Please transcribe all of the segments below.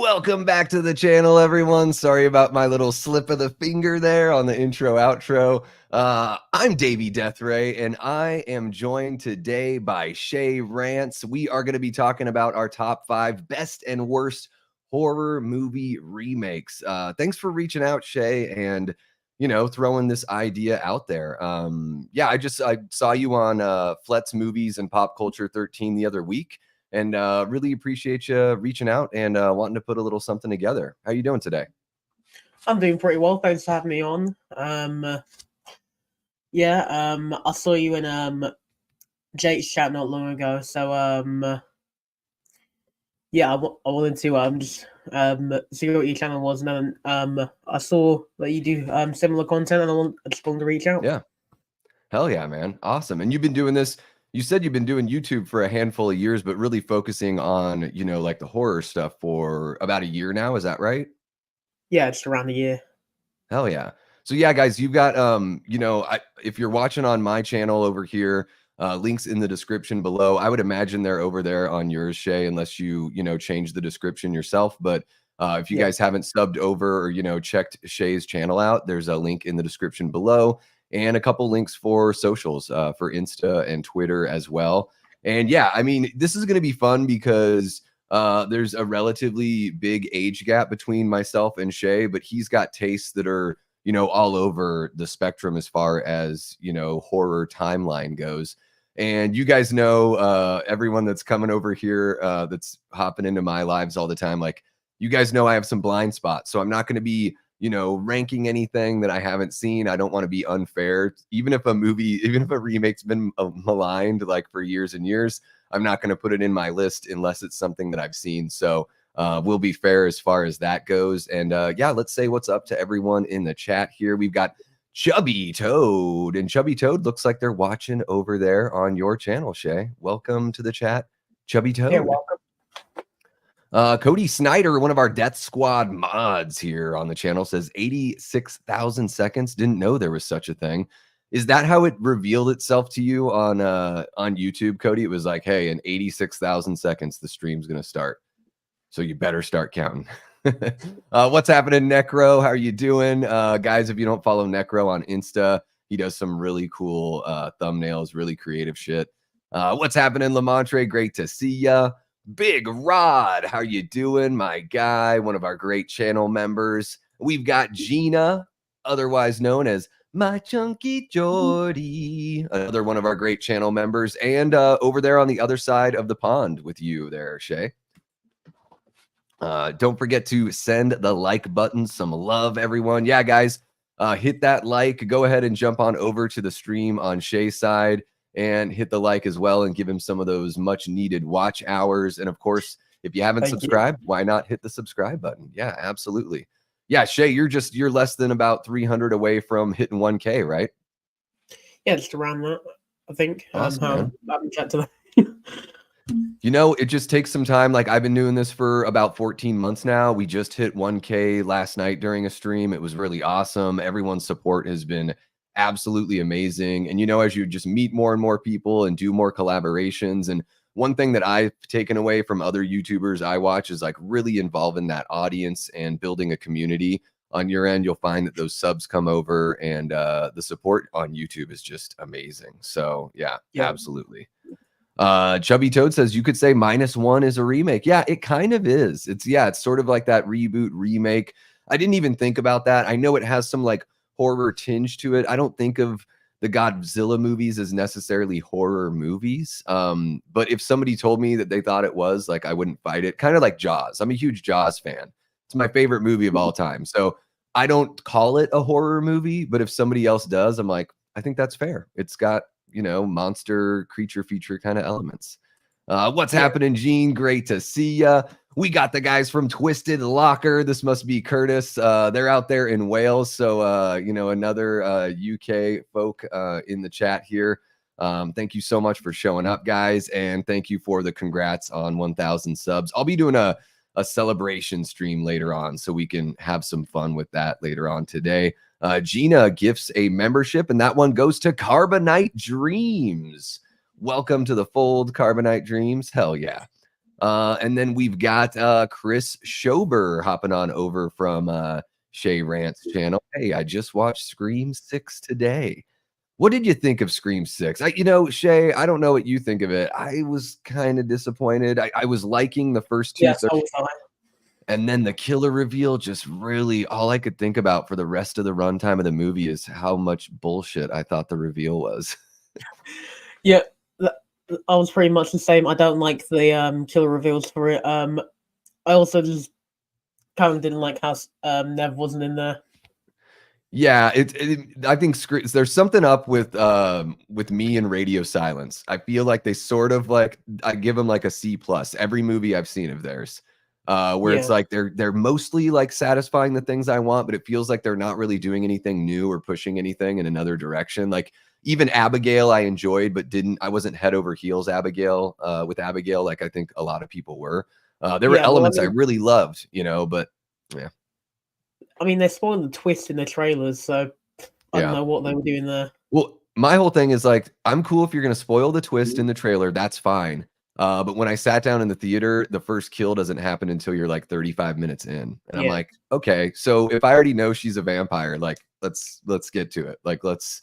Welcome back to the channel, everyone. Sorry about my little slip of the finger there on the intro outro. I'm DAVEY DEATHRAY, and I am joined today by SheaRants. We are going to be talking about our top 5 best and worst horror movie remakes. Thanks for reaching out, Shay, and throwing this idea out there. Yeah, I saw you on Flet's Movies and Pop Culture 13 the other week. And really appreciate you reaching out and wanting to put a little something together. How you doing today? I'm doing pretty well. Thanks for having me on. I saw you in Jake's chat not long ago. So I wanted to just see what your channel was, and then I saw that you do similar content, and I just wanted to reach out. Yeah, hell yeah, man, awesome. And you've been doing this. You said you've been doing YouTube for a handful of years, but really focusing on, like the horror stuff for about a year now. Is that right? Yeah, just around a year. Hell yeah. So yeah, guys, you've got, if you're watching on my channel over here, links in the description below. I would imagine they're over there on yours, Shay, unless you change the description yourself. But if you guys haven't subbed over or, checked Shay's channel out, there's a link in the description below. And a couple links for socials for Insta and Twitter as well. And yeah, I mean, this is going to be fun because there's a relatively big age gap between myself and Shay, but he's got tastes that are, all over the spectrum as far as, horror timeline goes. And you guys know, everyone that's coming over here, that's hopping into my lives all the time, like, you guys know I have some blind spots. So I'm not going to be ranking anything that I haven't seen. I don't want to be unfair. Even if a remake's been maligned like for years and years, I'm not going to put it in my list unless it's something that I've seen. So we'll be fair as far as that goes. And yeah, let's say what's up to everyone in the chat here. We've got Chubby Toad, and Chubby Toad looks like they're watching over there on your channel, Shay. Welcome to the chat, Chubby Toad. Yeah, welcome. Cody Snyder, one of our Death Squad mods here on the channel, says 86,000 seconds. Didn't know there was such a thing. Is that how it revealed itself to you on YouTube, Cody? It was like, hey, in 86,000 seconds, the stream's going to start. So you better start counting. What's happening, Necro? How are you doing? Guys, if you don't follow Necro on Insta, he does some really cool thumbnails, really creative shit. What's happening, Lamontre? Great to see ya. Big Rod, how you doing, my guy? One of our great channel members. We've got Gina, otherwise known as my chunky Jordy, another one of our great channel members, and over there on the other side of the pond with you there, Shay. Don't forget to send the like button some love, everyone. Yeah, guys, hit that like. Go ahead and jump on over to the stream on Shay's side and hit the like as well and give him some of those much needed watch hours. And of course, if you haven't subscribed, why not hit the subscribe button? Yeah, absolutely. Yeah, Shay, you're less than about 300 away from hitting 1K, right? Yeah, just around that, I think. Awesome, I haven't checked to that. It just takes some time. Like, I've been doing this for about 14 months now. We just hit 1K last night during a stream. It was really awesome. Everyone's support has been absolutely amazing. And as you just meet more and more people and do more collaborations, and one thing that I've taken away from other YouTubers I watch is like really involving that audience and building a community on your end. You'll find that those subs come over, and the support on YouTube is just amazing. So yeah. Absolutely. Chubby Toad says you could say -1 is a remake. Yeah, it kind of is. It's sort of like that reboot remake. I didn't even think about that. I know it has some like horror tinge to it. I don't think of the Godzilla movies as necessarily horror movies. But if somebody told me that they thought it was, like, I wouldn't fight it. Kind of like Jaws. I'm a huge Jaws fan. It's my favorite movie of all time. So I don't call it a horror movie, but if somebody else does, I'm like, I think that's fair. It's got, monster creature feature kind of elements. What's happening, Gene? Great to see ya. We got the guys from Twisted Locker. This must be Curtis. They're out there in Wales. So, another UK folk in the chat here. Thank you so much for showing up, guys. And thank you for the congrats on 1,000 subs. I'll be doing a celebration stream later on, so we can have some fun with that later on today. Gina gifts a membership, and that one goes to Carbonite Dreams. Welcome to the fold, Carbonite Dreams. Hell yeah. And then we've got Chris Schober hopping on over from SheaRants channel. Hey, I just watched Scream 6 today. What did you think of Scream 6? Shay, I don't know what you think of it. I was kind of disappointed. I was liking the first two. Yeah, so was I. And then the killer reveal just really, all I could think about for the rest of the runtime of the movie is how much bullshit I thought the reveal was. Yeah, I was pretty much the same. I don't like the killer reveals for it. I also just kind of didn't like how Nev wasn't in there. Yeah, I think there's something up with me and Radio Silence. I feel like they sort of like, I give them like a C plus every movie I've seen of theirs. Where it's like they're mostly like satisfying the things I want, but it feels like they're not really doing anything new or pushing anything in another direction. Like even Abigail I enjoyed, but I wasn't head over heels with Abigail, like I think a lot of people were. There were elements I really loved, but yeah. I mean, they spoiled the twist in the trailers, so I don't know what they were doing there. Well, my whole thing is like, I'm cool if you're going to spoil the twist in the trailer, that's fine. But when I sat down in the theater, the first kill doesn't happen until you're like 35 minutes in. And I'm like, okay, so if I already know she's a vampire, like let's get to it. Like let's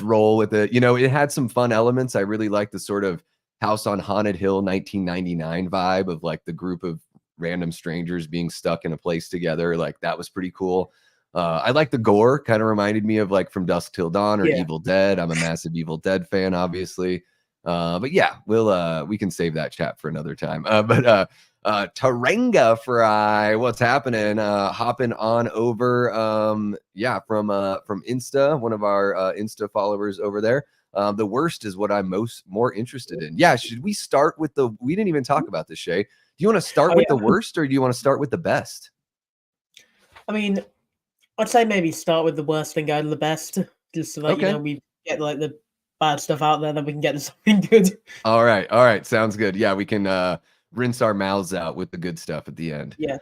roll with it. It had some fun elements. I really like the sort of House on Haunted Hill 1999 vibe of like the group of random strangers being stuck in a place together. Like that was pretty cool. I like the gore, kind of reminded me of like From Dusk Till Dawn or Evil Dead. I'm a massive Evil Dead fan, obviously. But yeah, we can save that chat for another time. But Taranga Fry, what's happening? Hopping on over from Insta, one of our Insta followers over there. The worst is what I'm more interested in. Yeah, should we start with we didn't even talk about this, Shay. Do you want to start with the worst or do you want to start with the best? I mean, I'd say maybe start with the worst and go to the best, just so that we get like the bad stuff out there, then we can get to something good. All right, sounds good. Yeah, we can rinse our mouths out with the good stuff at the end. Yeah.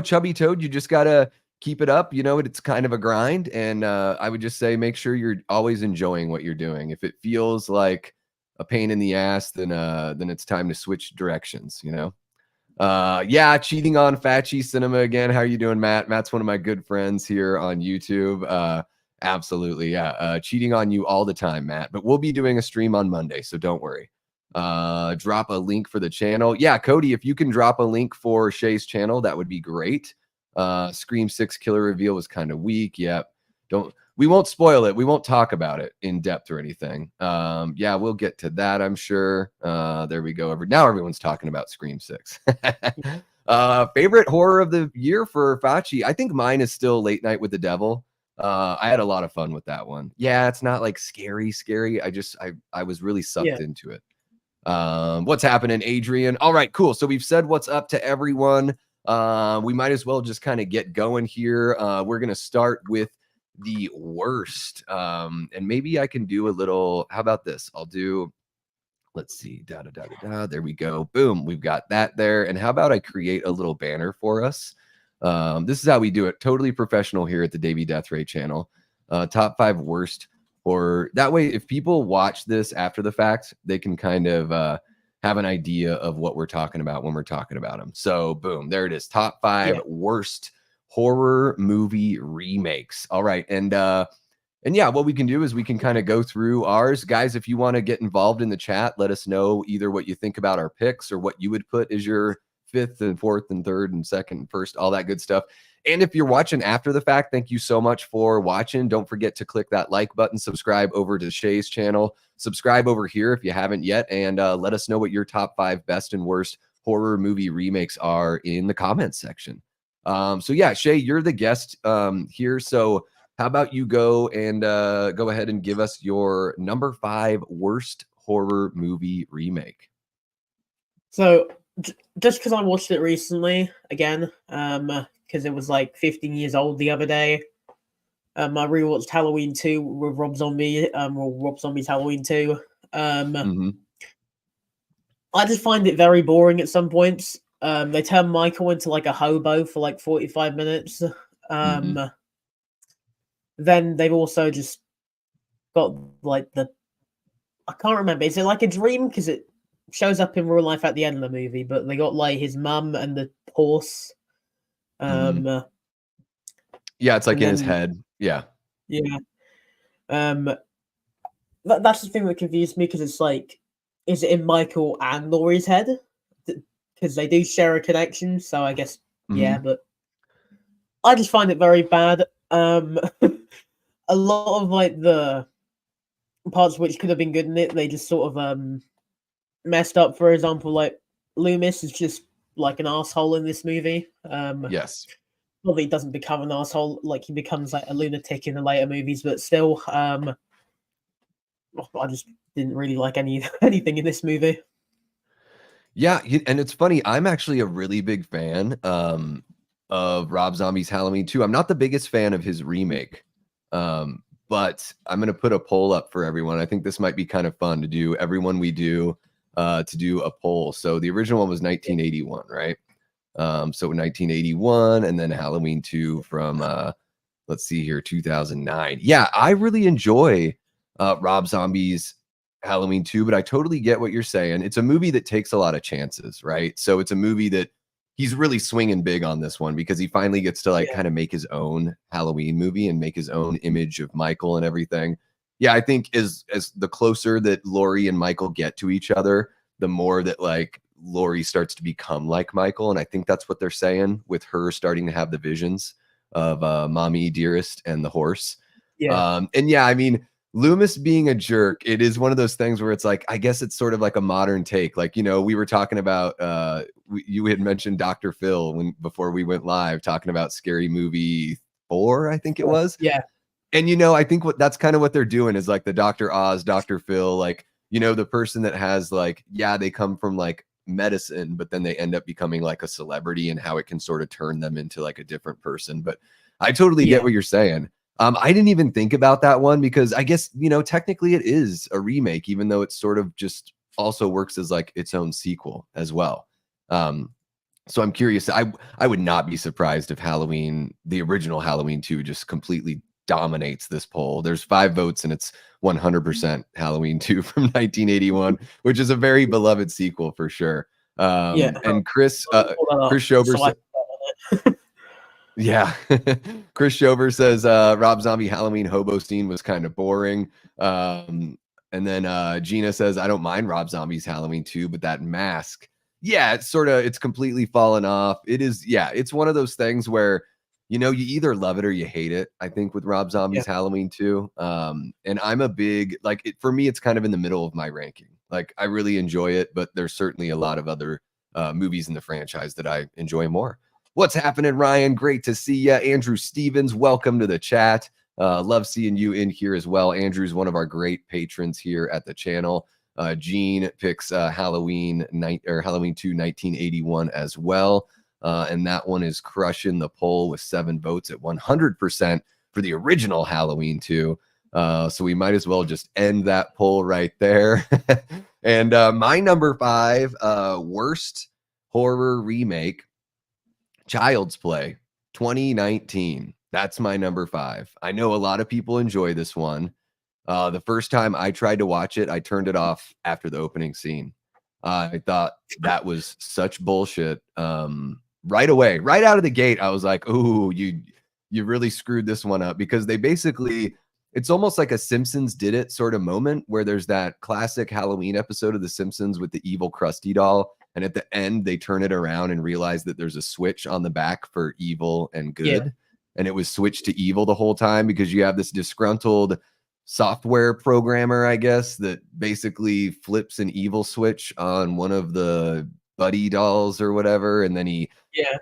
Chubby Toad, you just gotta keep it up. It's kind of a grind, and I would just say make sure you're always enjoying what you're doing. If it feels like a pain in the ass, then it's time to switch directions. Cheating on Fatchy Cinema again. How are you doing, Matt? Matt's one of my good friends here on YouTube. Absolutely, yeah. Cheating on you all the time, Matt. But we'll be doing a stream on Monday, so don't worry. Drop a link for the channel. Yeah, Cody, if you can drop a link for Shay's channel, that would be great. Scream 6 killer reveal was kind of weak. Yeah, we won't spoil it. We won't talk about it in depth or anything. We'll get to that, I'm sure. There we go. Now everyone's talking about Scream 6. Favorite horror of the year for Facci? I think mine is still Late Night with the Devil. I had a lot of fun with that one. Yeah, it's not like scary. I was really sucked into it. What's happening, Adrian? All right, cool. So we've said what's up to everyone. We might as well just kind of get going here. We're going to start with the worst. And maybe I can do a little, how about this? Let's see, there we go. Boom, we've got that there. And how about I create a little banner for us? This is how we do it. Totally professional here at the DAVEY DEATHRAY channel. Top 5 worst horror. That way, if people watch this after the fact, they can kind of have an idea of what we're talking about when we're talking about them. So boom, there it is. Top 5 worst horror movie remakes. All right. And yeah, what we can do is we can kind of go through ours. Guys, if you want to get involved in the chat, let us know either what you think about our picks or what you would put as your 5th and 4th and 3rd and 2nd and 1st, all that good stuff. And if you're watching after the fact, thank you so much for watching. Don't forget to click that like button, subscribe over to Shay's channel, subscribe over here if you haven't yet, and let us know what your top 5 best and worst horror movie remakes are in the comments section. So yeah, Shay, you're the guest here. So how about you go ahead and give us your number 5 worst horror movie remake? So just because I watched it recently again, because it was like 15 years old the other day. I rewatched Halloween 2 with Rob Zombie, Rob Zombie's Halloween 2. I just find it very boring at some points. They turn Michael into like a hobo for like 45 minutes. Then they've also just got like I can't remember. Is it like a dream? Because shows up in real life at the end of the movie, but they got like his mum and the horse. Yeah, it's like and in his then head. Yeah. yeah, that's the thing that confused me because it's like, is it in Michael and Laurie's head? Because they do share a connection, so I guess yeah, but I just find it very bad. A lot of like the parts which could have been good in it, they just sort of messed up. For example, like Loomis is just like an asshole in this movie. Yes. Well, he doesn't become an asshole, like he becomes like a lunatic in the later movies, but still, I just didn't really like anything in this movie. Yeah, and it's funny, I'm actually a really big fan of Rob Zombie's Halloween 2. I'm not the biggest fan of his remake. But I'm going to put a poll up for everyone. I think this might be kind of fun to do. Everyone we do to do a poll. So the original one was 1981, right? So 1981, and then Halloween 2 from let's see here, 2009. Yeah, I really enjoy Rob Zombie's Halloween 2, but I totally get what you're saying. It's a movie that takes a lot of chances, right? So it's a movie that he's really swinging big on this one because he finally gets to like kind of make his own Halloween movie and make his own image of Michael and everything. Yeah, I think as the closer that Laurie and Michael get to each other, the more that like Laurie starts to become like Michael. And I think that's what they're saying with her starting to have the visions of Mommy Dearest and the horse. Yeah. And yeah, I mean, Loomis being a jerk, it is one of those things where it's like, I guess it's sort of like a modern take. Like, you know, we were talking about, you had mentioned Dr. Phil before we went live, talking about Scary Movie 4, I think it was. Yeah. And, you know, I think that's kind of what they're doing is like the Dr. Oz, Dr. Phil, like, you know, the person that has like, yeah, they come from like medicine, but then they end up becoming like a celebrity and how it can sort of turn them into like a different person. But I totally get what you're saying. I didn't even think about that one because I guess, you know, technically it is a remake, even though it sort of just also works as like its own sequel as well. So I'm curious. I would not be surprised if the original Halloween 2 just completely dominates this poll. There's 5 votes and it's 100% Halloween 2 from 1981, which is a very beloved sequel for sure. And Chris Schober yeah. Chris Shover says Rob Zombie Halloween hobo scene was kind of boring. And then Gina says, I don't mind Rob Zombie's Halloween 2, but that mask, yeah, it's completely fallen off. It is, yeah, it's one of those things where, you know, you either love it or you hate it, I think, with Rob Zombie's Halloween 2. And I'm a big, like, for me, it's kind of in the middle of my ranking. Like, I really enjoy it, but there's certainly a lot of other movies in the franchise that I enjoy more. What's happening, Ryan? Great to see you. Andrew Stevens, welcome to the chat. Love seeing you in here as well. Andrew's one of our great patrons here at the channel. Gene picks Halloween 2 1981 as well. And that one is crushing the poll with 7 votes at 100% for the original Halloween 2. So we might as well just end that poll right there. And my number 5 worst horror remake, Child's Play 2019. That's my number 5. I know a lot of people enjoy this one. The first time I tried to watch it, I turned it off after the opening scene. I thought that was such bullshit. Right away, right out of the gate, I was like, "Ooh, you really screwed this one up," because they basically, it's almost like a Simpsons did it sort of moment where there's that classic Halloween episode of The Simpsons with the evil Krusty doll. And at the end, they turn it around and realize that there's a switch on the back for evil and good. And it was switched to evil the whole time because you have this disgruntled software programmer, I guess, that basically flips an evil switch on one of the buddy dolls or whatever. And then he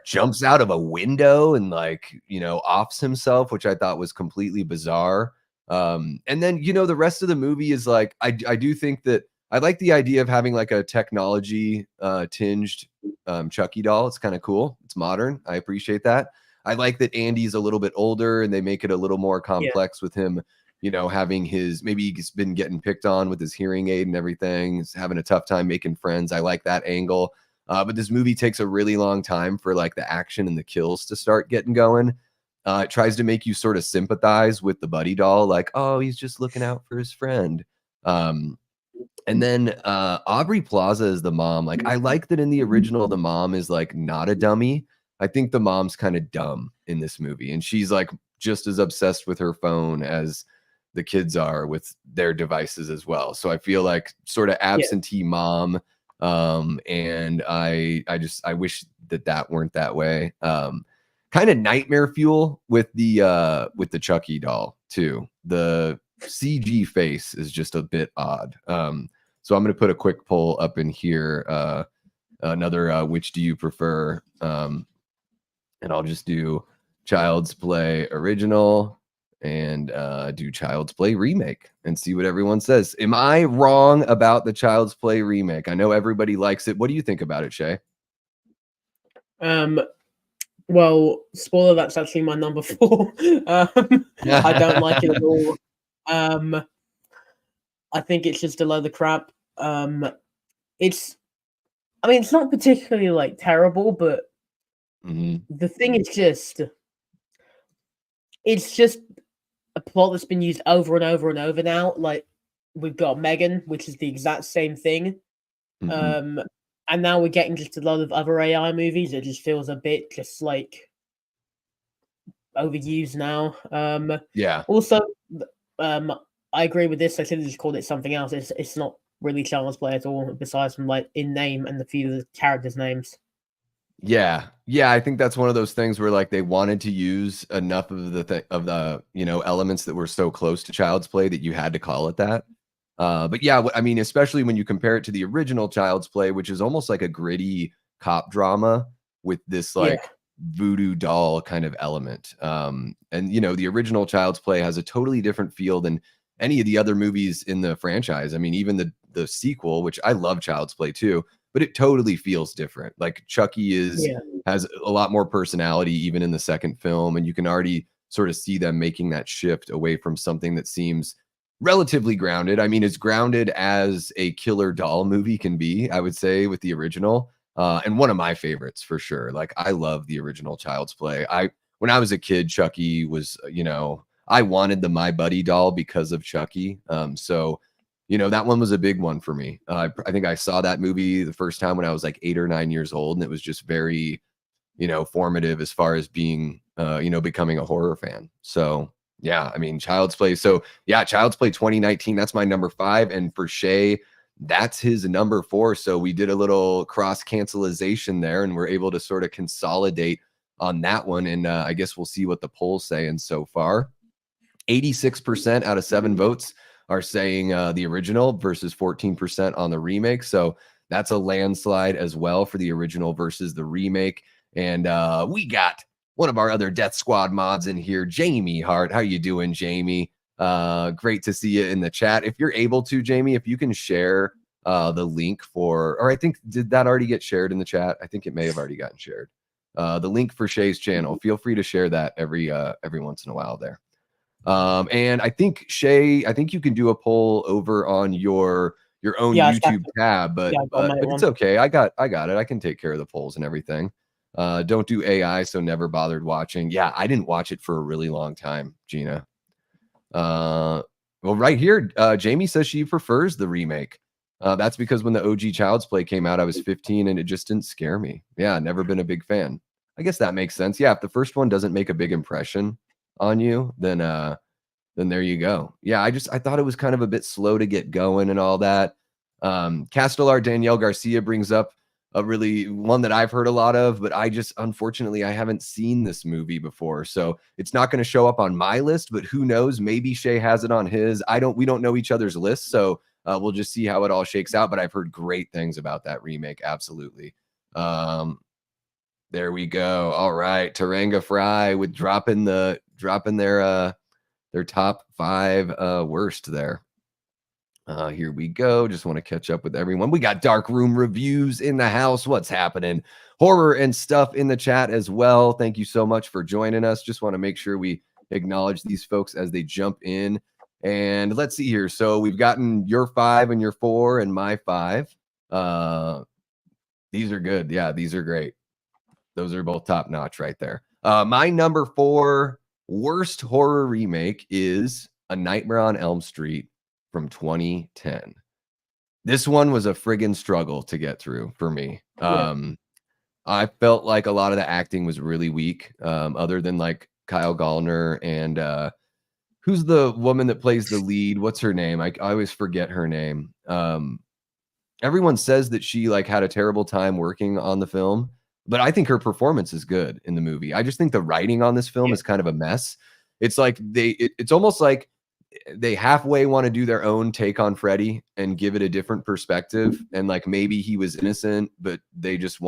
jumps out of a window and, like, you know, offs himself, which I thought was completely bizarre. And then, you know, the rest of the movie is like, I do think that I like the idea of having like a technology tinged Chucky doll. It's kind of cool. It's modern. I appreciate that. I like that Andy's a little bit older and they make it a little more complex with him, you know, having maybe he's been getting picked on with his hearing aid and everything. He's having a tough time making friends. I like that angle. But this movie takes a really long time for like the action and the kills to start getting going. It tries to make you sort of sympathize with the buddy doll. Like, oh, he's just looking out for his friend. And then Aubrey Plaza is the mom. Like, I like that in the original, the mom is like not a dummy. I think the mom's kind of dumb in this movie, and she's like just as obsessed with her phone as the kids are with their devices as well. So I feel like sort of absentee mom. And I wish that weren't that way. Kind of nightmare fuel with the Chucky doll too. The CG face is just a bit odd. So I'm going to put a quick poll up in here. Another which do you prefer? And I'll just do Child's Play original and do Child's Play remake and see what everyone says. Am I wrong about the Child's Play remake? I know everybody likes it. What do you think about it, Shay? Well, spoiler, that's actually my number 4. I don't like it at all. I think it's just a load of crap. It's not particularly like terrible, but the thing is it's just a plot that's been used over and over and over now. Like, we've got Megan, which is the exact same thing. And now we're getting just a lot of other AI movies. It just feels a bit just like overused now. Yeah. Also, I agree with this. I should have just called it something else. It's not really Child's Play at all, besides from like in name and the few of the characters' names. Yeah. I think that's one of those things where like they wanted to use enough of the elements that were so close to Child's Play that you had to call it that. But yeah, I mean, especially when you compare it to the original Child's Play, which is almost like a gritty cop drama with this like voodoo doll kind of element. And the original Child's Play has a totally different feel than any of the other movies in the franchise. I mean, even the sequel, which I love Child's Play too, but it totally feels different. Like Chucky has a lot more personality even in the second film, and you can already sort of see them making that shift away from something that seems relatively grounded. I mean, as grounded as a killer doll movie can be, I would say, with the original. And one of my favorites for sure. Like, I love the original Child's Play. When I was a kid, Chucky was, I wanted the My Buddy doll because of Chucky. So that one was a big one for me. I think I saw that movie the first time when I was like 8 or 9 years old, and it was just very, formative as far as being, becoming a horror fan. So yeah, I mean, Child's Play. So yeah, Child's Play 2019, that's my number 5. And for Shay, that's his number 4. So we did a little cross cancelization there, and we're able to sort of consolidate on that one. And I guess we'll see what the poll's saying so far. 86% out of 7 votes are saying the original versus 14% on the remake. So that's a landslide as well for the original versus the remake. And we got one of our other Death Squad mods in here, Jamie Hart. How you doing, Jamie? Great to see you in the chat. If you're able to, Jamie, if you can share the link or I think, did that already get shared in the chat? I think it may have already gotten shared. The link for Shay's channel. Feel free to share that every once in a while there. And I think Shay, you can do a poll over on your own YouTube tab, but it's okay. I got it. I can take care of the polls and everything. Don't do AI, so never bothered watching. Yeah, I didn't watch it for a really long time, Gina. Well, right here, Jamie says she prefers the remake. That's because when the OG Child's Play came out, I was 15 and it just didn't scare me. Yeah, never been a big fan. I guess that makes sense. Yeah, if the first one doesn't make a big impression on you, then there you go. Yeah, I thought it was kind of a bit slow to get going and all that. Castellar Danielle Garcia brings up a really one that I've heard a lot of, but unfortunately I haven't seen this movie before, so it's not going to show up on my list, but who knows, maybe Shay has it on his. We don't know each other's lists, so we'll just see how it all shakes out, but I've heard great things about that remake. Absolutely. There we go. All right, Taranga Fry with dropping their top 5 worst there. Here we go. Just want to catch up with everyone. We got Dark Room reviews in the house. What's happening? Horror and stuff in the chat as well. Thank you so much for joining us. Just want to make sure we acknowledge these folks as they jump in. And let's see here. So we've gotten your 5 and your 4 and my 5. These are good. Yeah, these are great. Those are both top notch right there. My number 4 worst horror remake is A Nightmare on Elm Street from 2010. This one was a friggin' struggle to get through for me. Yeah. I felt like a lot of the acting was really weak, other than like Kyle Gallner and who's the woman that plays the lead? What's her name? I always forget her name. Everyone says that she like had a terrible time working on the film, but I think her performance is good in the movie. I just think the writing on this film Yeah. is kind of a mess. It's like it's almost like they halfway want to do their own take on Freddy and give it a different perspective. And like maybe he was innocent, but they just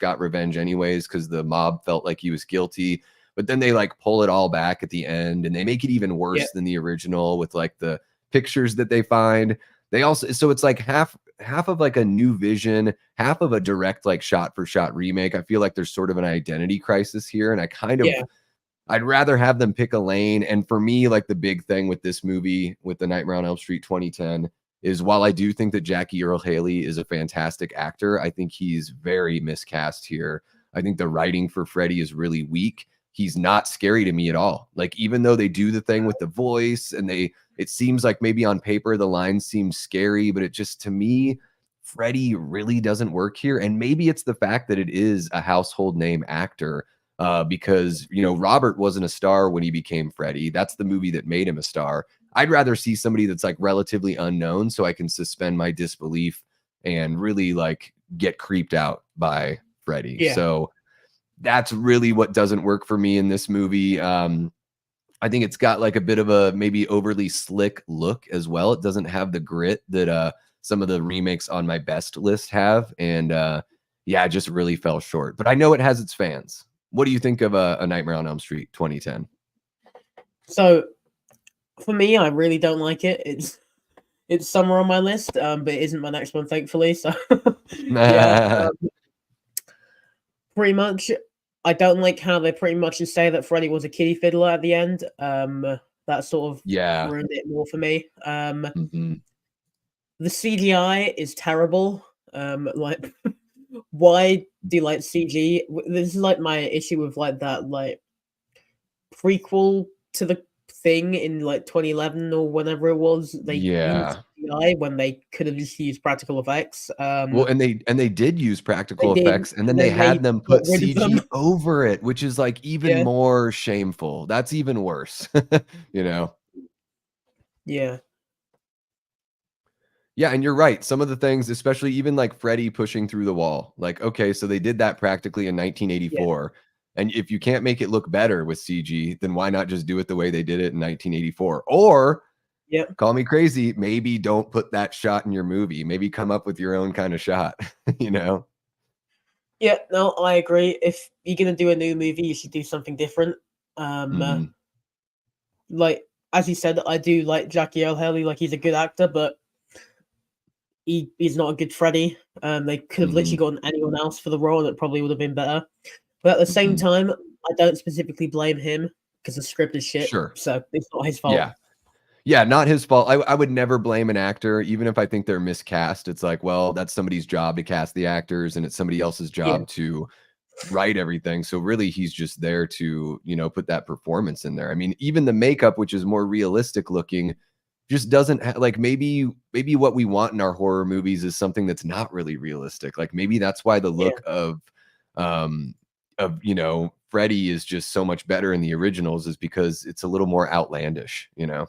got revenge anyways because the mob felt like he was guilty. But then they like pull it all back at the end and they make it even worse Yeah. than the original with like the pictures that they find. They also, so it's like half of like a new vision, half of a direct like shot for shot remake. I feel like there's sort of an identity crisis here. And I kind of, Yeah. I'd rather have them pick a lane. And for me, like the big thing with this movie, with the Nightmare on Elm Street 2010, is while I do think that Jackie Earle Haley is a fantastic actor, I think he's very miscast here. I think the writing for Freddy is really weak. He's not scary to me at all. Like, even though they do the thing with the voice and it seems like maybe on paper the lines seem scary, but it just, to me, Freddy really doesn't work here. And maybe it's the fact that it is a household name actor. Because, you know, Robert wasn't a star when he became Freddy. That's the movie that made him a star. I'd rather see somebody that's like relatively unknown so I can suspend my disbelief and really like get creeped out by Freddy. Yeah. So that's really what doesn't work for me in this movie. I think it's got like a bit of a maybe overly slick look as well. It doesn't have the grit that some of the remakes on my best list have. And yeah, it just really fell short. But I know it has its fans. What do you think of a Nightmare on Elm Street 2010? So for me, I really don't like it. It's somewhere on my list, but it isn't my next one, thankfully. So yeah, pretty much. I don't like how they pretty much just say that Freddy was a kiddie fiddler at the end. That sort of Yeah. ruined it more for me. Mhm. The CGI is terrible. Like, why do you like CG? This is like my issue with like that like prequel to the thing in like 2011 or whenever it was. They used Yeah. CGI when they could have just used practical effects. Well, and they did use They practical did, effects, and then and they then they had them got put rid of them. CG over it, which is like even Yeah, more shameful. That's even worse, you know? yeah, Yeah, and you're right. Some of the things, especially even like Freddy pushing through the wall, like, okay, so they did that practically in yeah, 1984. And if you can't make it look better with CG, then why not just do it the way they did it in 1984? Or yeah. call me crazy, maybe don't put that shot in your movie. Maybe come up with your own kind of shot, you know? Yeah, no, I agree. If you're gonna do a new movie, you should do something different. Mhm. Like as you said, I do like Jackie Earle Haley. Like he's a good actor, but he's not a good Freddy. They could have literally Mhm. gotten anyone else for the role, and it probably would have been better. But at the same Mhm. time, I don't specifically blame him because the script is shit. Sure. So it's not his fault. Yeah. Yeah, not his fault. I would never blame an actor, even if I think they're miscast. It's like, well, that's somebody's job to cast the actors, and it's somebody else's Yeah, job to write everything. So really, he's just there to, you know, put that performance in there. I mean, even the makeup, which is more realistic looking, just doesn't like maybe what we want in our horror movies is something that's not really realistic. Like maybe that's why the yeah, look of you know Freddy is just so much better in the originals is because it's a little more outlandish, you know.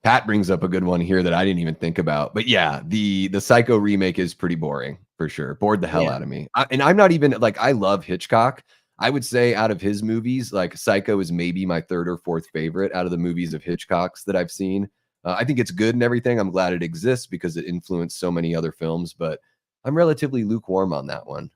Pat brings up a good one here that I didn't even think about. But yeah, the Psycho remake is pretty boring for sure. Bored the hell yeah, out of me. And I'm not even like I love Hitchcock. I would say out of his movies, like Psycho is maybe my third or fourth favorite out of the movies of Hitchcock's that I've seen. I think it's good and everything. I'm glad it exists because it influenced so many other films, but I'm relatively lukewarm on that one.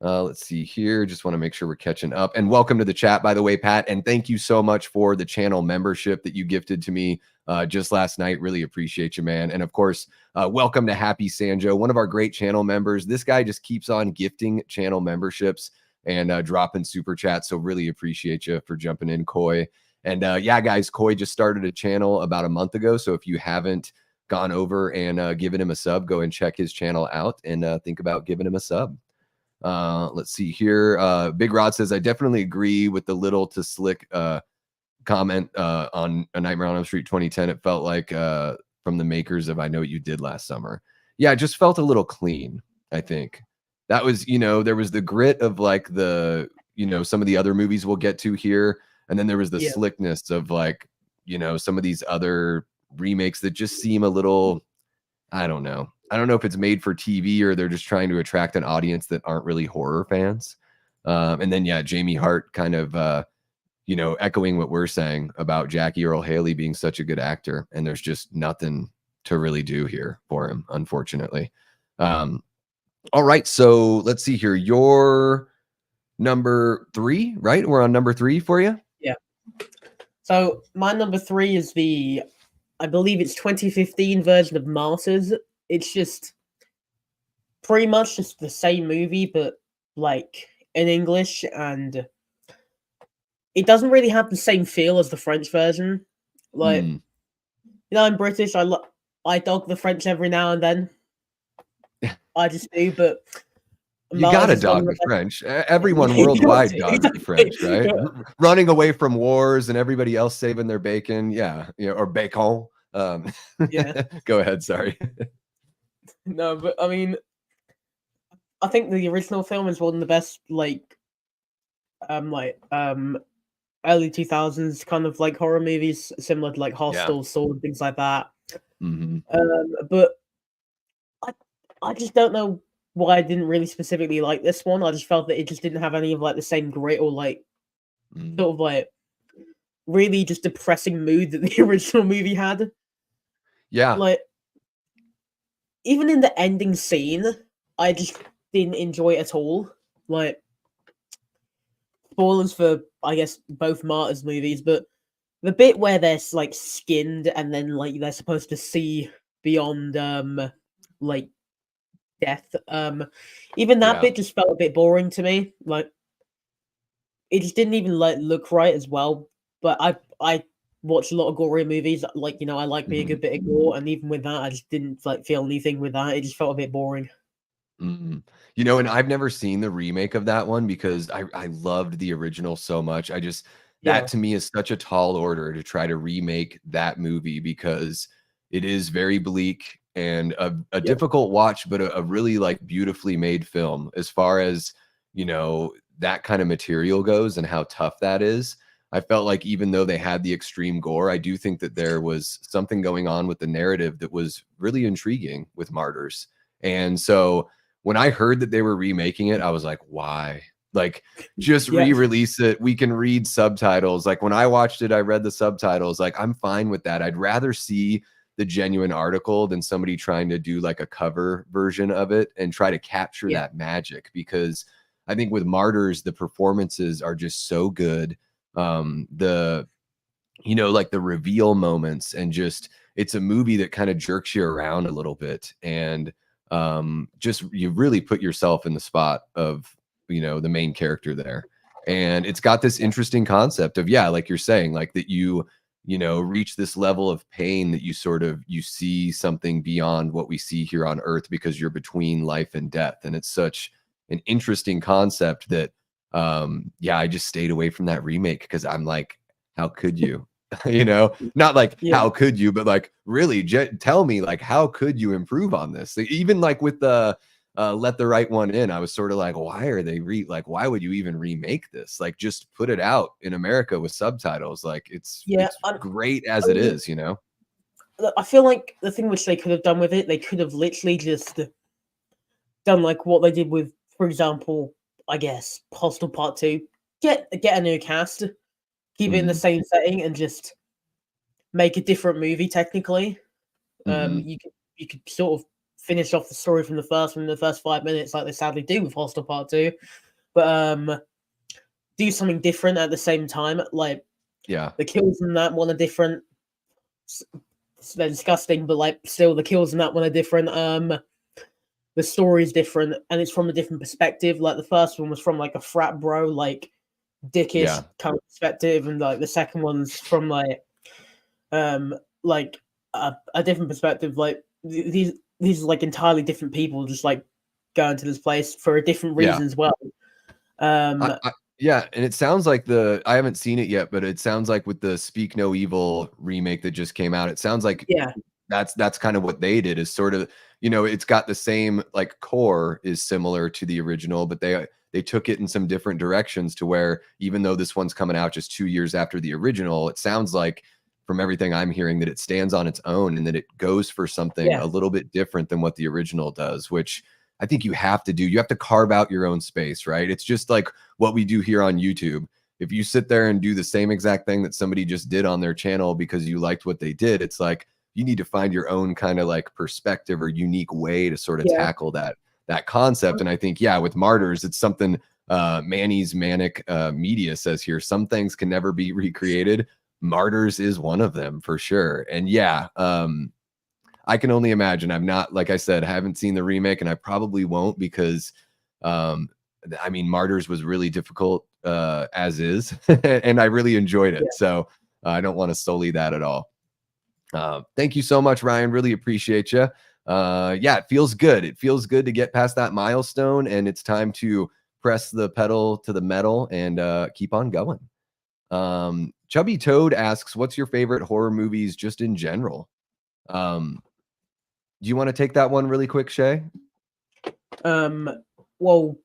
Let's see here. Just want to make sure we're catching up. And welcome to the chat, by the way, Pat. And thank you so much for the channel membership that you gifted to me just last night. Really appreciate you, man. And of course, welcome to Happy Sanjo, one of our great channel members. This guy just keeps on gifting channel memberships and dropping super chats. So really appreciate you for jumping in, Koi. And yeah, guys, Koi just started a channel about a month ago. So if you haven't gone over and given him a sub, go and check his channel out and think about giving him a sub. Let's see here. Big Rod says, I definitely agree with the little to slick comment on A Nightmare on Elm Street 2010. It felt like from the makers of I Know What You Did Last Summer. Yeah, it just felt a little clean, I think. That was, there was the grit of like the, some of the other movies we'll get to here. And then there was the slickness of like, some of these other remakes that just seem a little, I don't know. I don't know if it's made for TV or they're just trying to attract an audience that aren't really horror fans. And then, yeah, Jamie Hart kind of, echoing what we're saying about Jackie Earle Haley being such a good actor. And there's just nothing to really do here for him, unfortunately. All right. So let's see here. You're number 3, right? We're on number 3 for you. Yeah. So my number 3 is I believe it's 2015 version of Martyrs. It's just pretty much just the same movie, but like in English, and it doesn't really have the same feel as the French version. Like, I'm British. I dog the French every now and then. I just do, but you gotta dog the French. Everyone worldwide dogs the French, right? Running away from wars and everybody else saving their bacon. Yeah, or bacon. Yeah. Go ahead. Sorry. No, but I mean, I think the original film is one of the best, early 2000s kind of like horror movies, similar to like Hostel, Sword, things like that. But I just don't know why I didn't really specifically like this one. I just felt that it just didn't have any of like the same grit or like sort of like really just depressing mood that the original movie had. Yeah. Like, even in the ending scene, I just didn't enjoy it at all. Like, spoilers for, I guess, both Martyrs movies, but the bit where they're like skinned and then like they're supposed to see beyond like death, even that bit just felt a bit boring to me. Like, it just didn't even like look right as well. But I watch a lot of gory movies. Like, I like me a good bit of gore, and even with that, I just didn't like feel anything with that. It just felt a bit boring. And I've never seen the remake of that one because I loved the original so much. That to me is such a tall order to try to remake that movie because it is very bleak and a difficult watch, but a really like beautifully made film as far as, that kind of material goes and how tough that is. I felt like even though they had the extreme gore, I do think that there was something going on with the narrative that was really intriguing with Martyrs. And so when I heard that they were remaking it, I was like, why? Like, just re-release it. We can read subtitles. Like, when I watched it, I read the subtitles. Like, I'm fine with that. I'd rather see the genuine article than somebody trying to do like a cover version of it and try to capture that magic, because I think with Martyrs, the performances are just so good. The like the reveal moments, and just it's a movie that kind of jerks you around a little bit, and just you really put yourself in the spot of the main character there. And it's got this interesting concept of, like you're saying, like that you reach this level of pain that you see something beyond what we see here on Earth because you're between life and death. And it's such an interesting concept that I just stayed away from that remake because I'm like, how could you? Not like how could you, but like really tell me, like, how could you improve on this? Like, even like with the Let the Right One In, I was sort of like, why are they why would you even remake this? Like, just put it out in America with subtitles. Like, it's great as it is. I feel like the thing which they could have done with it, they could have literally just done like what they did with, for example, I guess Hostel Part 2. Get a new cast, keep it in the same setting, and just make a different movie. Technically, you could sort of finish off the story from the first one in the first 5 minutes, like they sadly do with Hostel Part 2, but do something different at the same time. Like, the kills in that one are different. They're disgusting, but like still, the kills in that one are different. The story is different, and it's from a different perspective. Like, the first one was from like a frat bro, like dickish kind of perspective, and like the second one's from like a different perspective. Like, these are like entirely different people just like going to this place for a different reason as well. Yeah, and it sounds like I haven't seen it yet, but it sounds like with the Speak No Evil remake that just came out, it sounds like Yeah, that's kind of what they did, is sort of, it's got the same, like, core is similar to the original, but they took it in some different directions, to where even though this one's coming out just 2 years after the original, it sounds like, from everything I'm hearing, that it stands on its own and that it goes for something yeah, a little bit different than what the original does, which I think you have to do. You have to carve out your own space, right? It's just like what we do here on YouTube. If you sit there and do the same exact thing that somebody just did on their channel because you liked what they did, it's like you need to find your own kind of like perspective or unique way to sort of yeah, tackle that concept. And I think, yeah, with Martyrs, it's something Manny's Manic Media says here. Some things can never be recreated. Martyrs is one of them for sure. And yeah, I can only imagine. I've not, like I said, I haven't seen the remake, and I probably won't, because I mean, Martyrs was really difficult as is, and I really enjoyed it. yeah. So I don't want to sully that at all. Thank you so much, Ryan. Really appreciate you. Yeah, it feels good. It feels good to get past that milestone, and it's time to press the pedal to the metal and keep on going. Chubby Toad asks, what's your favorite horror movies just in general? Do you want to take that one really quick, Shay? Well,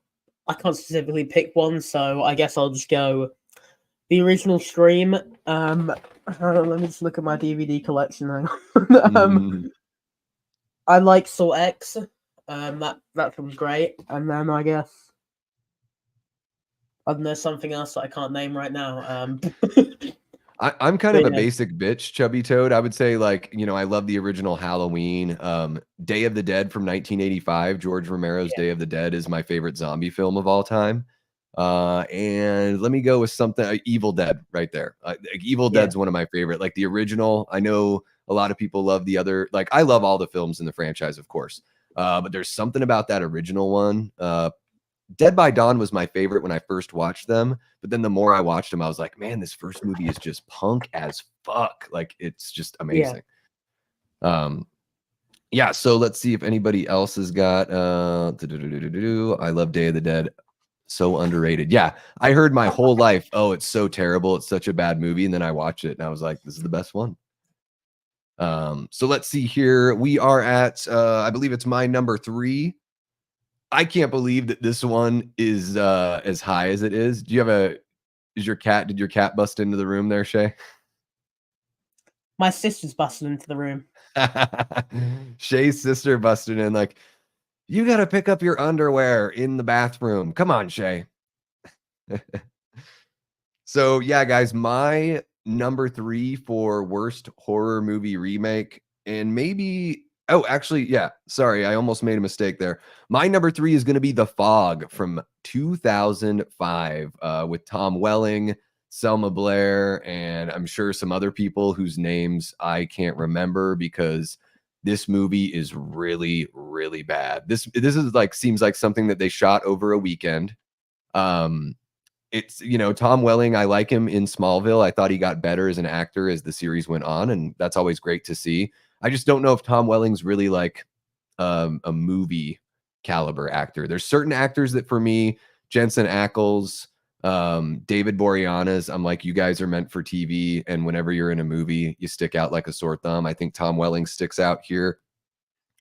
I can't specifically pick one, so I guess I'll just go the original Scream. Let me just look at my DVD collection. Hang on. I like Saw X. That film's great. And then I guess I don't know, something else that I can't name right now. I'm kind of a Yeah. basic bitch, Chubby Toad. I would say, like, I love the original Halloween. Day of the Dead from 1985, George Romero's Yeah. Day of the Dead, is my favorite zombie film of all time. And let me go with something, Evil Dead right there. Like, Evil Yeah. Dead's one of my favorite. Like the original, I know a lot of people love the other. Like, I love all the films in the franchise, of course. But there's something about that original one. Dead by Dawn was my favorite when I first watched them, but then the more I watched them, I was like, man, this first movie is just punk as fuck. Like, it's just Yeah. amazing. Yeah, so let's see if anybody else has got I love Day of the Dead. So underrated. Yeah, I heard my whole life, oh, it's so terrible, it's such a bad movie, and then I watched it and I was like, this is the best one. So let's see here. We are at I believe it's my number 3. I can't believe that this one is as high as it is. Did your cat bust into the room there, Shay? My sister's busted into the room. Shay's sister busted in, like, you got to pick up your underwear in the bathroom. Come on, Shay. So yeah, guys, my number 3 for worst horror movie remake, and maybe, oh, actually, yeah, sorry, I almost made a mistake there. My number 3 is going to be The Fog from 2005, with Tom Welling, Selma Blair, and I'm sure some other people whose names I can't remember, because this movie is really, really bad. This is like, seems like something that they shot over a weekend. It's, Tom Welling, I like him in Smallville. I thought he got better as an actor as the series went on, and that's always great to see. I just don't know if Tom Welling's really like a movie caliber actor. There's certain actors that, for me, Jensen Ackles, David Boreanaz, I'm like, you guys are meant for TV, and whenever you're in a movie, you stick out like a sore thumb. I think Tom Welling sticks out here.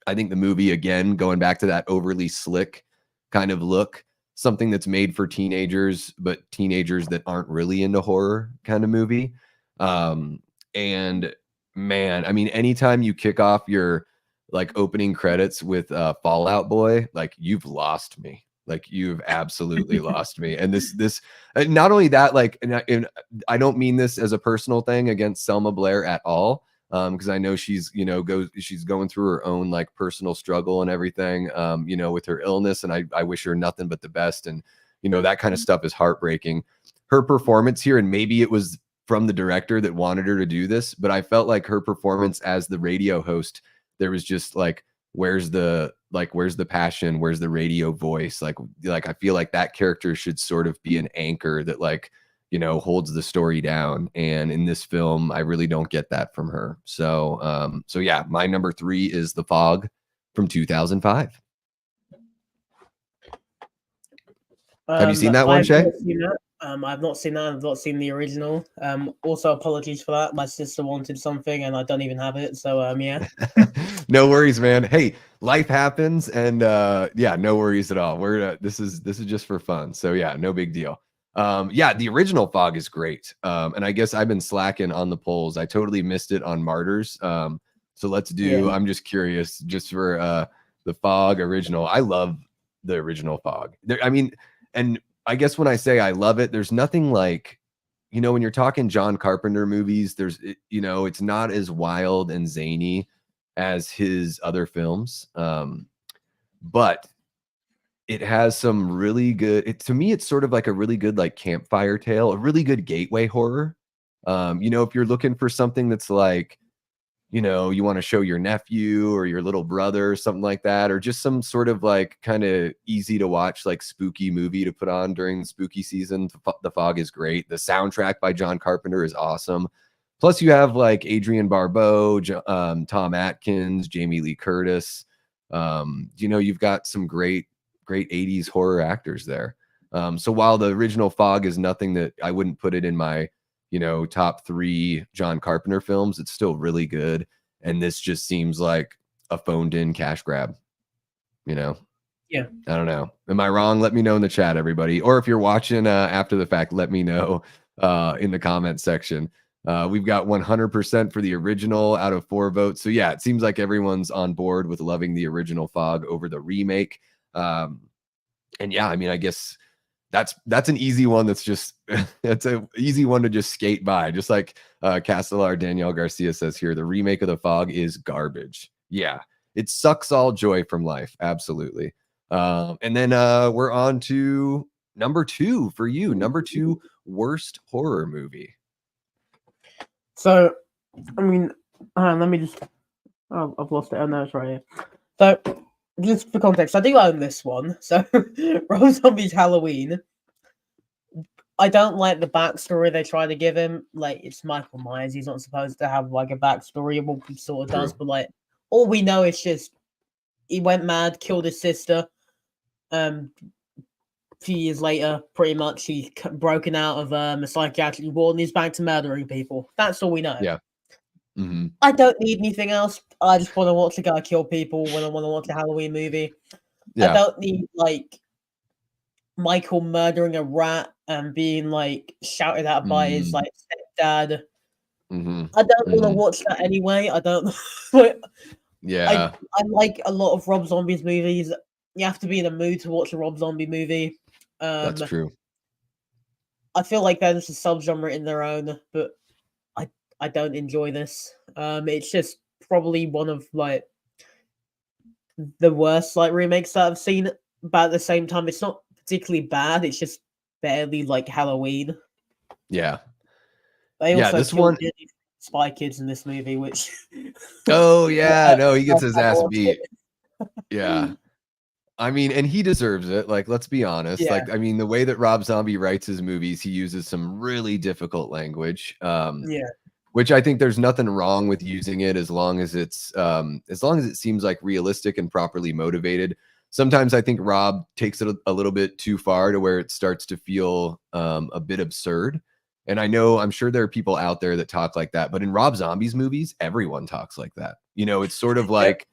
I think the movie, again, going back to that overly slick kind of look, something that's made for teenagers, but teenagers that aren't really into horror kind of movie. And man, I mean, anytime you kick off your like opening credits with Fallout Boy, like, you've lost me. Like, you've absolutely lost me. And this, not only that, like, and I don't mean this as a personal thing against Selma Blair at all, because I know she's, she's going through her own like personal struggle and everything, with her illness, and I wish her nothing but the best. And that kind of stuff is heartbreaking. Her performance here, and maybe it was from the director that wanted her to do this, but I felt like her performance as the radio host, there was just like, where's the passion, where's the radio voice, like I feel like that character should sort of be an anchor that, like, holds the story down. And in this film, I really don't get that from her. So yeah, my number 3 is The Fog from 2005. Have you seen that one, I've Shay? never seen that. I've not seen that. I've not seen the original. Also apologies for that. My sister wanted something and I don't even have it. So yeah. No worries, man. Hey, life happens, and yeah, no worries at all. We're this is just for fun. So yeah, no big deal. Yeah, the original Fog is great. And I guess I've been slacking on the polls. I totally missed it on Martyrs. So let's do, Yeah. I'm just curious, just for the Fog original. I love the original Fog. I mean, and I guess when I say I love it, there's nothing like, when you're talking John Carpenter movies, it's not as wild and zany as his other films. But it has some really good, to me, it's sort of like a really good, like, campfire tale, a really good gateway horror. If you're looking for something that's like, you want to show your nephew or your little brother or something like that, or just some sort of like kind of easy to watch, like spooky movie to put on during the spooky season. The Fog is great. The soundtrack by John Carpenter is awesome. Plus you have like Adrienne Barbeau, Tom Atkins, Jamie Lee Curtis. You've got some great 80s horror actors there. So while the original Fog is nothing that I wouldn't put it in my top 3 John Carpenter films, it's still really good. And this just seems like a phoned in cash grab, Yeah. I don't know. Am I wrong? Let me know in the chat, everybody. Or if you're watching after the fact, let me know in the comment section. We've got 100% for the original out of 4 votes. So yeah, it seems like everyone's on board with loving the original Fog over the remake. And yeah, I mean, I guess that's an easy one. That's just that's an easy one to just skate by. Just like Castellar Danielle Garcia says here, the remake of the Fog is garbage. Yeah, it sucks all joy from life. Absolutely. And then we're on to number 2 for you. Number 2 worst horror movie. So, I mean, let me just. Oh, I've lost it. Oh no, it's right here. So, just for context, I do own this one. So, Rob Zombie's Halloween. I don't like the backstory they try to give him. Like, it's Michael Myers. He's not supposed to have like a backstory. Well, he sort of does, but like, all we know is just he went mad, killed his sister. A few years later, pretty much, he's broken out of a psychiatric ward and he's back to murdering people. That's all we know. Yeah. Mm-hmm. I don't need anything else. I just want to watch a guy kill people when I want to watch a Halloween movie. Yeah. I don't need like Michael murdering a rat and being like shouted at by his like stepdad. Mm-hmm. I don't want to watch that anyway. I don't. But yeah, I like a lot of Rob Zombie's movies. You have to be in a mood to watch a Rob Zombie movie. That's true. I feel like they're just a subgenre in their own, but I don't enjoy this. It's just probably one of like the worst like remakes that I've seen. But at the same time, it's not particularly bad. It's just barely like Halloween. Yeah. They also this killed one. Spy Kids in this movie, which. Oh yeah, no, he gets his ass beat. Yeah. I mean, and he deserves it. Like, let's be honest. Yeah. Like, I mean, the way that Rob Zombie writes his movies, he uses some really difficult language. Yeah. Which I think there's nothing wrong with using it as long as it seems like realistic and properly motivated. Sometimes I think Rob takes it a little bit too far to where it starts to feel a bit absurd. And I'm sure there are people out there that talk like that, but in Rob Zombie's movies, everyone talks like that. It's sort of like,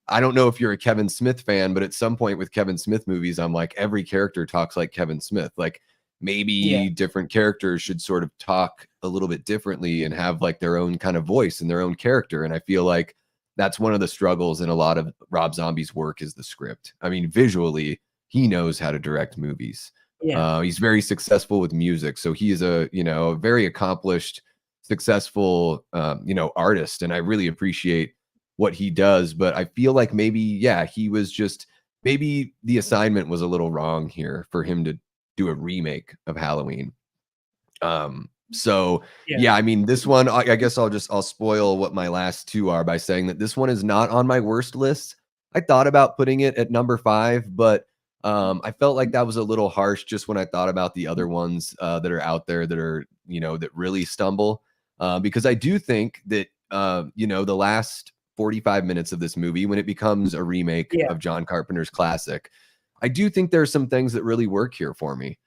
I don't know if you're a Kevin Smith fan, but at some point with Kevin Smith movies, I'm like, every character talks like Kevin Smith. Like, maybe different characters should sort of talk a little bit differently and have like their own kind of voice and their own character. And I feel like that's one of the struggles in a lot of Rob Zombie's work is the script. I mean, visually, he knows how to direct movies. Yeah. He's very successful with music. So he is a very accomplished, successful, artist. And I really appreciate what he does. But I feel like maybe the assignment was a little wrong here for him to do a remake of Halloween. So yeah, I mean, this one, I guess I'll spoil what my last 2 are by saying that this one is not on my worst list. I thought about putting it at number 5, but I felt like that was a little harsh just when I thought about the other ones that are out there that are, that really stumble. Because I do think that, the last 45 minutes of this movie, when it becomes a remake of John Carpenter's classic, I do think there's some things that really work here for me.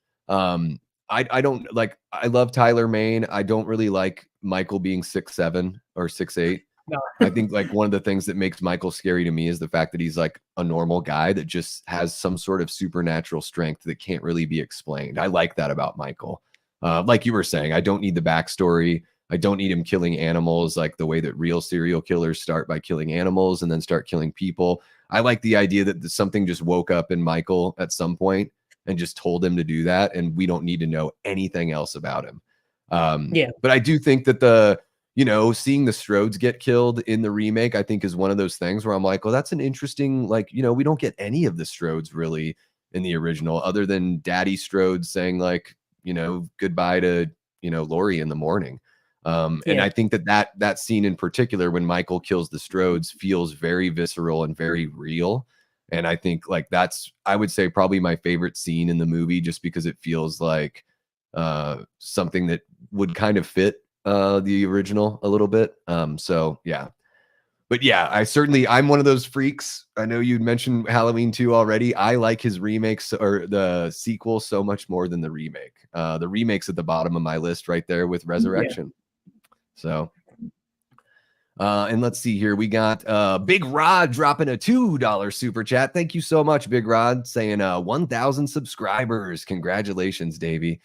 I don't like. I love Tyler Mane. I don't really like Michael being 6'7" or 6'8". No. I think like one of the things that makes Michael scary to me is the fact that he's like a normal guy that just has some sort of supernatural strength that can't really be explained. I like that about Michael. Like you were saying, I don't need the backstory. I don't need him killing animals like the way that real serial killers start by killing animals and then start killing people. I like the idea that something just woke up in Michael at some point and just told him to do that, and we don't need to know anything else about him. Yeah. But I do think that seeing the Strodes get killed in the remake, I think is one of those things where I'm like, well, that's an interesting, like, we don't get any of the Strodes really in the original other than Daddy Strode saying like, goodbye to, Lori in the morning. And I think that scene in particular, when Michael kills the Strodes, feels very visceral and very real. And I think like that's, I would say, probably my favorite scene in the movie, just because it feels like something that would kind of fit the original a little bit. So yeah. But yeah, I'm one of those freaks. I know you mentioned Halloween 2 already. I like his remakes or the sequel so much more than the remake. The remake's at the bottom of my list right there with Resurrection. So and let's see here. We got Big Rod dropping a $2 super chat. Thank you so much, Big Rod, saying 1,000 subscribers. Congratulations, Davey.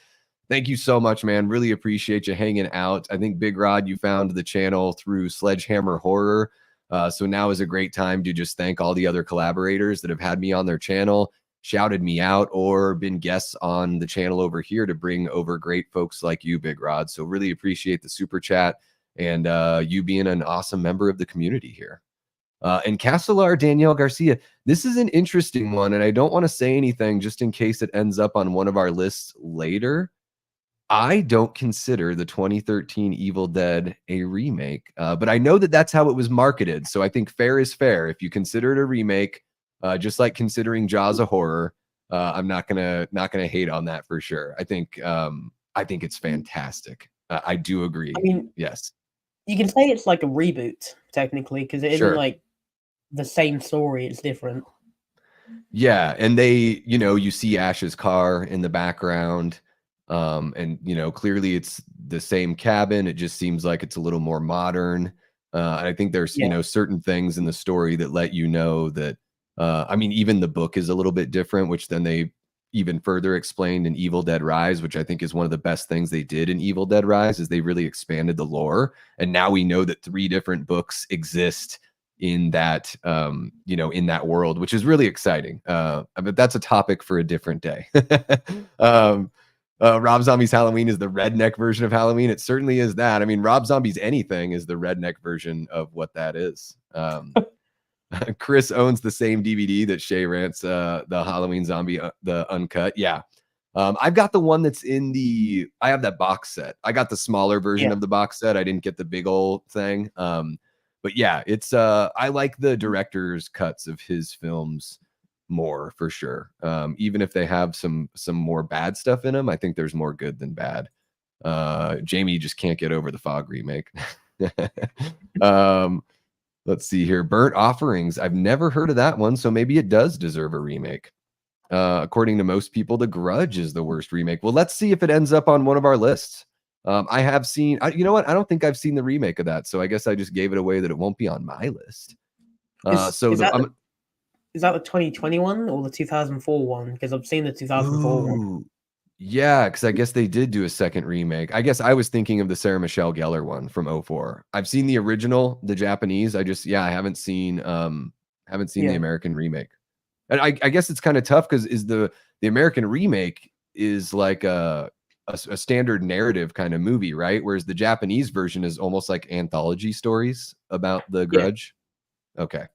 Thank you so much, man. Really appreciate you hanging out. I think, Big Rod, you found the channel through Sledgehammer Horror. So now is a great time to just thank all the other collaborators that have had me on their channel, shouted me out, or been guests on the channel over here to bring over great folks like you, Big Rod. So really appreciate the super chat and you being an awesome member of the community here. And Castellar Danielle Garcia, this is an interesting one, and I don't want to say anything just in case it ends up on one of our lists later. I don't consider the 2013 Evil Dead a remake, but I know that that's how it was marketed. So I think fair is fair. If you consider it a remake, just like considering Jaws a horror, I'm not gonna hate on that for sure. I think it's fantastic. I do agree. I mean, yes, you can say it's like a reboot technically because it isn't like the same story. It's different. Yeah, and they, you see Ash's car in the background. And clearly it's the same cabin. It just seems like it's a little more modern. And I think there's certain things in the story that let you know that I mean, even the book is a little bit different, which then they even further explained in Evil Dead Rise, which I think is one of the best things they did in Evil Dead Rise, is they really expanded the lore. And now we know that 3 different books exist in that in that world, which is really exciting. But that's a topic for a different day. Rob Zombie's Halloween is the redneck version of Halloween. It certainly is that. I mean, Rob Zombie's Anything is the redneck version of what that is. Chris owns the same DVD that SheaRants, the Halloween Zombie, the uncut. Yeah. I've got the one that's I have that box set. I got the smaller version of the box set. I didn't get the big old thing. But yeah, it's I like the director's cuts of his films more for sure. Even if they have some more bad stuff in them, I think there's more good than bad. Jamie just can't get over the Fog remake. Let's see here. Burnt Offerings. I've never heard of that one, so maybe it does deserve a remake. According to most people, The Grudge is the worst remake. Well, let's see if it ends up on one of our lists. I have seen, you know what? I don't think I've seen the remake of that, so I guess I just gave it away that it won't be on my list. Is that the 2021 or the 2004 one? Because I've seen the 2004 one. Yeah, because I guess they did do a second remake. I guess I was thinking of the Sarah Michelle Gellar one from 2004. I've seen the original, the Japanese. I haven't seen the American remake. And I guess it's kind of tough because the American remake is like a standard narrative kind of movie, right? Whereas the Japanese version is almost like anthology stories about the Grudge. Yeah. Okay.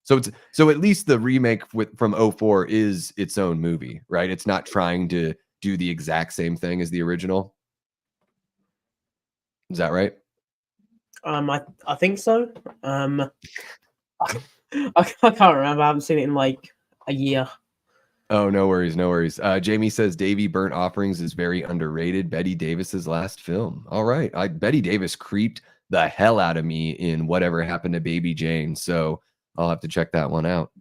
So at least the remake from 2004 is its own movie, right? It's not trying to do the exact same thing as the original. Is that right? I think so. I can't remember. I haven't seen it in like a year. Oh, no worries, no worries. Jamie says Davey Burnt Offerings is very underrated. Betty Davis's last film. All right, Betty Davis creeped the hell out of me in Whatever Happened to Baby Jane. So I'll have to check that one out.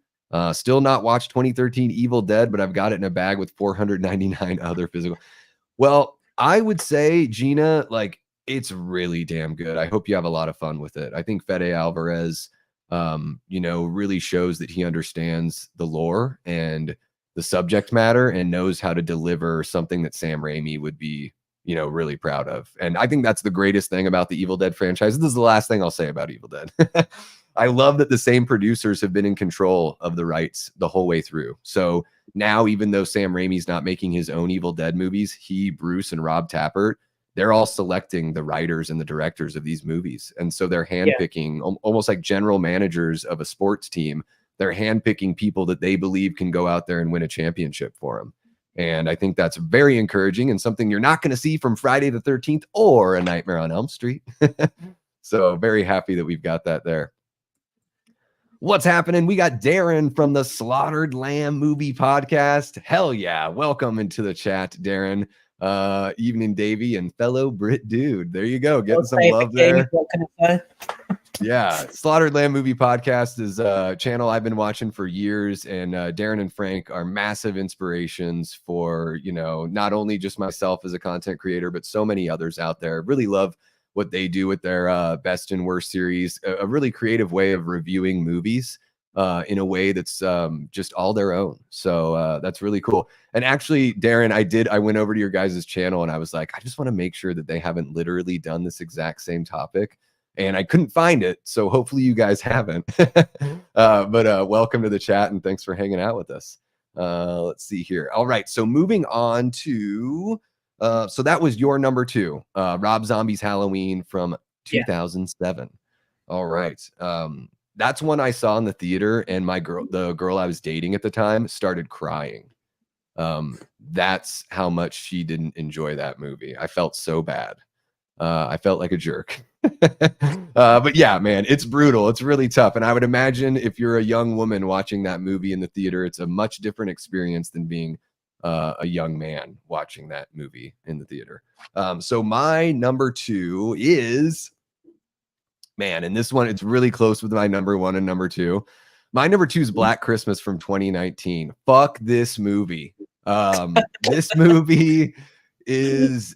Still not watched 2013 Evil Dead, but I've got it in a bag with 499 other physical. Well, I would say, Gina, like, it's really damn good. I hope you have a lot of fun with it. I think Fede Alvarez, really shows that he understands the lore and the subject matter and knows how to deliver something that Sam Raimi would be, really proud of. And I think that's the greatest thing about the Evil Dead franchise. This is the last thing I'll say about Evil Dead. I love that the same producers have been in control of the rights the whole way through. So now, even though Sam Raimi's not making his own Evil Dead movies, Bruce, and Rob Tappert, they're all selecting the writers and the directors of these movies. And so they're handpicking, almost like general managers of a sports team. They're handpicking people that they believe can go out there and win a championship for them. And I think that's very encouraging and something you're not going to see from Friday the 13th or A Nightmare on Elm Street. So very happy that we've got that there. What's happening? We got Darren from the Slaughtered Lamb Movie Podcast. Hell yeah. Welcome into the chat, Darren. Evening, Davey, and fellow Brit dude. There you go. Getting some love there. What can I say? Yeah. Slaughtered Lamb Movie Podcast is a channel I've been watching for years. And Darren and Frank are massive inspirations for, not only just myself as a content creator, but so many others out there. Really love what they do with their best and worst series, a really creative way of reviewing movies in a way that's just all their own. So that's really cool. And actually, Darren, I went over to your guys' channel and I was like, I just want to make sure that they haven't literally done this exact same topic. And I couldn't find it. So hopefully you guys haven't. But welcome to the chat and thanks for hanging out with us. Let's see here. All right. So moving on to... so that was your number 2, Rob Zombie's Halloween from 2007. All right. That's one I saw in the theater, and the girl I was dating at the time, started crying. That's how much she didn't enjoy that movie. I felt so bad. I felt like a jerk. But yeah, man, it's brutal. It's really tough. And I would imagine if you're a young woman watching that movie in the theater, it's a much different experience than being a young man watching that movie in the theater. So my number 2 is, man, and this one, it's really close with my number 1 and number 2. My number 2 is Black Christmas from 2019. Fuck this movie. This movie is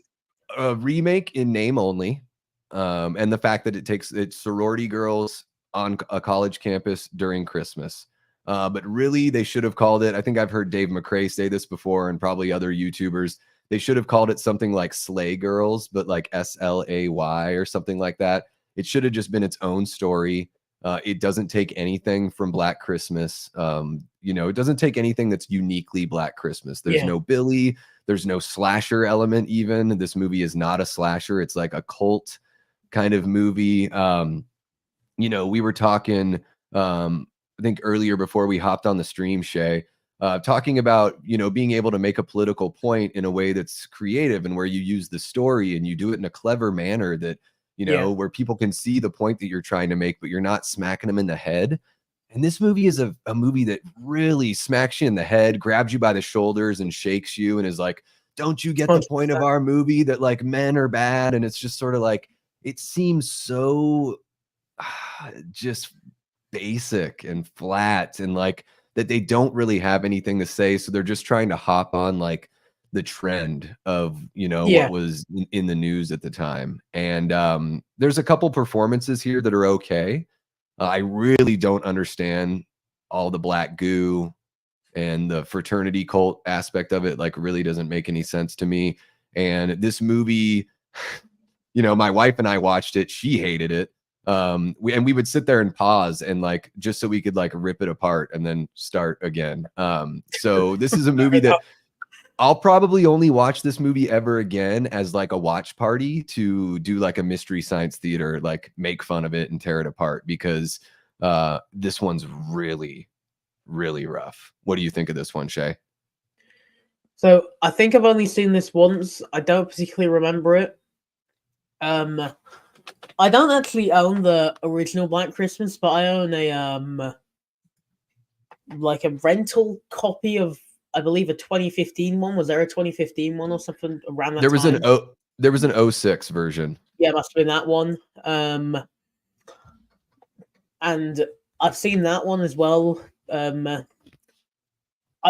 a remake in name only. And the fact that it's sorority girls on a college campus during Christmas. But really, they should have called it, I think I've heard Dave McRae say this before and probably other YouTubers, they should have called it something like Slay Girls, but like SLAY or something like that. It should have just been its own story. It doesn't take anything from Black Christmas. It doesn't take anything that's uniquely Black Christmas. There's no Billy. There's no slasher element even. This movie is not a slasher. It's like a cult kind of movie. We were talking... I think earlier before we hopped on the stream, Shay, talking about, being able to make a political point in a way that's creative and where you use the story and you do it in a clever manner that, where people can see the point that you're trying to make, but you're not smacking them in the head. And this movie is a movie that really smacks you in the head, grabs you by the shoulders and shakes you and is like, don't you get the point of our movie that like men are bad? And it's just sort of like, it seems so just basic and flat and like that they don't really have anything to say, so they're just trying to hop on like the trend of what was in the news at the time. And there's a couple performances here that are okay. I really don't understand all the black goo and the fraternity cult aspect of it. Like, really doesn't make any sense to me. And this movie, my wife and I watched it, she hated it. We would sit there and pause and like just so we could like rip it apart and then start again. So this is a movie that I'll probably only watch this movie ever again as like a watch party to do like a Mystery Science Theater, like make fun of it and tear it apart, because this one's really, really rough. What do you think of this one, Shay? So I think I've only seen this once. I don't particularly remember it. I don't actually own the original Black Christmas, but I own a like a rental copy of, I believe, a 2015 one. Was there a 2015 one or something around that time? There was an 06 version. Yeah, it must have been that one. And I've seen that one as well. I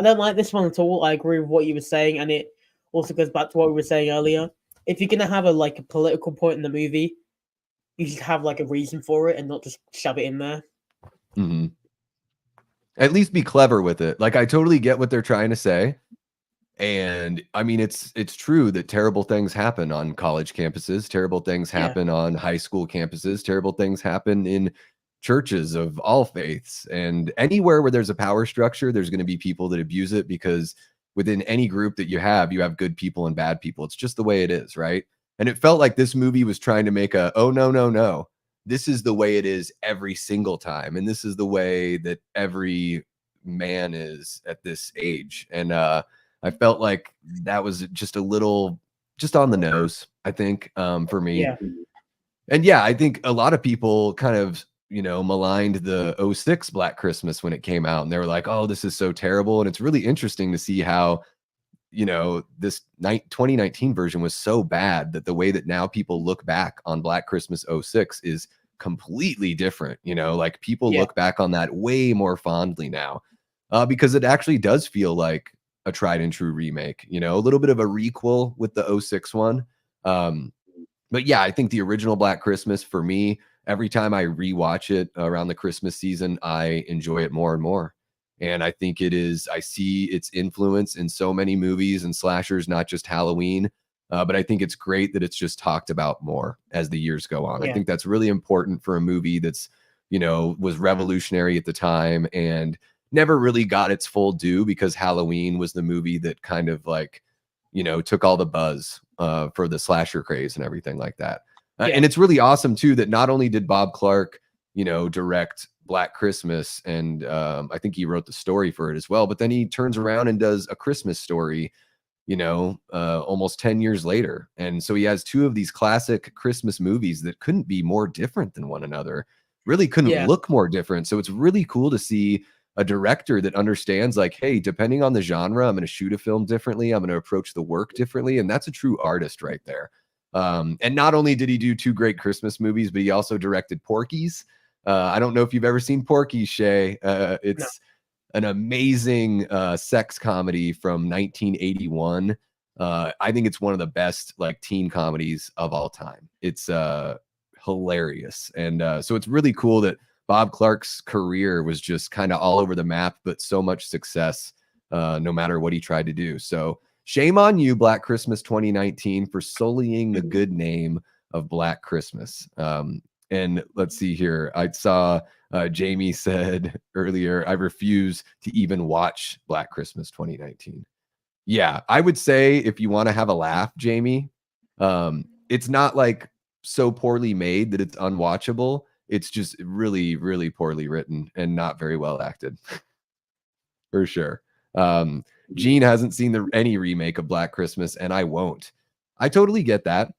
don't like this one at all. I agree with what you were saying, and it also goes back to what we were saying earlier. If you're gonna have a political point in the movie, you should have like a reason for it and not just shove it in there. Mm-hmm. At least be clever with it. Like, I totally get what they're trying to say. And I mean, it's true that terrible things happen on college campuses, terrible things happen on high school campuses, terrible things happen in churches of all faiths. And anywhere where there's a power structure, there's going to be people that abuse it, because within any group that you have good people and bad people. It's just the way it is, right? And it felt like this movie was trying to make oh, no, no, no. This is the way it is every single time. And this is the way that every man is at this age. And I felt like that was just a little just on the nose, I think, for me. Yeah. And yeah, I think a lot of people kind of, maligned the 06 Black Christmas when it came out. And they were like, oh, this is so terrible. And it's really interesting to see how, this 2019 version was so bad that the way that now people look back on Black Christmas 06 is completely different. Like people look back on that way more fondly now, because it actually does feel like a tried and true remake, a little bit of a requel with the 06 one. But yeah, I think the original Black Christmas, for me, every time I rewatch it around the Christmas season, I enjoy it more and more. And I think I see its influence in so many movies and slashers, not just Halloween. But I think it's great that it's just talked about more as the years go on. I think that's really important for a movie that's, was revolutionary at the time and never really got its full due, because Halloween was the movie that kind of like, took all the buzz for the slasher craze and everything like that. And it's really awesome too that not only did Bob Clark, direct Black Christmas, and I think he wrote the story for it as well, but then he turns around and does A Christmas Story, almost 10 years later. And so he has two of these classic Christmas movies that couldn't be more different than one another, really couldn't look more different. So it's really cool to see a director that understands, like, hey, depending on the genre, I'm going to shoot a film differently. I'm going to approach the work differently. And that's a true artist right there. And not only did he do two great Christmas movies, but he also directed Porky's. I don't know if you've ever seen Porky's, Shay. It's an amazing sex comedy from 1981. I think it's one of the best like teen comedies of all time. It's hilarious. And so it's really cool that Bob Clark's career was just kind of all over the map, but so much success no matter what he tried to do. So shame on you, Black Christmas 2019, for sullying the good name of Black Christmas. And let's see here. I saw Jamie said earlier, I refuse to even watch Black Christmas 2019. Yeah, I would say if you want to have a laugh, Jamie, it's not like so poorly made that it's unwatchable. It's just really, really poorly written and not very well acted. For sure. Gene hasn't seen any remake of Black Christmas, and I won't. I totally get that.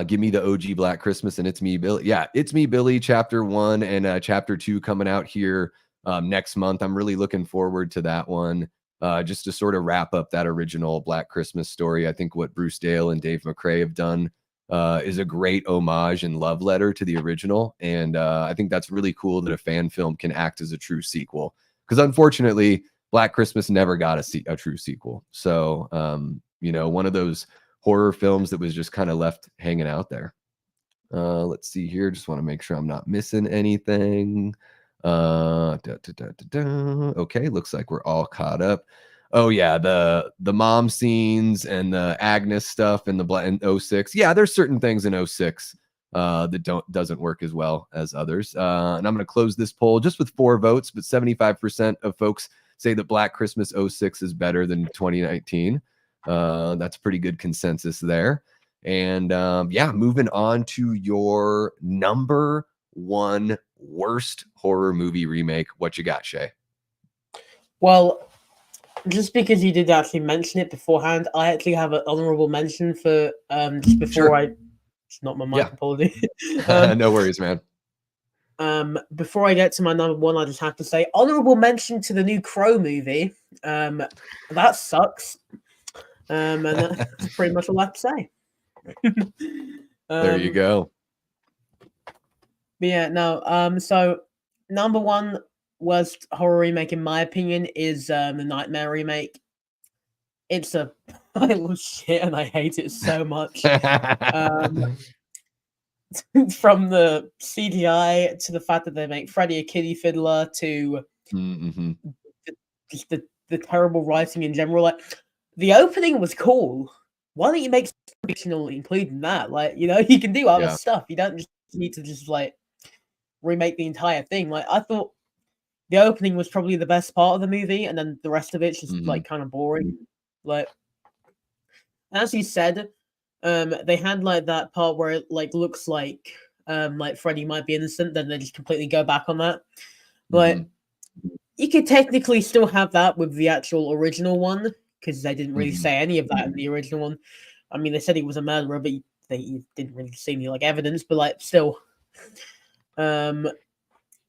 Give me the OG Black Christmas and It's Me, Billy. Yeah, It's Me, Billy, chapter 1 and chapter 2 coming out here next month. I'm really looking forward to that one. Just to sort of wrap up that original Black Christmas story. I think what Bruce Dale and Dave McRae have done is a great homage and love letter to the original. And I think that's really cool that a fan film can act as a true sequel. Because unfortunately, Black Christmas never got a true sequel. So, one of those horror films that was just kind of left hanging out there. Let's see here. Just want to make sure I'm not missing anything. Okay, looks like we're all caught up. Oh yeah, the mom scenes and the Agnes stuff and in 06. Yeah, there's certain things in 06 that doesn't work as well as others. And I'm going to close this poll just with 4 votes, but 75% of folks say that Black Christmas 06 is better than 2019. That's pretty good consensus there. And yeah, moving on to your number 1 worst horror movie remake. What you got, Shay? Well, just because you did actually mention it beforehand, I actually have an honorable mention for just before it's not my mic, apology. No worries, man. Before I get to my number 1, I just have to say honorable mention to the new Crow movie. That sucks. And that's pretty much all I have to say. There you go. But yeah, no. So number 1 worst horror remake in my opinion is the Nightmare remake. it's a pile of shit, and I hate it so much. From the CGI to the fact that they make Freddy a kiddie fiddler to Mm-hmm. just the terrible writing in general. Like, the opening was cool. Why don't you make fictional including that? Like, you know, you can do other Yeah. stuff. You don't just need to just like remake the entire thing. Like, I thought the opening was probably the best part of the movie, and then the rest of it's just like kind of boring. Like, as you said, they had like that part where it like looks like Freddy might be innocent, then they just completely go back on that. But you could technically still have that with the actual original one, because they didn't really say any of that in the original one. I mean, they said he was a murderer, but they didn't really see any like evidence. But like, still,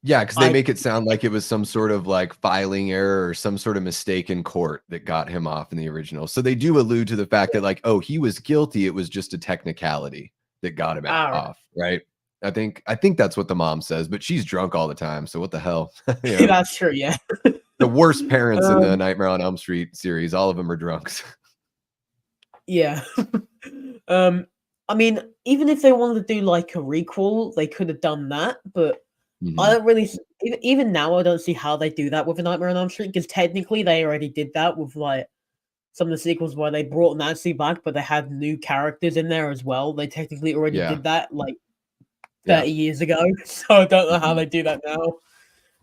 yeah, because they make it sound like it was some sort of like filing error or some sort of mistake in court that got him off in the original. So they do allude to the fact that like, oh, he was guilty. It was just a technicality that got him off, right? I think that's what the mom says, but she's drunk all the time. So what the hell? You know? That's true. Yeah. The worst parents in the Nightmare on Elm Street series, all of them are drunks. Yeah. I mean, even if they wanted to do like a requel, they could have done that, but I don't really, even now, I don't see how they do that with a Nightmare on Elm Street, because technically they already did that with like some of the sequels where they brought Nancy back, but they had new characters in there as well. They technically already did that like 30 years ago, so I don't know how they do that now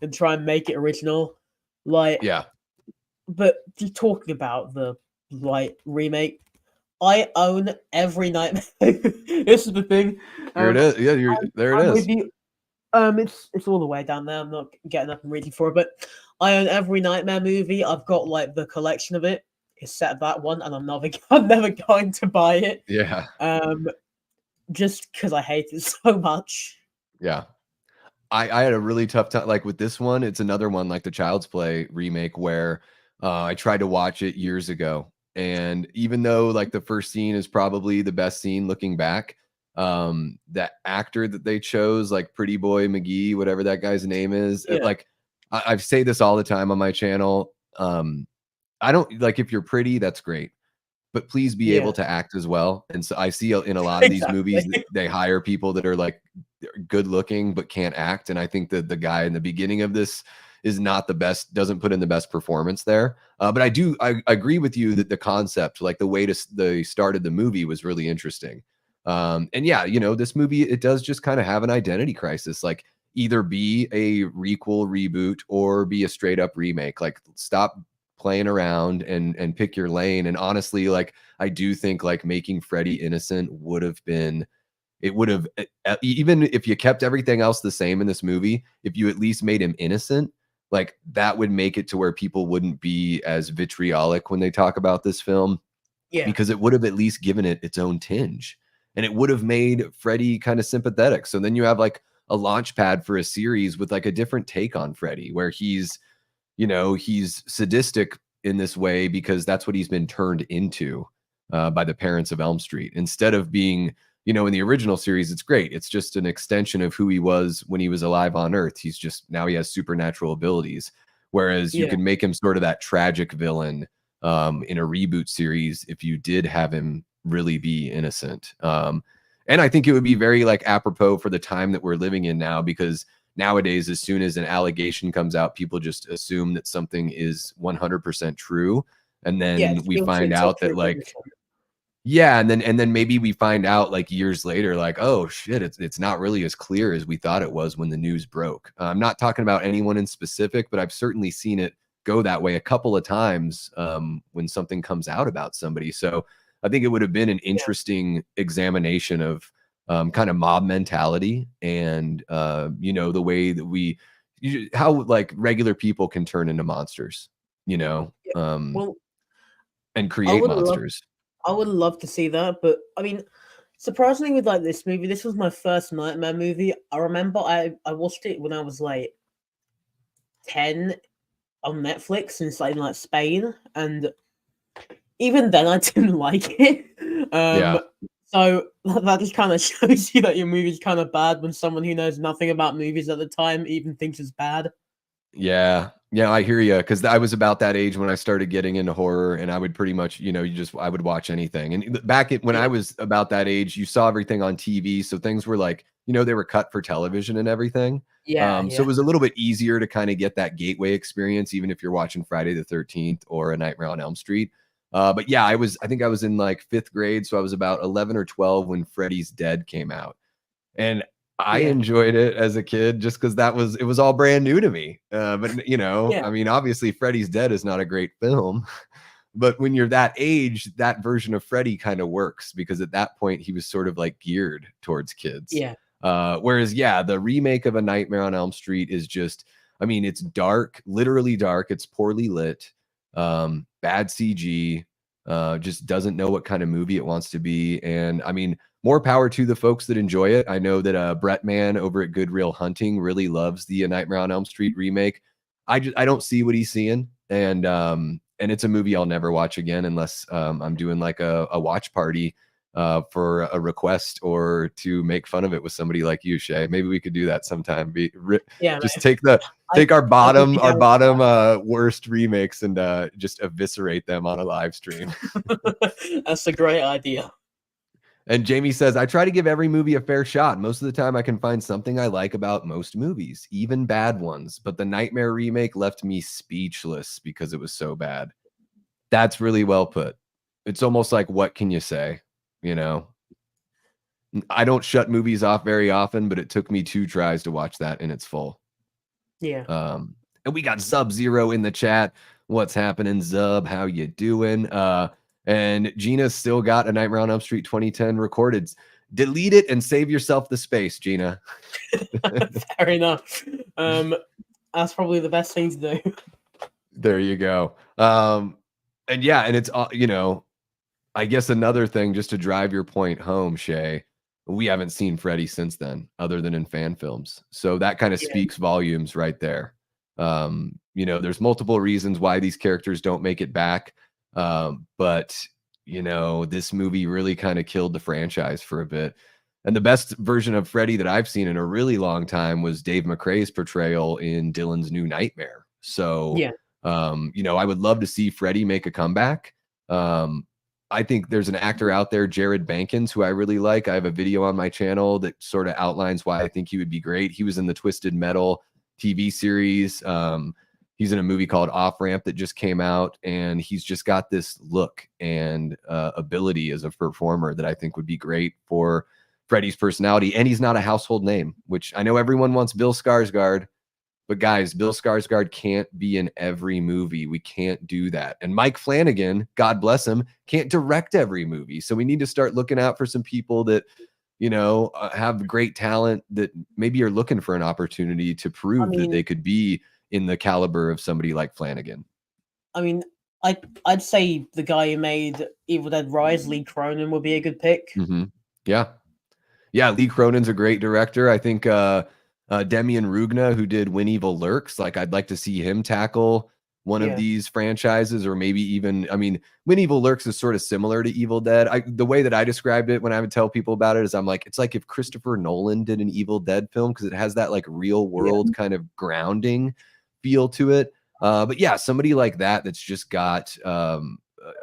and try and make it original. Like, but just talking about the like remake, I own every Nightmare. This is the thing. There it is. Yeah, there it is. With you. It's all the way down there. I'm not getting up and reading for it, but I own every Nightmare movie. I've got like the collection of it, except that one, and I'm never going to buy it. Yeah. Just because I hate it so much. Yeah. I had a really tough time. Like with this one, it's another one like the Child's Play remake where I tried to watch it years ago. And even though like the first scene is probably the best scene looking back, that actor that they chose, like Pretty Boy McGee, whatever that guy's name is, like I say this all the time on my channel. I don't like, if you're pretty, that's great, but please be able to act as well. And so I see in a lot of these movies, they hire people that are like good looking, but can't act. And I think that the guy in the beginning of this is not the best, doesn't put in the best performance there. But I agree with you that the concept, like the way they started the movie was really interesting. And yeah, you know, this movie, it does just kind of have an identity crisis, like either be a requel reboot or be a straight up remake. Like stop playing around and pick your lane. And honestly, like I do think like making Freddy innocent would have been, it would have, even if you kept everything else the same in this movie, if you at least made him innocent, like that would make it to where people wouldn't be as vitriolic when they talk about this film. Because it would have at least given it its own tinge, and it would have made Freddy kind of sympathetic. So then you have like a launch pad for a series with like a different take on Freddy, where he's, you know, he's sadistic in this way because that's what he's been turned into by the parents of Elm Street. Instead of being, you know, in the original series, it's great. It's just an extension of who he was when he was alive on Earth. He's just, now he has supernatural abilities. Whereas you can make him sort of that tragic villain in a reboot series if you did have him really be innocent. And I think it would be very like apropos for the time that we're living in now, because nowadays, as soon as an allegation comes out, people just assume that something is 100% true. And then we find out that like, and then maybe we find out like years later, like, oh shit, it's not really as clear as we thought it was when the news broke. I'm not talking about anyone in specific, but I've certainly seen it go that way a couple of times when something comes out about somebody. So I think it would have been an interesting examination of kind of mob mentality and you know, the way that how like regular people can turn into monsters, you know, and create monsters. I would love to see that, but I mean, surprisingly with like this movie, this was my first Nightmare movie. I remember I watched it when I was like 10 on Netflix in like Spain, and even then I didn't like it. So that just kind of shows you that your movie's kind of bad when someone who knows nothing about movies at the time even thinks it's bad. Yeah. Yeah, I hear you, because I was about that age when I started getting into horror, and I would pretty much, I would watch anything. And when Yeah, I was about that age, you saw everything on TV, so things were like, they were cut for television and everything. yeah, So yeah, it was a little bit easier to kind of get that gateway experience, even if you're watching Friday the 13th or A Nightmare on Elm Street. But yeah, I think I was in like 5th grade, so I was about 11 or 12 when Freddy's Dead came out. And I yeah, enjoyed it as a kid just because it was all brand new to me. But yeah, I mean, obviously Freddy's Dead is not a great film, but when you're that age, that version of Freddy kind of works because at that point he was sort of like geared towards kids. yeah, Whereas, yeah, the remake of A Nightmare on Elm Street is just, I mean, it's dark, literally dark. It's poorly lit, bad CG, just doesn't know what kind of movie it wants to be. And I mean, more power to the folks that enjoy it. I know that Brett Man over at Good Real Hunting really loves the Nightmare on Elm Street remake. I don't see what he's seeing, and it's a movie I'll never watch again unless I'm doing like a watch party for a request or to make fun of it with somebody like you, Shay. Maybe we could do that sometime. yeah, Just man. I take our I would bottom be down with worst remakes and just eviscerate them on a live stream. that. That's a great idea. And Jamie says, I try to give every movie a fair shot. Most of the time, I can find something I like about most movies, even bad ones. But the Nightmare remake left me speechless because it was so bad. That's really well put. It's almost like, what can you say? You know, I don't shut movies off very often, but it took me 2 tries to watch that in its full. Yeah, And we got Sub Zero in the chat. What's happening, Zub? How you doing? And Gina's still got A Nightmare on Elm Street 2010 recorded. Delete it and save yourself the space, Gina. fair enough. That's probably the best thing to do. There you go. And yeah, and it's I guess another thing just to drive your point home, Shay, we haven't seen Freddy since then, other than in fan films. So that kind of Yeah, speaks volumes right there. There's multiple reasons why these characters don't make it back. But this movie really kind of killed the franchise for a bit. And the best version of Freddy that I've seen in a really long time was Dave McRae's portrayal in Dylan's New Nightmare. So, yeah. I would love to see Freddy make a comeback. I think there's an actor out there, Jared Bankins, who I really like. I have a video on my channel that sort of outlines why I think he would be great. He was in the Twisted Metal TV series. He's in a movie called Off Ramp that just came out, and he's just got this look and ability as a performer that I think would be great for Freddy's personality. And he's not a household name, which I know everyone wants Bill Skarsgård. But guys, Bill Skarsgård can't be in every movie. We can't do that. And Mike Flanagan, God bless him, can't direct every movie. So we need to start looking out for some people that, have great talent that maybe are looking for an opportunity to I prove that mean, they could be in the caliber of somebody like Flanagan. I mean, I'd say the guy who made Evil Dead Rise, Lee Cronin, would be a good pick. Mm-hmm. Yeah. Yeah, Lee Cronin's a great director. I think Demian Rugna, who did When Evil Lurks, like I'd like to see him tackle one of Yeah, these franchises, or maybe even, I mean, When Evil Lurks is sort of similar to Evil Dead. The way that I described it when I would tell people about it is I'm like, it's like if Christopher Nolan did an Evil Dead film, because it has that like real yeah. world kind of grounding feel to it. But yeah, somebody like that's just got a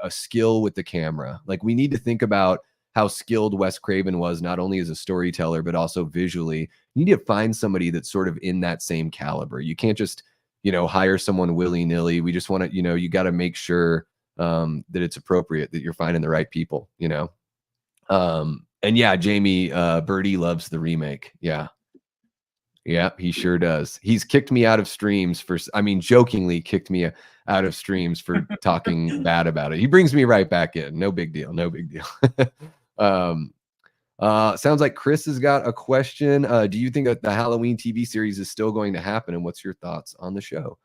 skill with the camera. Like we need to think about how skilled Wes Craven was, not only as a storyteller, but also visually. You need to find somebody that's sort of in that same caliber. You can't just, hire someone willy-nilly. We just want to, you got to make sure that it's appropriate, that you're finding the right people, And yeah, Jamie, Birdie loves the remake. Yeah. Yeah, he sure does. He's kicked me out of streams jokingly kicked me out of streams for talking bad about it. He brings me right back in. No big deal. No big deal. Sounds like Chris has got a question. Do you think that the Halloween TV series is still going to happen? And what's your thoughts on the show?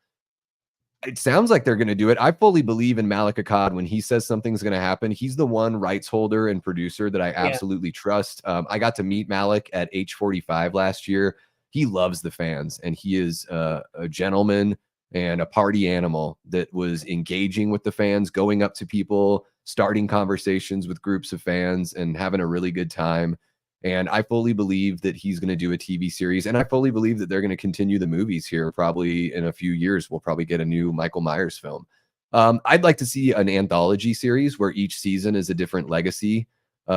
It sounds like they're going to do it. I fully believe in Malik Akkad. When he says something's going to happen, he's the one rights holder and producer that I absolutely trust. I got to meet Malik at H45 last year. He loves the fans, and he is a gentleman and a party animal that was engaging with the fans, going up to people, starting conversations with groups of fans, and having a really good time. And I fully believe that he's going to do a TV series, and I fully believe that they're going to continue the movies here. Probably in a few years, we'll probably get a new Michael Myers film. I'd like to see an anthology series where each season is a different legacy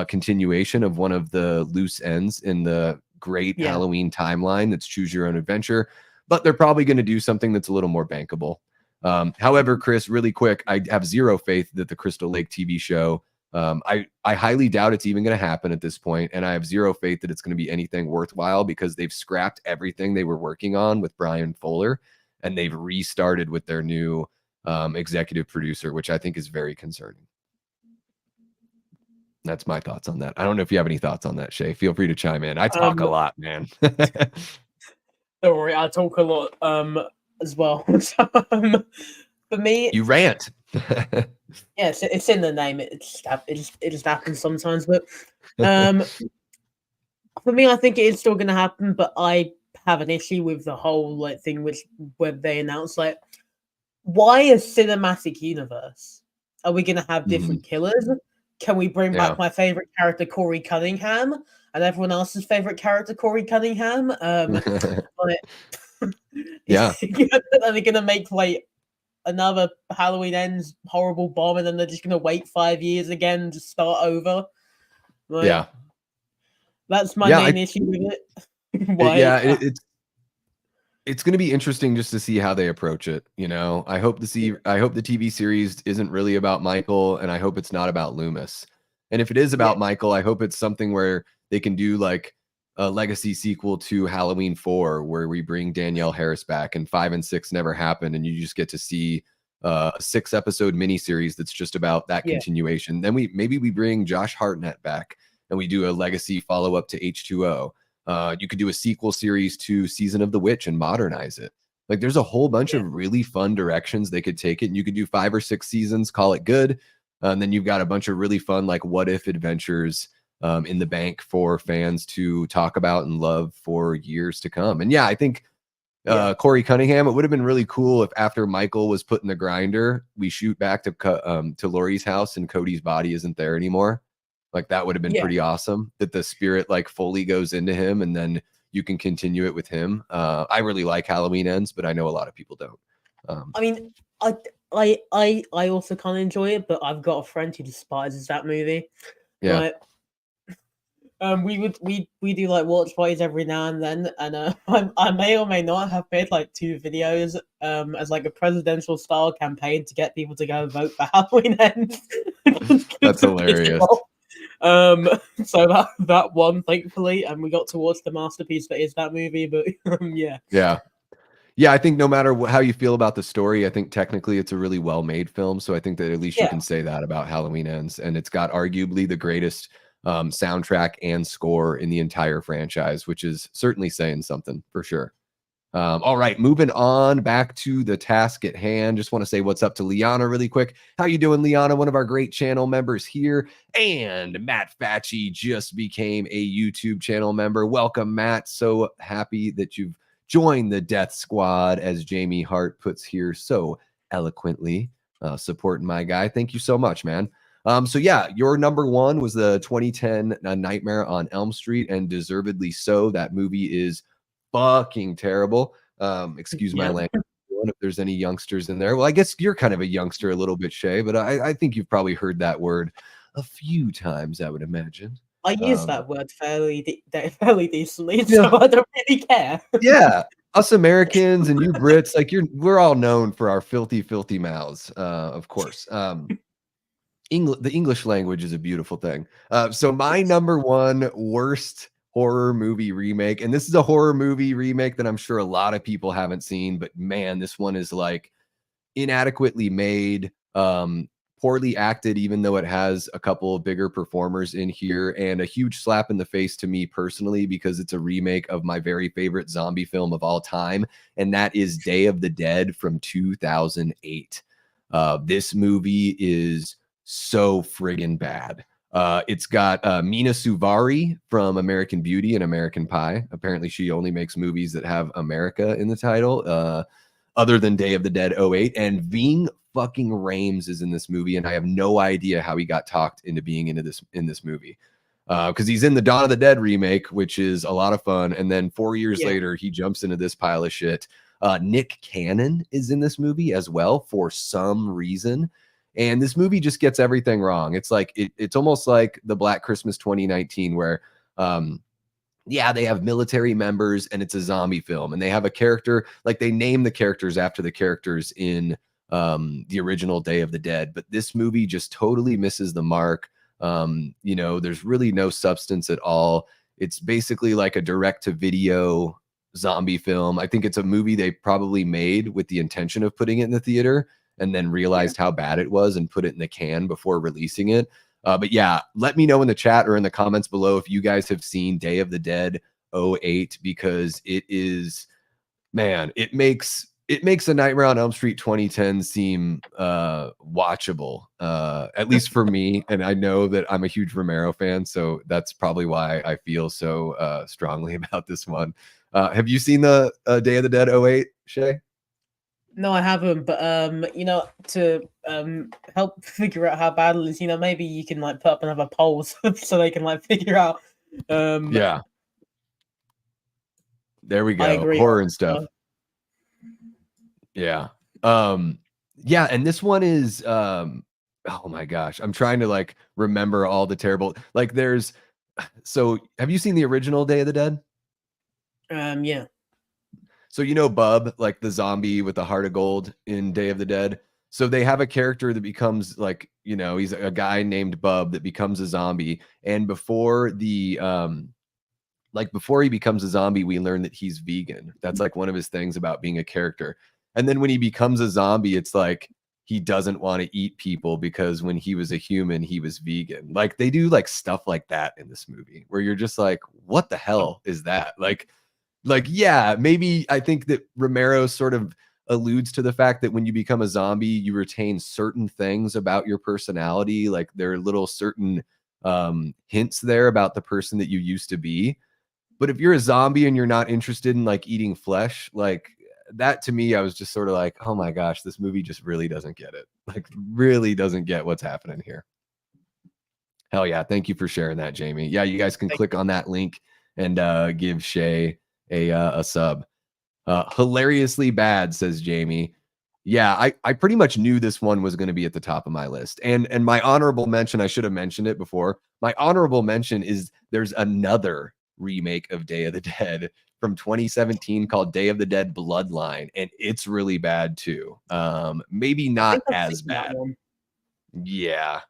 continuation of one of the loose ends in the great Halloween timeline that's Choose Your Own Adventure. But they're probably going to do something that's a little more bankable. However, Chris, really quick, I have zero faith that the Crystal Lake TV show, I highly doubt it's even going to happen at this point, and I have zero faith that it's going to be anything worthwhile because they've scrapped everything they were working on with Brian Fuller, and they've restarted with their new executive producer, which I think is very concerning. That's my thoughts on that. I don't know if you have any thoughts on that, Shay. Feel free to chime in. I talk a lot, man. Don't worry, I talk a lot as well. So, for me, you rant. Yes, it's in the name. It just happens sometimes. But for me, I think it is still going to happen. But I have an issue with the whole like thing, where they announced like, why a cinematic universe? Are we going to have different killers? Can we bring back my favorite character, Corey Cunningham, and everyone else's favorite character, Corey Cunningham? Like, yeah, are they going to make like another Halloween Ends horrible bomb, and then they're just going to wait 5 years again to start over? Like, yeah, that's my main issue with it. It's going to be interesting just to see how they approach it. You know, I hope the TV series isn't really about Michael, and I hope it's not about Loomis. And if it is about Michael, I hope it's something where they can do like a legacy sequel to Halloween 4, where we bring Danielle Harris back, and 5 and 6 never happened, and you just get to see a 6-episode miniseries that's just about that continuation. Then maybe we bring Josh Hartnett back, and we do a legacy follow up to H2O. You could do a sequel series to Season of the Witch and modernize it. Like, there's a whole bunch of really fun directions they could take it. And you could do 5 or 6 seasons, call it good. And then you've got a bunch of really fun, like, what if adventures in the bank for fans to talk about and love for years to come. And I think Corey Cunningham, it would have been really cool if after Michael was put in the grinder, we shoot back to Laurie's house and Cody's body isn't there anymore. Like, that would have been pretty awesome, that the spirit like fully goes into him and then you can continue it with him. I really like Halloween Ends, but I know a lot of people don't. I mean, I also kind of enjoy it, but I've got a friend who despises that movie. Yeah. We do like watch parties every now and then, and I may or may not have made like 2 videos as like a presidential style campaign to get people to go vote for Halloween Ends. That's hilarious. So that one, thankfully, and we got to watch the masterpiece that is that movie. But I think no matter how you feel about the story, I think technically it's a really well-made film. So I think that at least you can say that about Halloween Ends, and it's got arguably the greatest soundtrack and score in the entire franchise, which is certainly saying something for sure. All right, moving on back to the task at hand. Just want to say what's up to Liana really quick. How you doing, Liana? One of our great channel members here. And Matt Facci just became a YouTube channel member. Welcome, Matt. So happy that you've joined the Death Squad, as Jamie Hart puts here so eloquently, supporting my guy. Thank you so much, man. So your number one was the 2010 Nightmare on Elm Street, and deservedly so. That movie is fucking terrible. Excuse my language if there's any youngsters in there. Well, I guess you're kind of a youngster a little bit, Shay, but I think you've probably heard that word a few times, I would imagine. I use that word fairly decently, so I don't really care. Us Americans and you Brits, like we're all known for our filthy mouths, of course. The English language is a beautiful thing. So my number one worst horror movie remake, and this is a horror movie remake that I'm sure a lot of people haven't seen, but man, this one is like inadequately made, poorly acted, even though it has a couple of bigger performers in here, and a huge slap in the face to me personally, because it's a remake of my very favorite zombie film of all time, and that is Day of the Dead from 2008. This movie is so friggin' bad. It's got Mina Suvari from American Beauty and American Pie. Apparently she only makes movies that have America in the title, other than Day of the Dead 08. And Ving fucking Rhames is in this movie, and I have no idea how he got talked into being in this movie. because he's in the Dawn of the Dead remake, which is a lot of fun. And then 4 years Yeah. later, he jumps into this pile of shit. Nick Cannon is in this movie as well for some reason. And this movie just gets everything wrong. It's like it's almost like the Black Christmas 2019, where yeah, they have military members and it's a zombie film, and they have a character, like they name the characters after the characters in the original Day of the Dead. But this movie just totally misses the mark. You know, there's really no substance at all. It's basically like a direct to video zombie film. I think it's a movie they probably made with the intention of putting it in the theater and then realized how bad it was and put it in the can before releasing it. But yeah, let me know in the chat or in the comments below if you guys have seen Day of the Dead 08, because it is, man, it makes a Nightmare on Elm Street 2010 seem watchable, at least for me. And I know that I'm a huge Romero fan, so that's probably why I feel so strongly about this one. Have you seen the Day of the Dead 08, Shay? No, I haven't, but you know, to help figure out how bad it is, you know, maybe you can like put up another poll so they can like figure out. Yeah. There we go. I agree. Horror and stuff. Yeah. Yeah, and this one is oh my gosh, I'm trying to like remember all the terrible, like there's, so have you seen the original Day of the Dead? Yeah. So you know Bub, like the zombie with the heart of gold in Day of the Dead. So they have a character that becomes like, you know, he's a guy named Bub that becomes a zombie. And before the like before he becomes a zombie, we learn that he's vegan. That's like one of his things about being a character. And then when he becomes a zombie, it's like he doesn't want to eat people because when he was a human, he was vegan. Like they do like stuff like that in this movie where you're just like, what the hell is that? Like, yeah, maybe I think that Romero sort of alludes to the fact that when you become a zombie, you retain certain things about your personality. Like there are little certain hints there about the person that you used to be. But if you're a zombie and you're not interested in like eating flesh, like that to me, I was just sort of like, oh my gosh, this movie just really doesn't get it. Like really doesn't get what's happening here. Hell yeah. Thank you for sharing that, Jamie. Yeah, you guys can click on that link and give Shay a sub. Hilariously bad, says Jamie. Yeah, I pretty much knew this one was going to be at the top of my list. And my honorable mention, I should have mentioned it before. My honorable mention is there's another remake of Day of the Dead from 2017 called Day of the Dead Bloodline, and it's really bad too. Maybe not as bad. Yeah.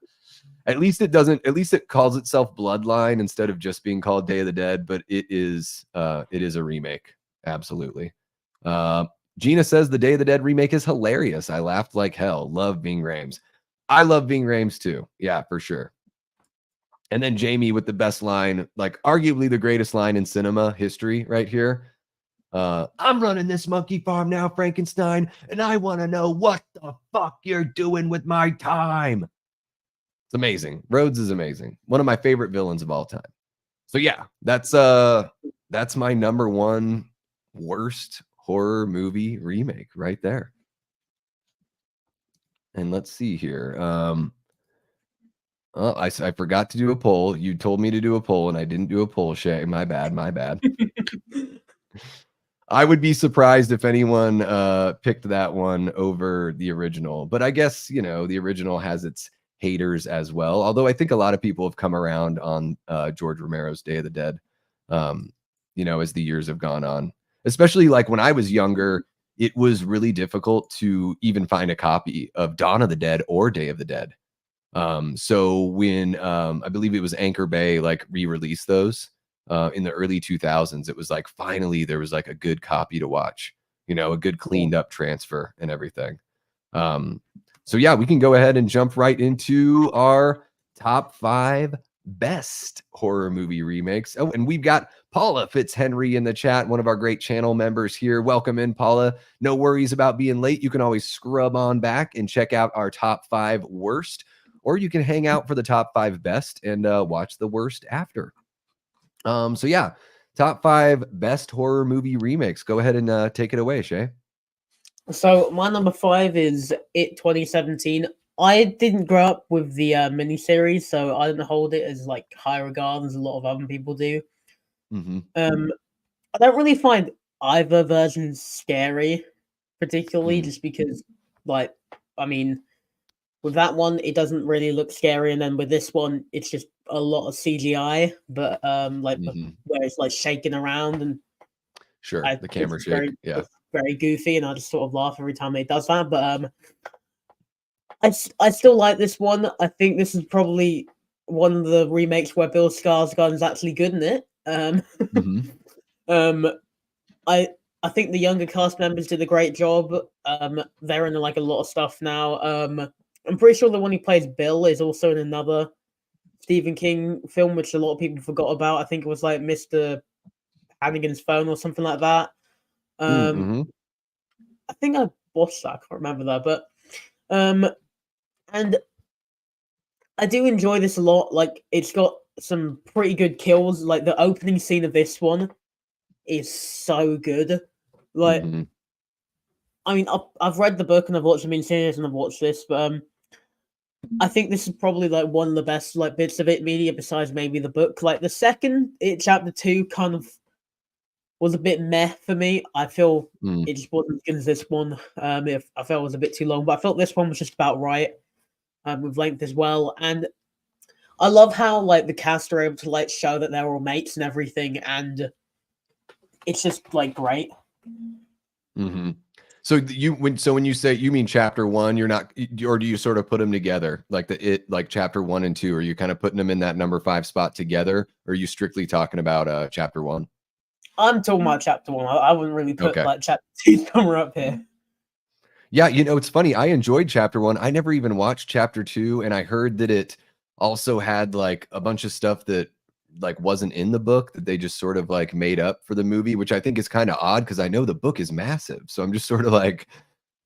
At least it calls itself Bloodline instead of just being called Day of the Dead, but it is a remake. Absolutely. Gina says the Day of the Dead remake is hilarious. I laughed like hell. Love Ving Rhames. I love Ving Rhames too. Yeah, for sure. And then Jamie with the best line, like arguably the greatest line in cinema history right here. I'm running this monkey farm now, Frankenstein, and I want to know what the fuck you're doing with my time. It's amazing. Rhodes is amazing. One of my favorite villains of all time. So yeah, that's my number one worst horror movie remake right there. And let's see here. Oh, I forgot to do a poll. You told me to do a poll and I didn't do a poll, Shay. My bad. I would be surprised if anyone picked that one over the original. But I guess, you know, the original has its haters as well. Although I think a lot of people have come around on George Romero's Day of the Dead, you know, as the years have gone on. Especially like when I was younger, it was really difficult to even find a copy of Dawn of the Dead or Day of the Dead. So when I believe it was Anchor Bay like re-released those in the early 2000s, it was like finally there was like a good copy to watch, you know, a good cleaned up transfer and everything. So yeah, we can go ahead and jump right into our top 5 best horror movie remakes. Oh, and we've got Paula Fitzhenry in the chat, one of our great channel members here. Welcome in, Paula. No worries about being late. You can always scrub on back and check out our top 5 worst, or you can hang out for the top 5 best and watch the worst after. So yeah, top 5 best horror movie remakes. Go ahead and take it away, Shay. So my number 5 is It 2017. I didn't grow up with the miniseries, so I don't hold it as like high regard as a lot of other people do. Mm-hmm. I don't really find either version scary, particularly Mm-hmm. just because, like, I mean, with that one, it doesn't really look scary, and then with this one, it's just a lot of CGI, but Mm-hmm. where it's like shaking around, and Sure. The it's camera shake. Yeah. it's very goofy, and I just sort of laugh every time it does that. But I still like this one. I think this is probably one of the remakes where Bill Skarsgård's actually good in it. Mm-hmm. Um, I I think the younger cast members did a great job. They're in like a lot of stuff now. I'm pretty sure the one who plays Bill is also in another Stephen King film, which a lot of people forgot about. I think it was like Mr. Hannigan's Phone or something like that. Mm-hmm. I think I watched that. I can't remember that, but um, and I do enjoy this a lot. Like, it's got some pretty good kills. Like, the opening scene of this one is so good. Like, Mm-hmm. I mean, I've read the book and I've watched the miniseries and I've watched this, but I think this is probably like one of the best like bits of it media besides maybe the book. Like the second chapter 2 kind of was a bit meh for me. I feel Mm. it just wasn't as good as this one. If I felt it was a bit too long, but I felt this one was just about right. With length as well, and I love how like the cast are able to like show that they're all mates and everything, and it's just like great. Mm-hmm. So when you say, you mean chapter one, you're not, or do you sort of put them together like like chapter 1 and 2? Are you kind of putting them in that number 5 spot together? Or are you strictly talking about chapter 1? I'm talking about chapter 1. I wouldn't really put Okay. like chapter 2 somewhere up here. Yeah, it's funny. I enjoyed chapter 1. I never even watched chapter 2, and I heard that it also had like a bunch of stuff that like wasn't in the book that they just sort of like made up for the movie, which I think is kind of odd because I know the book is massive. So I'm just sort of like,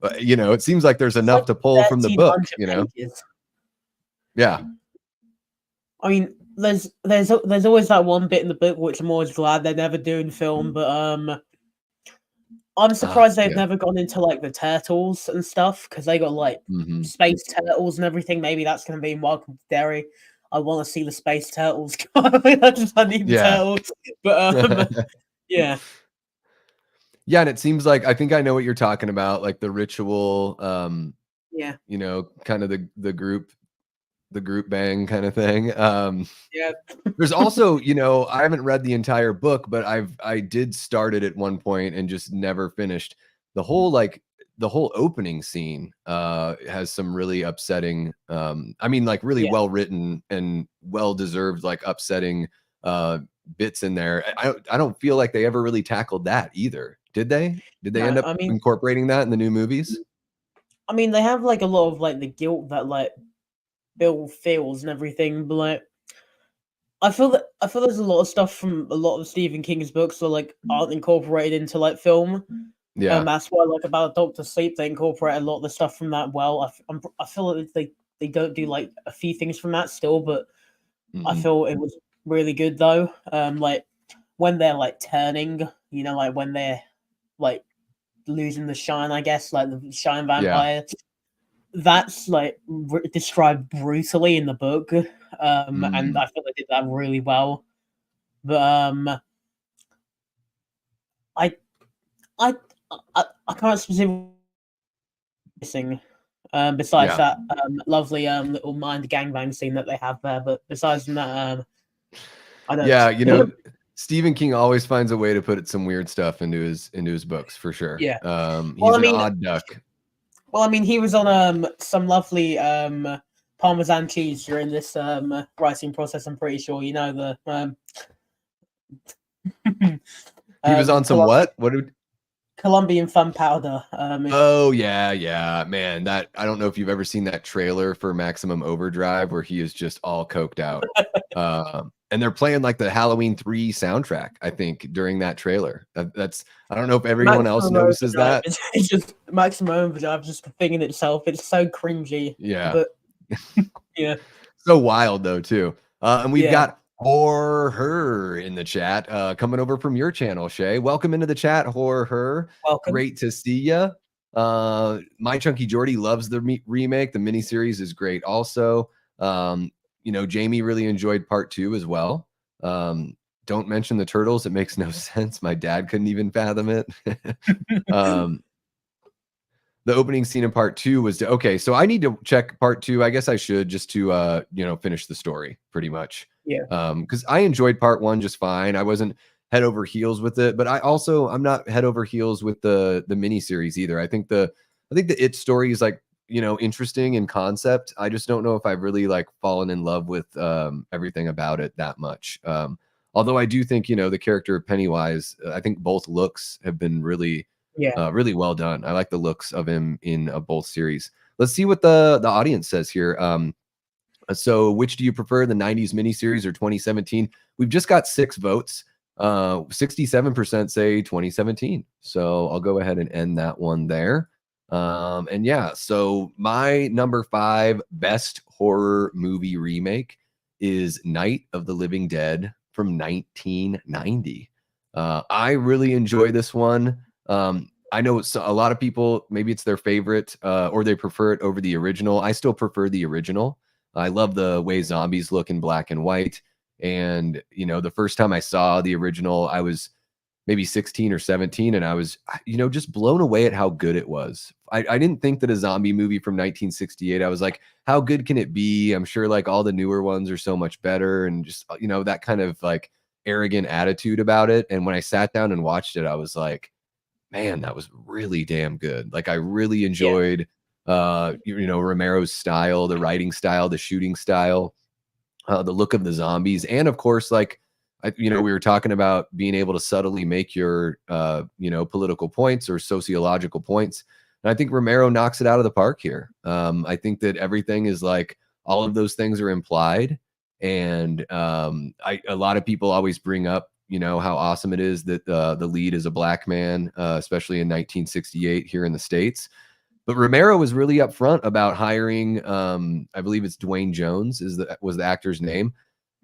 it seems like there's It's enough like to pull from the book, 1,300 pages. Yeah. I mean, there's always that one bit in the book which I'm always glad they never do in film, but I'm surprised they've Yeah. never gone into like the turtles and stuff because they got like Hmm. space turtles and everything. Maybe that's going to be in Welcome to Derry. I want to see the space turtles. I need the Yeah. turtles, but yeah, Yeah, and it seems like I think I know what you're talking about, like the ritual, yeah, kind of the group bang kind of thing. yeah, There's also, I haven't read the entire book, but I did start it at one point and just never finished. The whole opening scene has some really upsetting, I mean, like really yeah. well written and well deserved, like upsetting uh bits in there. I don't feel like they ever really tackled that either. Did they? Did they end No, up incorporating that in the new movies? I mean, they have like a lot of like the guilt that like Bill feels and everything, but like I feel there's a lot of stuff from a lot of Stephen King's books that like aren't incorporated into like film. Yeah. That's why like about Doctor Sleep they incorporate a lot of the stuff from that well. I feel like they don't do like a few things from that still, but I Hmm. feel it was really good though. Like when they're like turning, like when they're like losing the shine, I guess, like the shine Yeah. vampire. That's like described brutally in the book, and Mm. I feel they did that really well. But I, I, I can't specifically sing. Besides Yeah. that, lovely little mind gangbang scene that they have there. But besides from that, I Yeah, don't. Stephen King always finds a way to put some weird stuff into his books for sure. Yeah. Well, He's an odd duck. He was on some lovely Parmesan cheese during this writing process. I'm pretty sure you know the He was on some Colombian what? What did Colombian fun powder. Oh, yeah, yeah, man, that I don't know if you've ever seen that trailer for Maximum Overdrive where he is just all coked out. And they're playing like the Halloween 3 soundtrack, I think, during that trailer. That's I don't know if everyone else Maximum notices Overdrive that. it's just Maximum Overdrive, just a thing in itself. It's so cringy, Yeah. but yeah, So wild though, too. And we've yeah. got Her in the chat, coming over from your channel, Shay. Welcome into the chat, Her. Welcome. Great to see you. My Chunky Jordy loves the remake. The miniseries is great also. You know, Jamie really enjoyed part 2 as well. Don't mention the turtles. It makes no sense. My dad couldn't even fathom it. um, the opening scene in part 2 was okay. So I need to check part 2. I guess I should, just to you know, finish the story pretty much. Yeah. Because I enjoyed part 1 just fine. I wasn't head over heels with it, but I'm not head over heels with the miniseries either. I think the It story is, like, you know, interesting in concept. I just don't know if I've really, like, fallen in love with everything about it that much. Although I do think, you know, the character of Pennywise, I think both looks have been really Yeah. really well done. I like the looks of him in both series. Let's see what the audience says here. So which do you prefer, the 90s miniseries or 2017? We've just got 6 votes. 67% say 2017. So I'll go ahead and end that one there. And yeah, so my number 5 best horror movie remake is Night of the Living Dead from 1990. I really enjoy this one. I know a lot of people, maybe it's their favorite, or they prefer it over the original. I still prefer the original. I love the way zombies look in black and white. And, you know, the first time I saw the original, I was maybe 16 or 17, and I was, you know, just blown away at how good it was. I didn't think that a zombie movie from 1968, I was like, how good can it be? I'm sure, like, all the newer ones are so much better, and just, you know, that kind of, like, arrogant attitude about it. And when I sat down and watched it, I was like, man, that was really damn good. Like, I really enjoyed, you know, Romero's style, the writing style, the shooting style, the look of the zombies, and of course, like, you know, we were talking about being able to subtly make your, you know, political points or sociological points. And I think Romero knocks it out of the park here. I think that everything is, like, all of those things are implied. And a lot of people always bring up, you know, how awesome it is that the lead is a black man, especially in 1968 here in the States. But Romero was really upfront about hiring, I believe it's Dwayne Jones was the actor's name.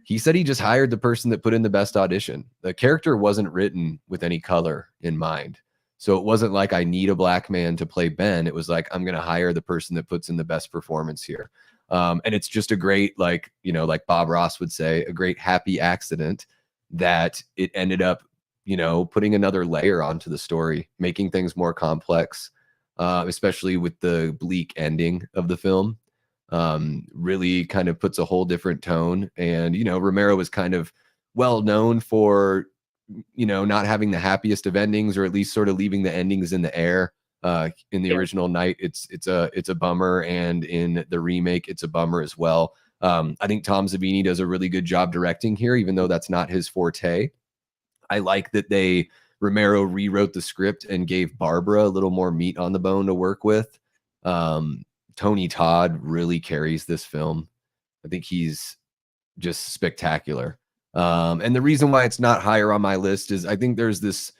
He said he just hired the person that put in the best audition. The character wasn't written with any color in mind. So it wasn't like, I need a black man to play Ben. It was like, I'm going to hire the person that puts in the best performance here. And it's just a great, like, you know, like Bob Ross would say, a great happy accident that it ended up, you know, putting another layer onto the story, making things more complex, especially with the bleak ending of the film. Really kind of puts a whole different tone. And, you know, Romero was kind of well known for, you know, not having the happiest of endings, or at least sort of leaving the endings in the air. In the original Night, it's a bummer, and in the remake, it's a bummer as well. I think Tom Savini does a really good job directing here, even though that's not his forte. I like that Romero rewrote the script and gave Barbara a little more meat on the bone to work with. Tony Todd really carries this film. I think he's just spectacular. And the reason why it's not higher on my list is I think there's this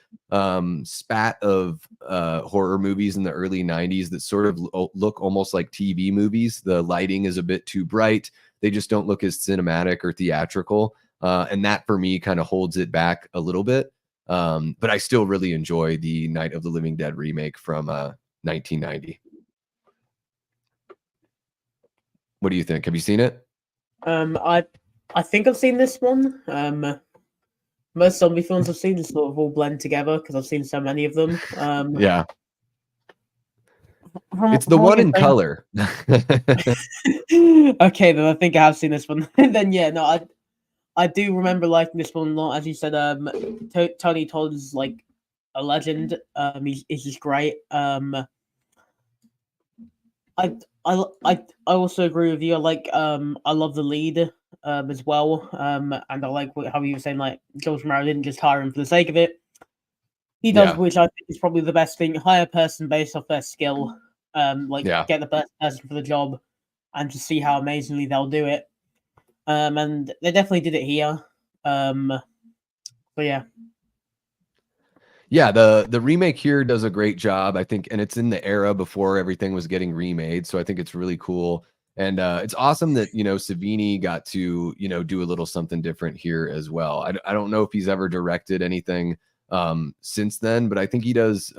spat of horror movies in the early 90s that sort of look almost like TV movies. The lighting is a bit too bright. They just don't look as cinematic or theatrical. And that, for me, kind of holds it back a little bit. But I still really enjoy the Night of the Living Dead remake from 1990. What do you think? Have you seen it? I think I've seen this one. Most zombie films I've seen sort of all blend together because I've seen so many of them. Yeah. It's the one in color. Okay, then I think I have seen this one. Then yeah, no, I do remember liking this one a lot. As you said, Tony Todd is like a legend. He's just great. I also agree with you. I love the lead as well. And I like how you were saying, like, George Romero didn't just hire him for the sake of it. He does, which I think is probably the best thing. Hire a person based off their skill. Get the best person for the job, and just see how amazingly they'll do it. And they definitely did it here. But yeah. Yeah, the remake here does a great job, I think, and it's in the era before everything was getting remade, so I think it's really cool. And it's awesome that, you know, Savini got to, you know, do a little something different here as well. I don't know if he's ever directed anything since then, but I think he does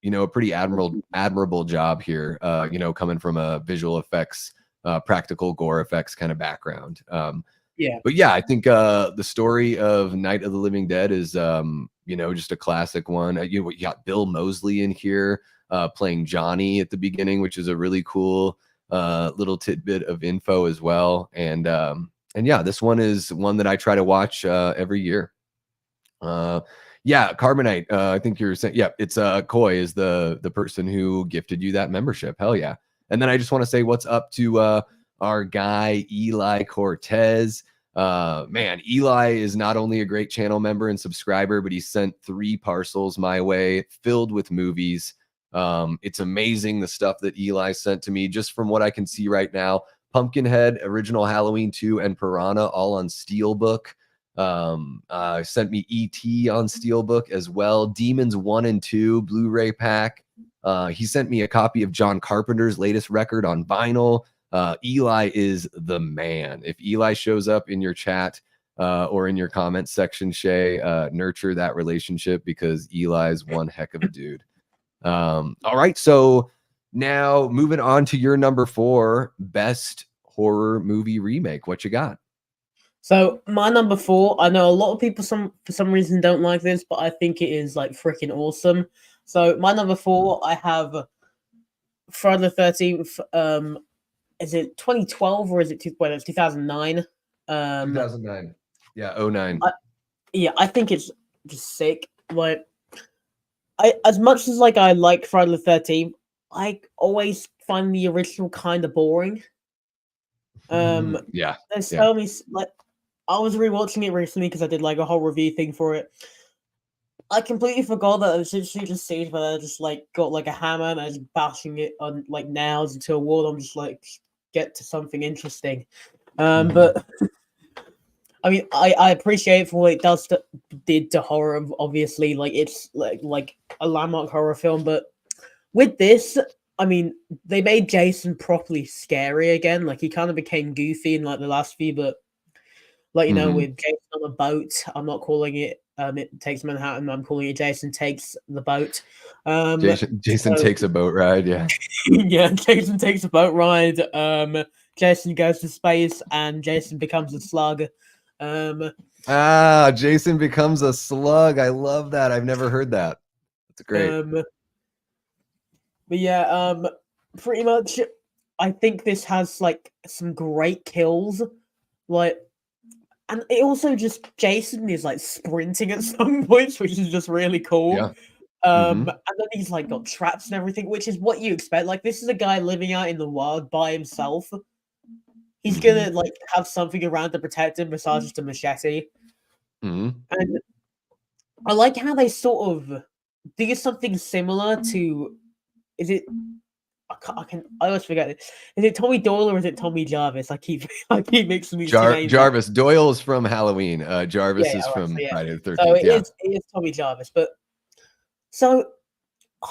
you know, a pretty admirable job here, you know, coming from a visual effects, practical gore effects kind of background. Yeah. But yeah, I think the story of Night of the Living Dead is, you know, just a classic one. You got Bill Moseley in here playing Johnny at the beginning, which is a really cool little tidbit of info as well. And yeah, this one is one that I try to watch every year. Yeah, Carbonite. I think you're saying, yeah, it's Coy is the person who gifted you that membership. Hell yeah. And then I just want to say what's up to our guy Eli Cortez. Man, Eli is not only a great channel member and subscriber, but he sent 3 parcels my way filled with movies. It's amazing the stuff that Eli sent to me. Just from what I can see right now, Pumpkinhead, Original Halloween 2, and Piranha all on Steelbook. Sent me ET on Steelbook as well. Demons 1 and 2 Blu-ray pack. He sent me a copy of John Carpenter's latest record on vinyl. Eli is the man. If Eli shows up in your chat or in your comment section, Shay, nurture that relationship because Eli's one heck of a dude. All right, so now moving on to your number 4 best horror movie remake. What you got? So my number 4, I know a lot of people for some reason don't like this, but I think it is like freaking awesome. So my number 4, I have Friday the 13th. Is it 2012 or is it 2009? 2009. Yeah, 09. I think it's just sick. Like, as much as like I like Friday the 13th, I always find the original kind of boring. Yeah. There's so many, like, I was rewatching it recently because I did like a whole review thing for it. I completely forgot that it was literally just scenes where I just like got like a hammer and I was bashing it on like nails into a wall. I'm just like, get to something interesting. But I mean, I appreciate for what it did to horror. Obviously, like it's like a landmark horror film. But with this, I mean, they made Jason properly scary again. Like he kind of became goofy in like the last few, but like you know, with Jason on a boat, I'm not calling it. It Takes Manhattan. I'm calling it Jason Takes the Boat. Jason takes a boat ride. Yeah. Yeah, Jason takes a boat ride. Jason goes to space, and Jason becomes a slug. Jason becomes a slug. I love that. I've never heard that. That's great. But yeah, pretty much, I think this has like some great kills, like, and it also just Jason is like sprinting at some points, which is just really cool. Yeah. And then he's like got traps and everything, which is what you expect. Like, this is a guy living out in the wild by himself. He's gonna like have something around to protect him besides just a machete. And I like how they sort of do something similar to. Is it? I always forget it. Is it Tommy Doyle or is it Tommy Jarvis? I keep mixing these two names. Jarvis. Doyle's from Halloween. Jarvis is from Friday the 13th. So it is Tommy Jarvis. But so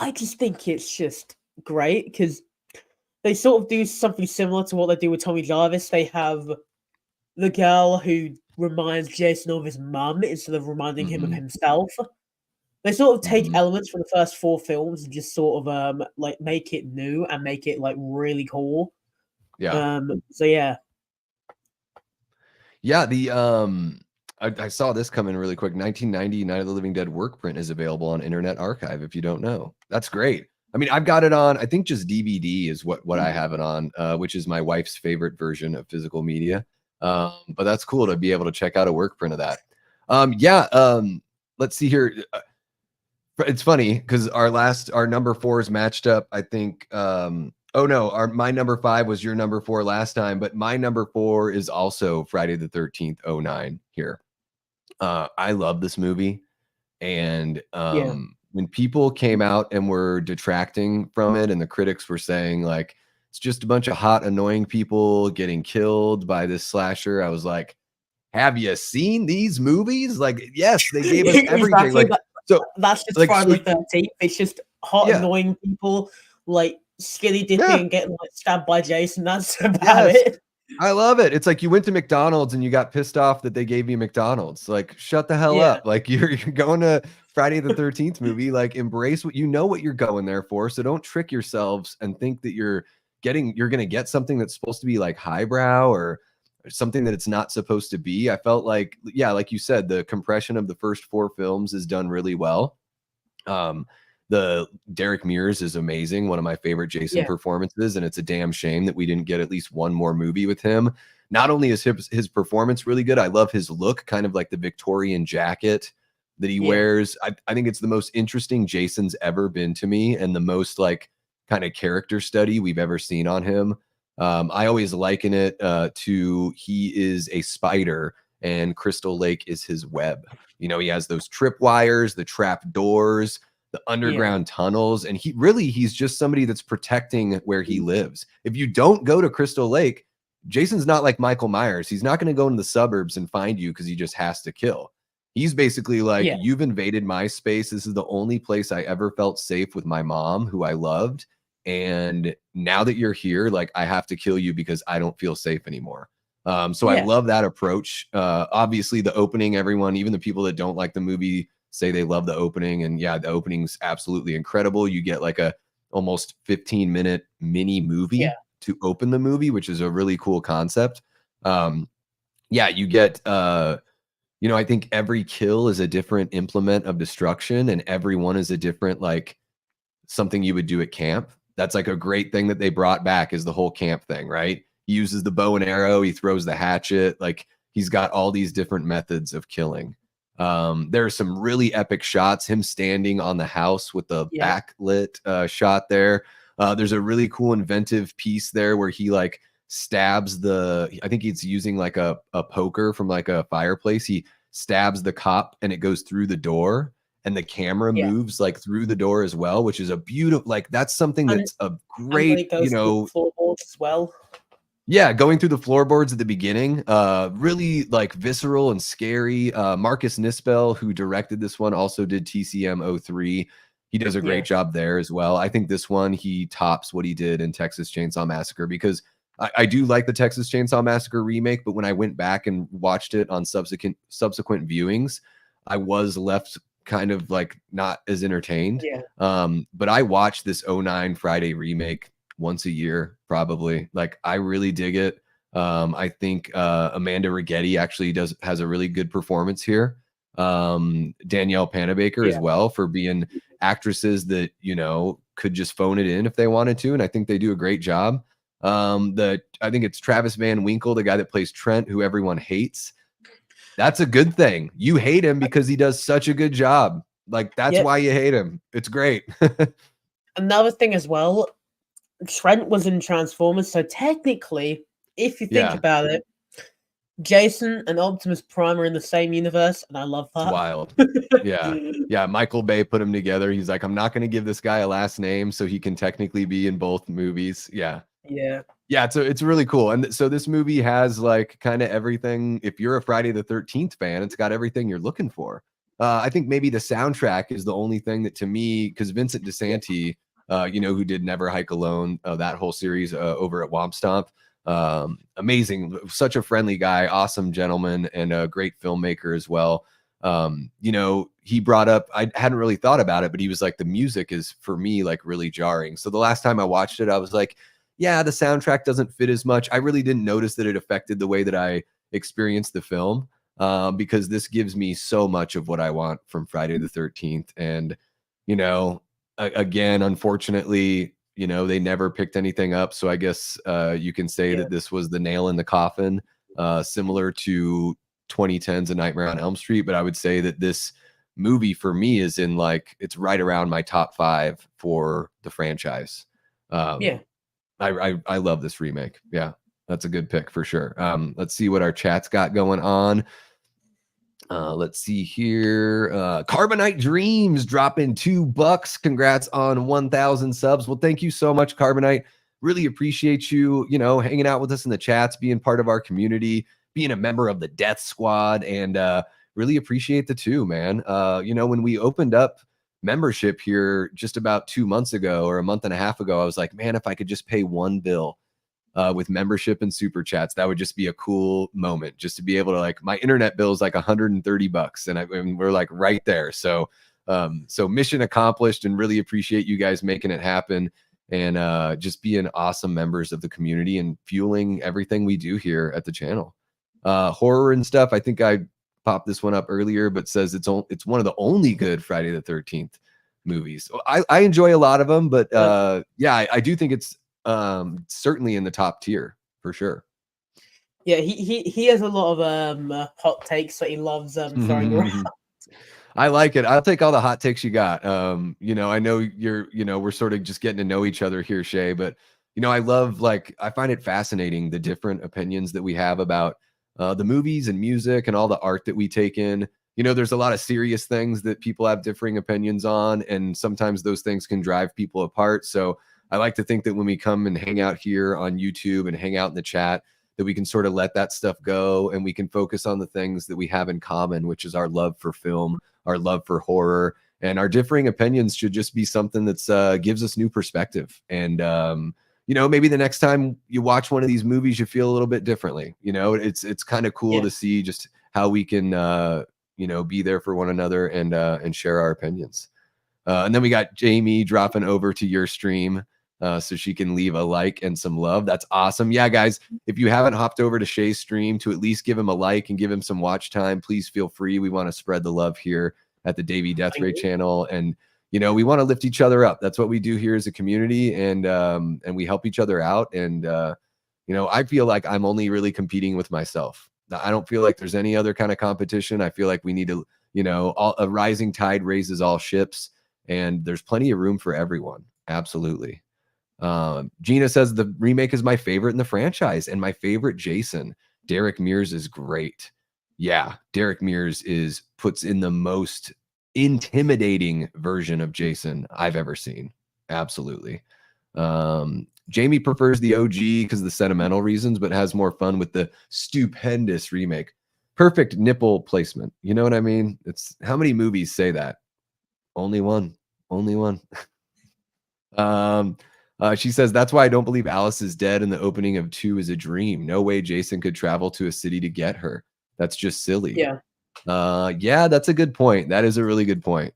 I just think it's just great because they sort of do something similar to what they do with Tommy Jarvis. They have the girl who reminds Jason of his mum instead of reminding him of himself. They sort of take elements from the first 4 films and just sort of like make it new and make it like really cool. Yeah. So yeah. Yeah, the I saw this come in really quick. 1990 Night of the Living Dead work print is available on Internet Archive if you don't know. That's great. I mean, I've got it on, I think just DVD is what I have it on, which is my wife's favorite version of physical media. But that's cool to be able to check out a work print of that. Let's see here. It's funny because our number 4 is matched up. I think, oh no, my number 5 was your number 4 last time, but my number 4 is also Friday the 13th, 09 here. I love this movie. And when people came out and were detracting from it and the critics were saying like, it's just a bunch of hot, annoying people getting killed by this slasher, I was like, have you seen these movies? Like, yes, they gave us everything. Like, so that's just like, Friday the 13th. It's just hot, annoying people like skinny dipping and getting like stabbed by Jason. That's about it. I love it. It's like you went to McDonald's and you got pissed off that they gave you McDonald's. Like, shut the hell Yeah, up. Like you're going to Friday the 13th movie. Like, embrace what you know what you're going there for. So don't trick yourselves and think that you're gonna get something that's supposed to be like highbrow or something that it's not supposed to be. I felt like, yeah, like you said, the compression of the first 4 films is done really well. Um, the Derek Mears is amazing, one of my favorite Jason yeah, performances, and it's a damn shame that we didn't get at least one more movie with him. Not only is his performance really good, I love his look, kind of like the Victorian jacket that he yeah, wears. I think it's the most interesting Jason's ever been to me, and the most like kind of character study we've ever seen on him. I always liken it to he is a spider and Crystal Lake is his web. You know, he has those tripwires, the trap doors, the yeah, underground tunnels, and he's just somebody that's protecting where he lives. If you don't go to Crystal Lake, Jason's not like Michael Myers. He's not going to go in the suburbs and find you because he just has to kill. He's basically like, yeah, you've invaded my space. This is the only place I ever felt safe with my mom, who I loved. And now that you're here, like, I have to kill you because I don't feel safe anymore. So I yeah, love that approach. Obviously, the opening, everyone, even the people that don't like the movie, say they love the opening. And yeah, the opening's absolutely incredible. You get like a almost 15-minute mini yeah, movie to open the movie, which is a really cool concept. Yeah, you get I think every kill is a different implement of destruction, and every one is a different like something you would do at camp. That's like a great thing that they brought back, is the whole camp thing, right? He uses the bow and arrow, he throws the hatchet, like he's got all these different methods of killing. There are some really epic shots, him standing on the house with the yeah, backlit shot there. There's a really cool inventive piece there where he like stabs I think he's using like a poker from like a fireplace. He stabs the cop and it goes through the door, and the camera yeah. moves like through the door as well, which is a beautiful, like that's something And that's a when great, it goes through the floorboards as well. yeah, going through the floorboards at the beginning, really like visceral and scary. Marcus Nispel, who directed this one, also did TCM 03. He does a Yeah, great job there as well. I think this one, he tops what he did in Texas Chainsaw Massacre, because I do like the Texas Chainsaw Massacre remake, but when I went back and watched it on subsequent viewings, I was left kind of like not as entertained. yeah, But I watched this '09 Friday remake once a year, probably. Like, I really dig it. I think Amanda Rigetti actually has a really good performance here. Danielle Panabaker as yeah, well, for being actresses that could just phone it in if they wanted to, and I think they do a great job. I think it's Travis Van Winkle, the guy that plays Trent, who everyone hates. That's a good thing. You hate him because he does such a good job. Like, that's yeah. why you hate him. It's great. Another thing as well, Trent was in Transformers, so technically, if you think Yeah. about it, Jason and Optimus Prime are in the same universe, and I love It's that. wild. Yeah. Yeah. Michael Bay put him together. He's like, I'm not going to give this guy a last name so he can technically be in both movies. Yeah. Yeah, Yeah. It's really cool. And so this movie has like kind of everything. If you're a Friday the 13th fan, it's got everything you're looking for. I think maybe the soundtrack is the only thing that, to me, because Vincent yeah, DeSanti, who did Never Hike Alone, that whole series over at Womp Stomp, amazing, such a friendly guy, awesome gentleman, and a great filmmaker as well. He brought up, I hadn't really thought about it, but he was like, the music is for me like really jarring. So the last time I watched it, I was like, yeah, the soundtrack doesn't fit as much. I really didn't notice that it affected the way that I experienced the film, because this gives me so much of what I want from Friday the 13th. And, you know, again, unfortunately, they never picked anything up. So I guess you can say yeah, that this was the nail in the coffin, similar to 2010's A Nightmare on Elm Street. But I would say that this movie for me is in like, it's right around my top 5 for the franchise. yeah. Um, I love this remake. Yeah, that's a good pick for sure. Let's see what our chat's got going on. Let's see here. Carbonite Dreams dropping $2. Congrats on 1,000 subs. Well, thank you so much, Carbonite. Really appreciate you, hanging out with us in the chats, being part of our community, being a member of the Death Squad, and really appreciate the two, man. When we opened up membership here just about 2 months ago or a month and a half ago, I was like, man, if I could just pay one bill, with membership and super chats. That would just be a cool moment, just to be able to, like, my internet bill is like $130 and we're like right there. So so mission accomplished, and really appreciate you guys making it happen, and just being awesome members of the community and fueling everything we do here at the channel. Horror and stuff, I think I popped this one up earlier, but says it's one of the only good Friday the 13th movies. I enjoy a lot of them, but yeah, I do think it's certainly in the top tier for sure. Yeah, he has a lot of hot takes that he loves throwing around. I like it. I'll take all the hot takes you got. You know, I know we're sort of just getting to know each other here, Shay, but I love, like, I find it fascinating, the different opinions that we have about the movies and music and all the art that we take in. There's a lot of serious things that people have differing opinions on, and sometimes those things can drive people apart. So I like to think that when we come and hang out here on YouTube and hang out in the chat, that we can sort of let that stuff go, and we can focus on the things that we have in common, which is our love for film, our love for horror, and our differing opinions should just be something that's gives us new perspective. And maybe the next time you watch one of these movies, you feel a little bit differently. It's kind of cool to see just how we can be there for one another and share our opinions. And then we got Jamie dropping over to your stream so she can leave a like and some love. That's awesome. Yeah, guys, if you haven't hopped over to Shay's stream to at least give him a like and give him some watch time, please feel free. We want to spread the love here at the DAVEY DEATHRAY channel, and we want to lift each other up. That's what we do here as a community, and we help each other out. And I feel like I'm only really competing with myself. I don't feel like there's any other kind of competition. I feel like we need to, a rising tide raises all ships, and there's plenty of room for everyone. Absolutely. Gina says the remake is my favorite in the franchise, and my favorite Jason. Derek Mears is great. Yeah, Derek Mears puts in the most intimidating version of Jason I've ever seen. Absolutely. Jamie prefers the OG because of the sentimental reasons, but has more fun with the stupendous remake. Perfect nipple placement. You know what I mean? It's how many movies say that? Only one. She says, that's why I don't believe Alice is dead and the opening of 2 is a dream. No way Jason could travel to a city to get her. That's just silly. Yeah. Yeah, that's a good point. That is a really good point.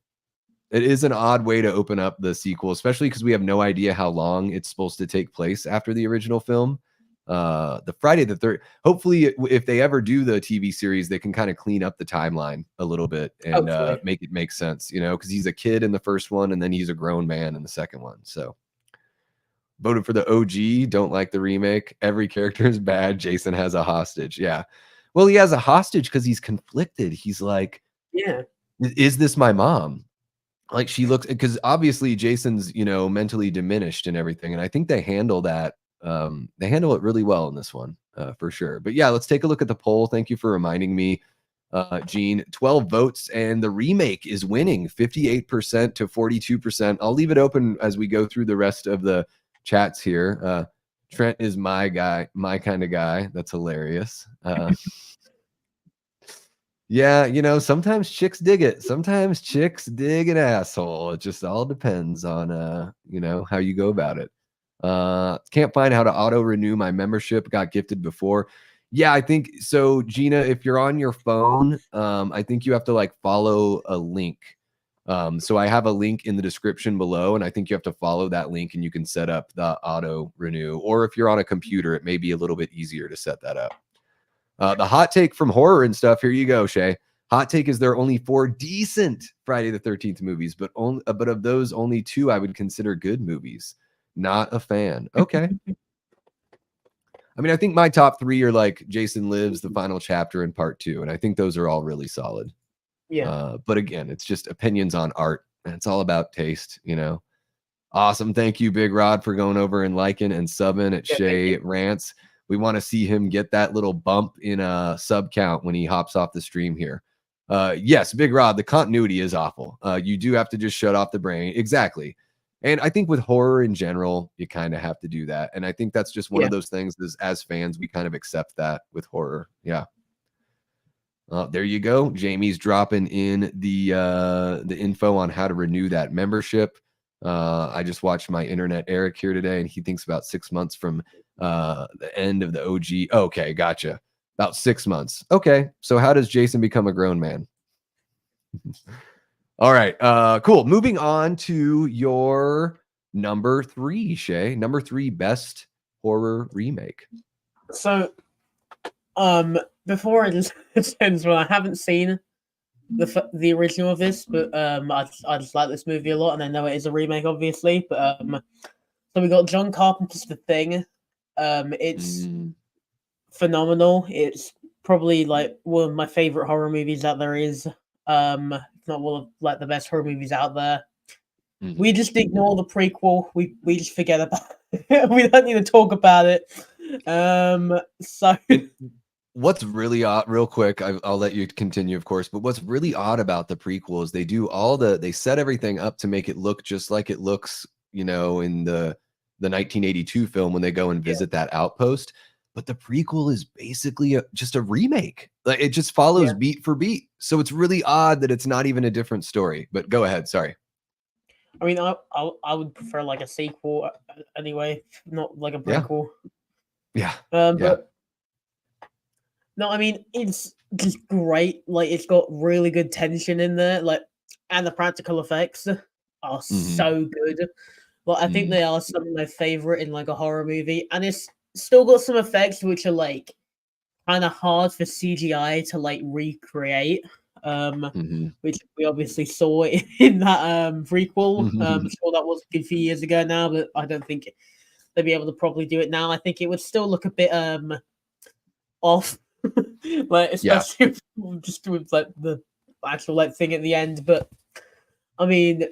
It is an odd way to open up the sequel, especially because we have no idea how long it's supposed to take place after the original film. The Friday the 3rd, hopefully if they ever do the TV series, they can kind of clean up the timeline a little bit and make it make sense, because he's a kid in the first one and then he's a grown man in the second one. So voted for the OG, don't like the remake. Every character is bad. Jason has a hostage. Yeah. Well, he has a hostage because he's conflicted. He's like, yeah, is this my mom? Like, she looks, because obviously Jason's, mentally diminished and everything. And I think they handle that. They handle it really well in this one, for sure. But yeah, let's take a look at the poll. Thank you for reminding me, Gene. 12 votes, and the remake is winning 58% to 42%. I'll leave it open as we go through the rest of the chats here. Trent is my guy, my kind of guy. That's hilarious. Yeah, sometimes chicks dig it. Sometimes chicks dig an asshole. It just all depends on how you go about it. Can't find how to auto renew my membership. Got gifted before. Yeah, I think so, Gina. If you're on your phone, I think you have to follow a link. So I have a link in the description below, and I think you have to follow that link, and you can set up the auto renew. Or if you're on a computer, it may be a little bit easier to set that up. The hot take from horror and stuff. Here you go, Shay. Hot take is there are only 4 decent Friday the 13th movies, but of those, only 2 I would consider good movies. Not a fan. Okay. I mean, I think my top 3 are like Jason Lives, The Final Chapter, and Part 2, and I think those are all really solid. Yeah. But again, it's just opinions on art, and it's all about taste, Awesome. Thank you, Big Rod, for going over and liking and subbing at SheaRants. We want to see him get that little bump in a sub count when he hops off the stream here. Yes, Big Rod, the continuity is awful. You do have to just shut off the brain. Exactly. And I think with horror in general, you kind of have to do that. And I think that's just one of those things as fans, we kind of accept that with horror. Yeah. There you go. Jamie's dropping in the info on how to renew that membership. I just watched my internet Eric here today, and he thinks about 6 months from the end of the OG. Okay, gotcha. About 6 months. Okay, so how does Jason become a grown man? All right, cool. Moving on to your number 3, Shay. Number 3 best horror remake. So, before I just well, I haven't seen the original of this, but I just like this movie a lot, and I know it is a remake, obviously. But so we got John Carpenter's The Thing. It's phenomenal. It's probably like one of my favorite horror movies that there is. If not one of like the best horror movies out there. We just ignore the prequel. We just forget about it. We don't need to talk about it. So what's really odd, real quick, I'll let you continue, of course, but what's really odd about the prequel is they set everything up to make it look just like it looks, in the 1982 film when they go and visit that outpost. But the prequel is basically just a remake. Like, it just follows beat for beat. So it's really odd that it's not even a different story. But go ahead. Sorry. I mean, I would prefer like a sequel anyway, not like a prequel. Yeah. But no, I mean, it's just great. Like, it's got really good tension in there. Like, and the practical effects are so good. Like, I think they are some of my favorite in like a horror movie, and it's still got some effects which are like kind of hard for CGI to like recreate. Which we obviously saw in that prequel. Sure, that was a good few years ago now, but I don't think they'd be able to probably do it now. I think it would still look a bit off, like especially just with like the actual like thing at the end. But I mean,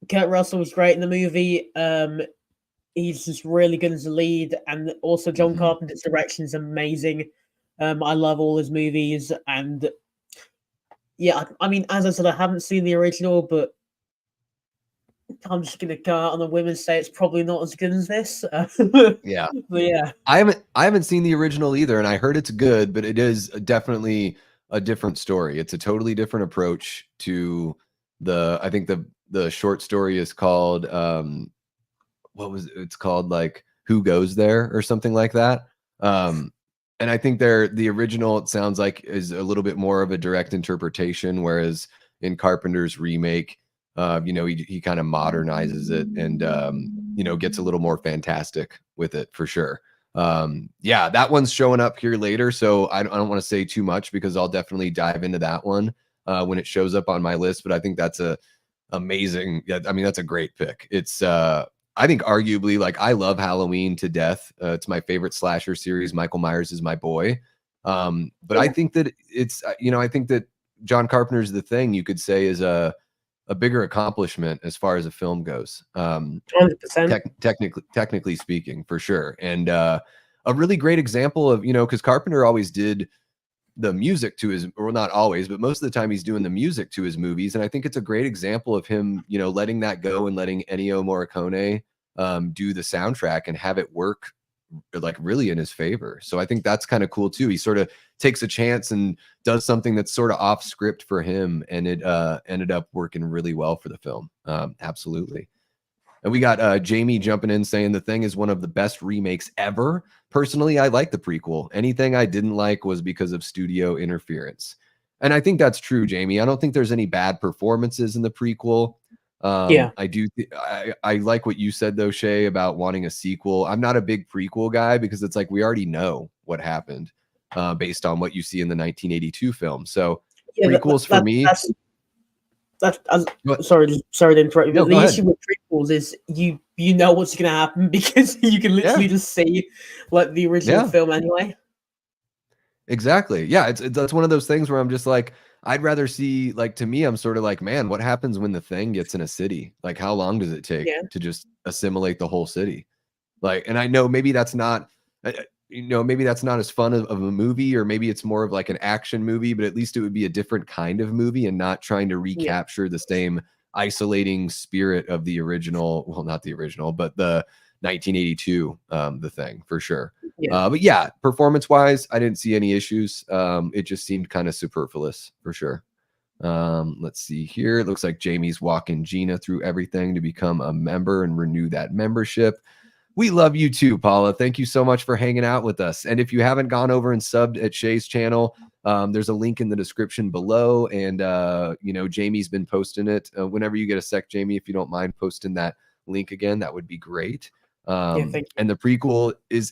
Kurt Russell was great in the movie. He's just really good as a lead, and also John Carpenter's direction is amazing. I love all his movies, and yeah, I mean, as I said, I haven't seen the original, but I'm just gonna go out on a whim and say it's probably not as good as this. Yeah, but yeah, I haven't seen the original either, and I heard it's good, but it is definitely a different story. It's a totally different approach to I think the short story is called it's called like Who Goes There or something like that. And I think the original, it sounds like, is a little bit more of a direct interpretation, whereas in Carpenter's remake, he kind of modernizes it and gets a little more fantastic with it for sure. That one's showing up here later, so I don't want to say too much because I'll definitely dive into that one when it shows up on my list. But I think that's amazing. Yeah, I mean, that's a great pick. It's I think arguably, like, I love Halloween to death. It's my favorite slasher series. Michael Myers is my boy. But I think that it's I think that John Carpenter's The Thing, you could say, is a bigger accomplishment as far as a film goes. 100%. Technically speaking, for sure. And a really great example of, because Carpenter always did the music to his, or not always, but most of the time he's doing the music to his movies. And I think it's a great example of him, letting that go and letting Ennio Morricone do the soundtrack and have it work like really in his favor. So I think that's kind of cool too. He sort of takes a chance and does something that's sort of off script for him, and it ended up working really well for the film. Absolutely. And we got Jamie jumping in saying The Thing is one of the best remakes ever. Personally, I like the prequel. Anything I didn't like was because of studio interference. And I think that's true, Jamie. I don't think there's any bad performances in the prequel. I like what you said, though, Shay, about wanting a sequel. I'm not a big prequel guy because it's like we already know what happened based on what you see in the 1982 film. So prequels for me... sorry to interrupt you, No, but the issue with prequels is you know what's going to happen because you can literally just see like the original film anyway. Exactly. Yeah, that's one of those things where I'm just like, I'd rather see, like, to me, I'm sort of like, man, what happens when the Thing gets in a city? Like, how long does it take to just assimilate the whole city? Like, and I know maybe that's not maybe that's not as fun of a movie, or maybe it's more of like an action movie, but at least it would be a different kind of movie and not trying to recapture the same isolating spirit of the original. Well, not the original, but the 1982 The Thing, for sure. But yeah, performance wise, I didn't see any issues. It just seemed kind of superfluous for sure. Let's see here. It looks like Jamie's walking Gina through everything to become a member and renew that membership. We love you too, Paula. Thank you so much for hanging out with us. And if you haven't gone over and subbed at Shay's channel, there's a link in the description below. And, Jamie's been posting it. Whenever you get a sec, Jamie, if you don't mind posting that link again, that would be great. And the prequel is,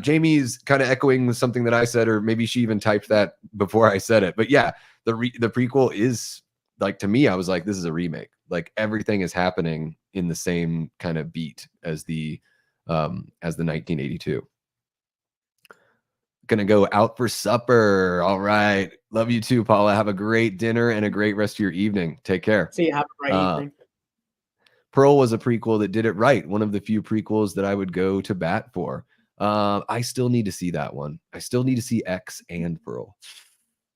Jamie's kind of echoing something that I said, or maybe she even typed that before I said it. But yeah, the prequel is, like, to me, I was like, this is a remake. Like, everything is happening in the same kind of beat as the 1982. Gonna go out for supper. All right. Love you too, Paula. Have a great dinner and a great rest of your evening. Take care. See you. Have a great evening. Pearl was a prequel that did it right. One of the few prequels that I would go to bat for. I still need to see that one. I still need to see X and Pearl.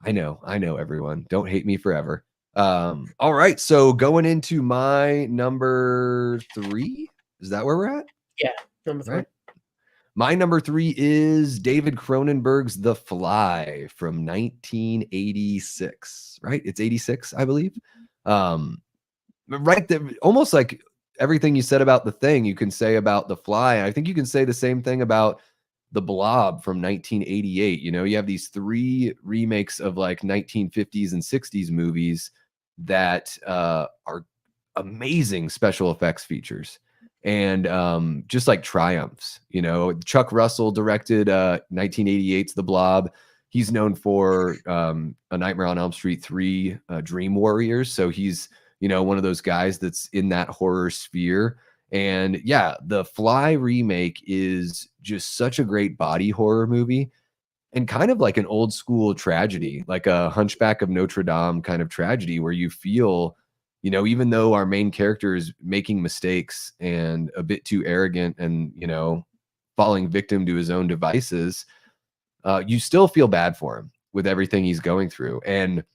I know, everyone. Don't hate me forever. All right. So going into my number 3. Is that where we're at? Yeah, number 3. Right. My number 3 is David Cronenberg's The Fly from 1986. Right? It's 86, I believe. Right there, almost like everything you said about The Thing, you can say about The Fly. I think you can say the same thing about The Blob from 1988. You have these 3 remakes of like 1950s and 60s movies that are amazing special effects features and just like triumphs. Chuck Russell directed 1988's The Blob. He's known for A Nightmare on Elm Street 3, Dream Warriors. So he's one of those guys that's in that horror sphere. And yeah, The Fly remake is just such a great body horror movie and kind of like an old school tragedy, like a Hunchback of Notre Dame kind of tragedy where you feel, even though our main character is making mistakes and a bit too arrogant and, falling victim to his own devices, you still feel bad for him with everything he's going through. And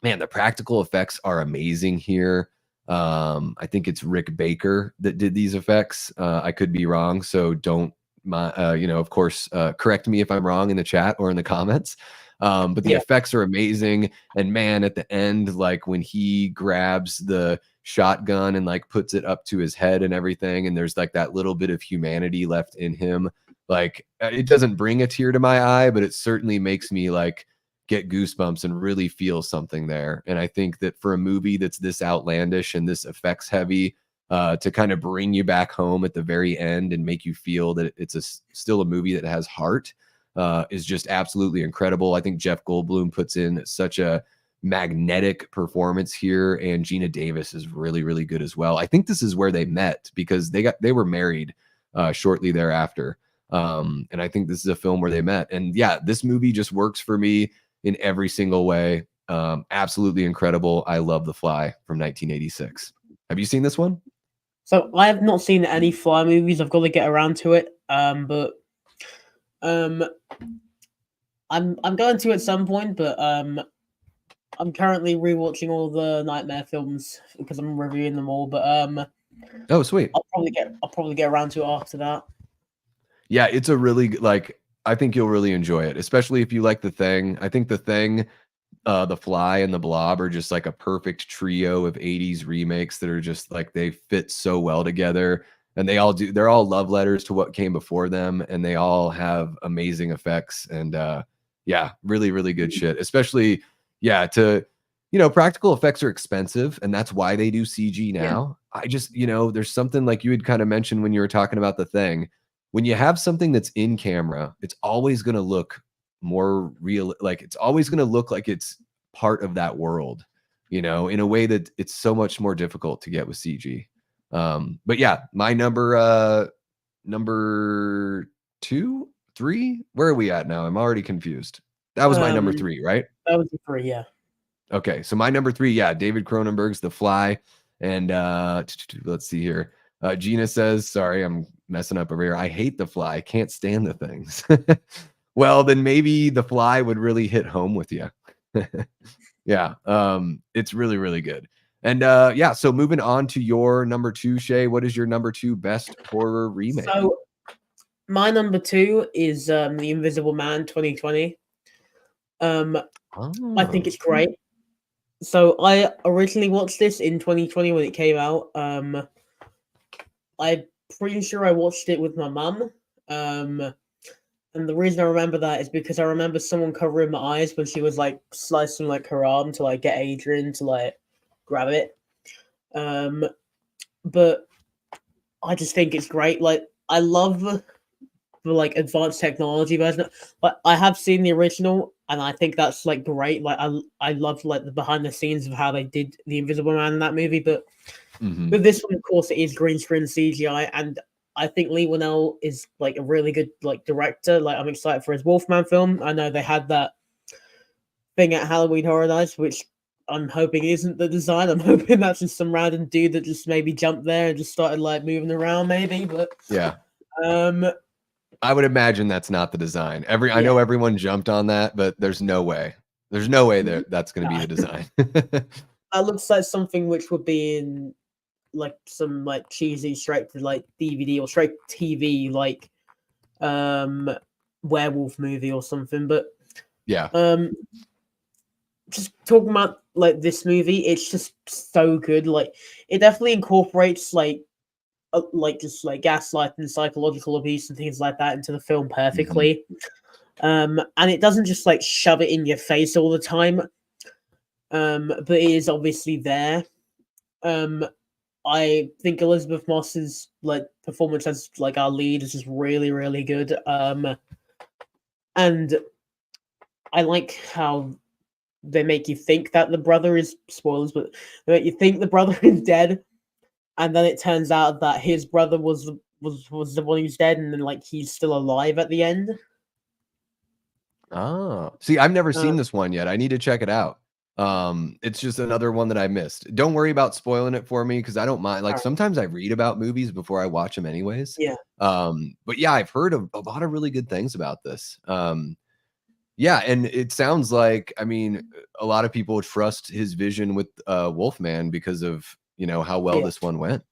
man, the practical effects are amazing here. I think it's Rick Baker that did these effects. I could be wrong, so don't, of course, correct me if I'm wrong in the chat or in the comments. But the effects are amazing. And man, at the end, like when he grabs the shotgun and like puts it up to his head and everything, and there's like that little bit of humanity left in him. Like, it doesn't bring a tear to my eye, but it certainly makes me like get goosebumps and really feel something there. And I think that for a movie that's this outlandish and this effects heavy, to kind of bring you back home at the very end and make you feel that it's still a movie that has heart, is just absolutely incredible. I think Jeff Goldblum puts in such a magnetic performance here, and Gina Davis is really, really good as well. I think this is where they met because they were married shortly thereafter. And I think this is a film where they met. And yeah, this movie just works for me in every single way. Absolutely incredible. I love The Fly from 1986. Have you seen this one? So I have not seen any Fly movies. I've got to get around to it. But I'm going to at some point. But I'm currently rewatching all the Nightmare films because I'm reviewing them all. But oh, sweet. I'll probably get around to it after that. Yeah, it's a really like. I think you'll really enjoy it, especially if you like The Thing. I think The Thing, The Fly, and The Blob are just like a perfect trio of 80s remakes that are just like they fit so well together. And they're all love letters to what came before them, and they all have amazing effects. And yeah, really, really good shit. Especially, practical effects are expensive, and that's why they do CG now. Yeah. I just, there's something like you had kind of mentioned when you were talking about The Thing. When you have something that's in camera, it's always going to look more real. Like it's always going to look like it's part of that world, in a way that it's so much more difficult to get with CG. But yeah, my number 2, 3, where are we at now? I'm already confused. That was my number 3, right? That was 3, yeah. Okay. So my number 3, David Cronenberg's The Fly. And let's see here. Gina says, sorry, I'm messing up over here. I hate The Fly. I can't stand the things. Well, then maybe The Fly would really hit home with you. Yeah. It's really, really good. And so moving on to your number 2, Shay, what is your number 2 best horror remake? So my number 2 is The Invisible Man 2020. I think it's great. So I originally watched this in 2020 when it came out. I'm pretty sure I watched it with my mum. Um, and the reason I remember that is because I remember someone covering my eyes when she was like slicing like her arm to like get Adrian to like grab it. Um, but I just think it's great. Like I love the like advanced technology version. But I have seen the original, and I think that's like great. Like I love like the behind the scenes of how they did the Invisible Man in that movie. But with this one, of course, it is green screen CGI, and I think Lee Winnell is like a really good like director. Like I'm excited for his Wolfman film. I know they had that thing at Halloween Horror Nights, which I'm hoping isn't the design. I'm hoping that's just some random dude that just maybe jumped there and just started like moving around, maybe. But Yeah. um, I would imagine that's not the design. I yeah, know everyone jumped on that, but there's no way. There's no way that that's going to be the design. that looks like something which would be in like some like cheesy straight to like DVD or straight TV like werewolf movie or something. But Yeah. just talking about like this movie, it's just so good. Like it definitely incorporates like just like gaslighting, psychological abuse, and things like that into the film perfectly. And it doesn't just like shove it in your face all the time. But it is obviously there. I think Elizabeth Moss's like performance as like our lead is just really, really good. And I like how they make you think that the brother is spoilers, but they make you think the brother is dead, and then it turns out that his brother was the one who's dead, and then like he's still alive at the end. Oh, see, I've never Uh, seen this one yet. I need to check it out. It's just another one that I missed. Don't worry about spoiling it for me because I don't mind. Like Alright. sometimes I read about movies before I watch them anyways. Yeah, But yeah, I've heard of a lot of really good things about this. Yeah, and it sounds like, I mean, a lot of people trust his vision with Wolfman because of, how well yeah, this one went.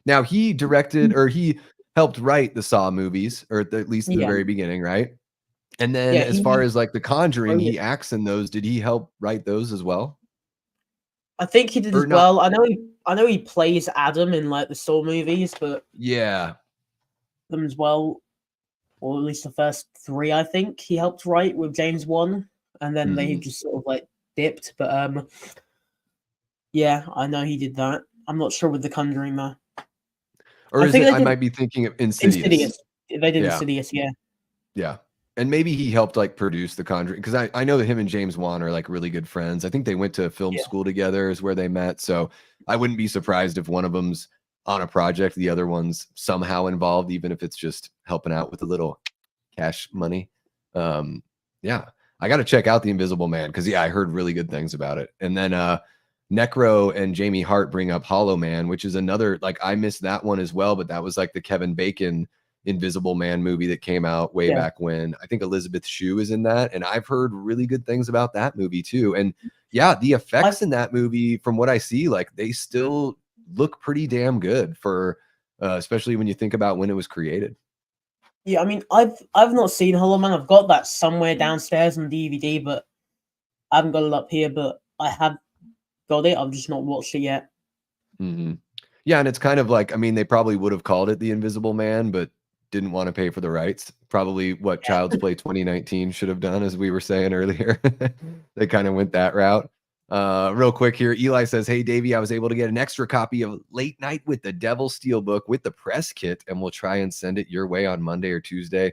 Now he directed or he helped write the Saw movies, or at least the yeah, very beginning, right? And then yeah. as far He as like The Conjuring, wrote it. he acts in those. Did he help write those as well? I think he did Or as not? well. I know he plays Adam in like the Saw movies, but Yeah. them as well, or at least the first three. I think he helped write with James Wan, and then they Mhm. just sort of like dipped. But yeah, I know he did that. I'm not sure with the Conjuring though. Or I is think it they I did might be thinking of Insidious. Insidious. They did Yeah. Insidious, yeah. Yeah. And maybe he helped like produce The Conjuring because I know that him and James Wan are like really good friends. I think they went to film Yeah. school together is where they met. So I wouldn't be surprised if one of them's on a project, the other one's somehow involved, even if it's just helping out with a little cash money. Yeah. I got to check out The Invisible Man because yeah, I heard really good things about it. And then Necro and Jamie Hart bring up Hollow Man, which is another like I missed that one as well, but that was like the Kevin Bacon Invisible Man movie that came out way Yeah. back when. I think Elizabeth Shue is in that, and I've heard really good things about that movie too. And yeah, the I've effects in that movie, from what I see, like they still look pretty damn good for, especially when you think about when it was created. yeah, I mean I've not seen Hollow Man. I've got that somewhere downstairs on DVD, but I haven't got it up here, but I have got it. I've just not watched it yet. Yeah, and it's kind of like, I mean, they probably would have called it The Invisible Man, but didn't want to pay for the rights. Probably what Child's Play 2019 should have done, as we were saying earlier. They kind of went that route. Real quick here, Eli says, "Hey, Davey, I was able to get an extra copy of Late Night with the Devil Steelbook with the press kit, and we'll try and send it your way on Monday or Tuesday."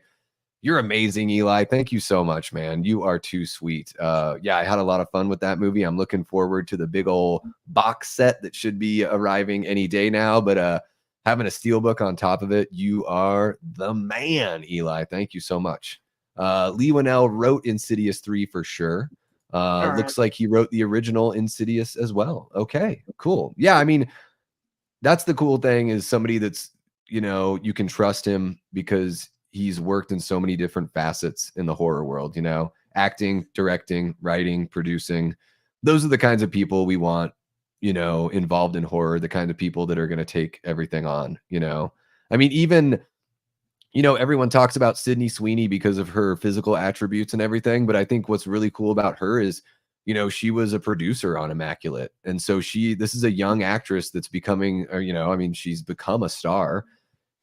You're amazing, Eli. Thank you so much, man. You are too sweet. Yeah, I had a lot of fun with that movie. I'm looking forward to the big old box set that should be arriving any day now. But having a steelbook on top of it, you are the man, Eli. Thank you so much. Lee Winnell wrote Insidious 3 for sure. All right. Looks like he wrote the original Insidious as well. Okay, cool. Yeah, I mean, that's the cool thing is somebody that's, you can trust him because he's worked in so many different facets in the horror world, acting, directing, writing, producing. Those are the kinds of people we want, involved in horror, the kind of people that are going to take everything on. I mean, even, everyone talks about Sydney Sweeney because of her physical attributes and everything, but I think what's really cool about her is you know, she was a producer on Immaculate. And so this is a young actress that's becoming, or, you know, I mean, she's become a star,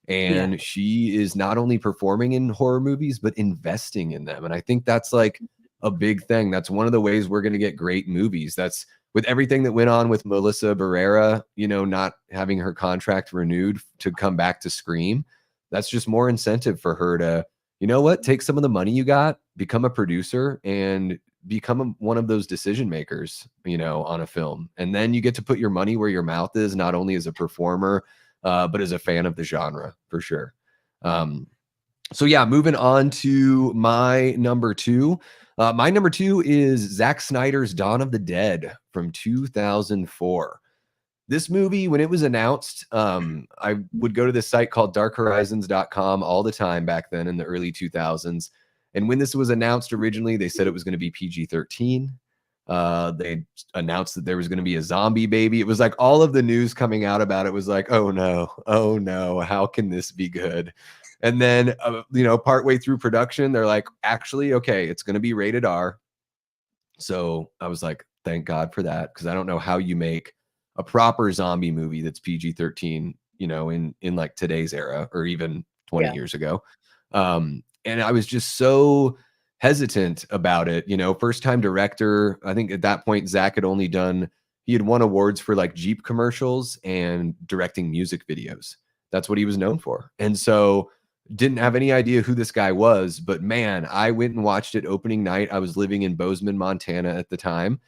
and she is not only performing in horror movies, but investing in them. And I think that's like a big thing. That's one of the ways we're going to get great movies. That's with everything that went on with Melissa Barrera, you know, not having her contract renewed to come back to Scream. That's just more incentive for her to, you know what, take some of the money you got, become a producer, and become one of those decision makers, you know, on a film. And then you get to put your money where your mouth is, not only as a performer, but as a fan of the genre, for sure. So yeah, moving on to my number two. My number two is Zack Snyder's Dawn of the Dead from 2004. This movie, when it was announced, I would go to this site called darkhorizons.com all the time back then in the early 2000s. And when this was announced originally, they said it was going to be PG-13. They announced that there was going to be a zombie baby. It was like all of the news coming out about it was like, oh no, how can this be good? And then, you know, partway through production, they're like, actually, okay, it's going to be rated R. So I was like, thank God for that, because I don't know how you make a proper zombie movie that's PG-13, you know, in like today's era or even 20 years ago. And I was just so hesitant about it. You know, first time director. I think at that point, Zach had only he had won awards for like Jeep commercials and directing music videos. That's what he was known for. And so didn't have any idea who this guy was, but man, I went and watched it opening night. I was living in Bozeman, Montana at the time.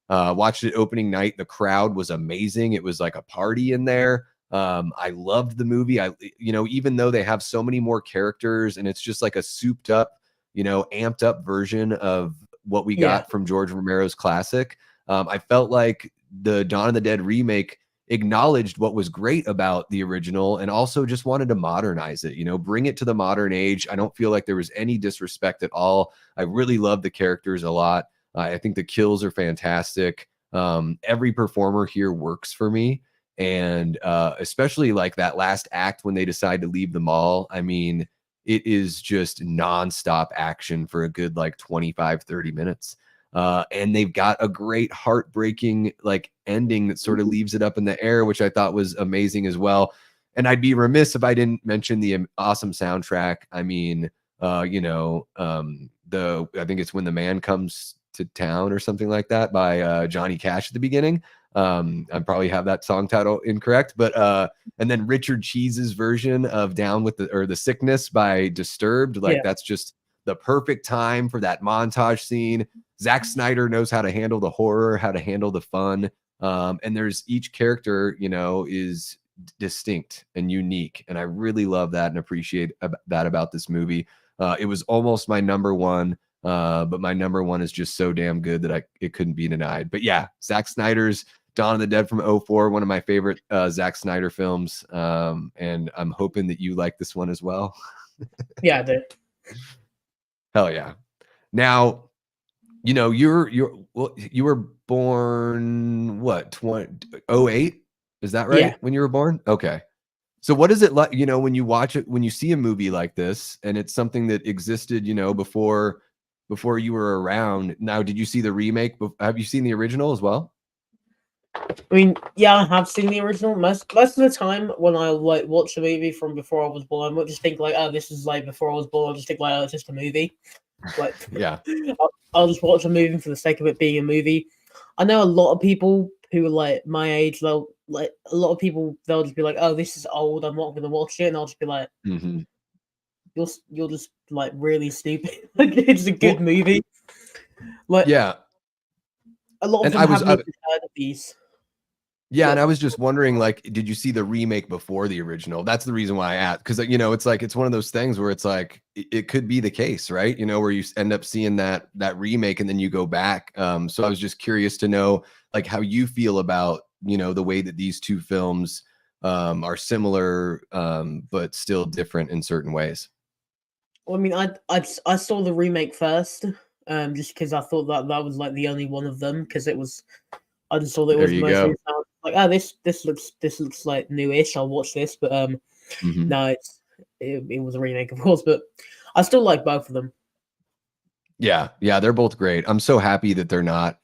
Watched it opening night. The crowd was amazing. It was like a party in there. I loved the movie. You know, even though they have so many more characters and it's just like a souped up, you know, amped up version of what we got from George Romero's classic. I felt like the Dawn of the Dead remake acknowledged what was great about the original and also just wanted to modernize it, you know, bring it to the modern age. I don't feel like there was any disrespect at all. I really love the characters a lot. I think the kills are fantastic. Every performer here works for me. And especially like that last act when they decide to leave the mall. I mean, it is just nonstop action for a good like 25, 30 minutes. And they've got a great heartbreaking like ending that sort of leaves it up in the air, which I thought was amazing as well. And I'd be remiss if I didn't mention the awesome soundtrack. I mean, you know, I think it's When the Man Comes to Town or something like that by Johnny Cash at the beginning. I probably have that song title incorrect, but and then Richard Cheese's version of Down with the Sickness by Disturbed. Like that's just the perfect time for that montage scene. Zack Snyder knows how to handle the horror, how to handle the fun. And there's each character, you know, is distinct and unique. And I really love that and appreciate that about this movie. It was almost my number one, but my number one is just so damn good that it couldn't be denied. But yeah, Zack Snyder's Dawn of the Dead from 2004, one of my favorite Zack Snyder films. And I'm hoping that you like this one as well. Yeah, I do. Hell yeah. Now, you know, you were born what, 08? Is that right? Yeah. When you were born? Okay. So what is it like, you know, when you watch it, when you see a movie like this and it's something that existed, you know, before you were around. Now, did you see the remake? Have you seen the original as well? I mean, yeah, I have seen the original. Most of the time when I like watch a movie from before I was born, I won't just think like, oh, this is like before I was born. I'll just think like, oh, it's just a movie. Like, yeah, I'll just watch a movie for the sake of it being a movie. I know a lot of people who are like my age, they'll just be like, oh, this is old, I'm not gonna watch it, and I'll just be like, you're just like really stupid. Like, it's a good movie. Like, yeah, a lot of them haven't even heard of these. Yeah, and I was just wondering, like, did you see the remake before the original? That's the reason why I asked, because you know, it's like it's one of those things where it's like it could be the case, right? You know, where you end up seeing that remake and then you go back. So I was just curious to know, like, how you feel about, you know, the way that these two films are similar, but still different in certain ways. Well, I mean, I saw the remake first, just because I thought that was like the only one of them, because it was. I just thought it was mostly like, oh, this looks like newish. I'll watch this, but no, it was a remake, of course, but I still like both of them. Yeah, they're both great. I'm so happy that they're not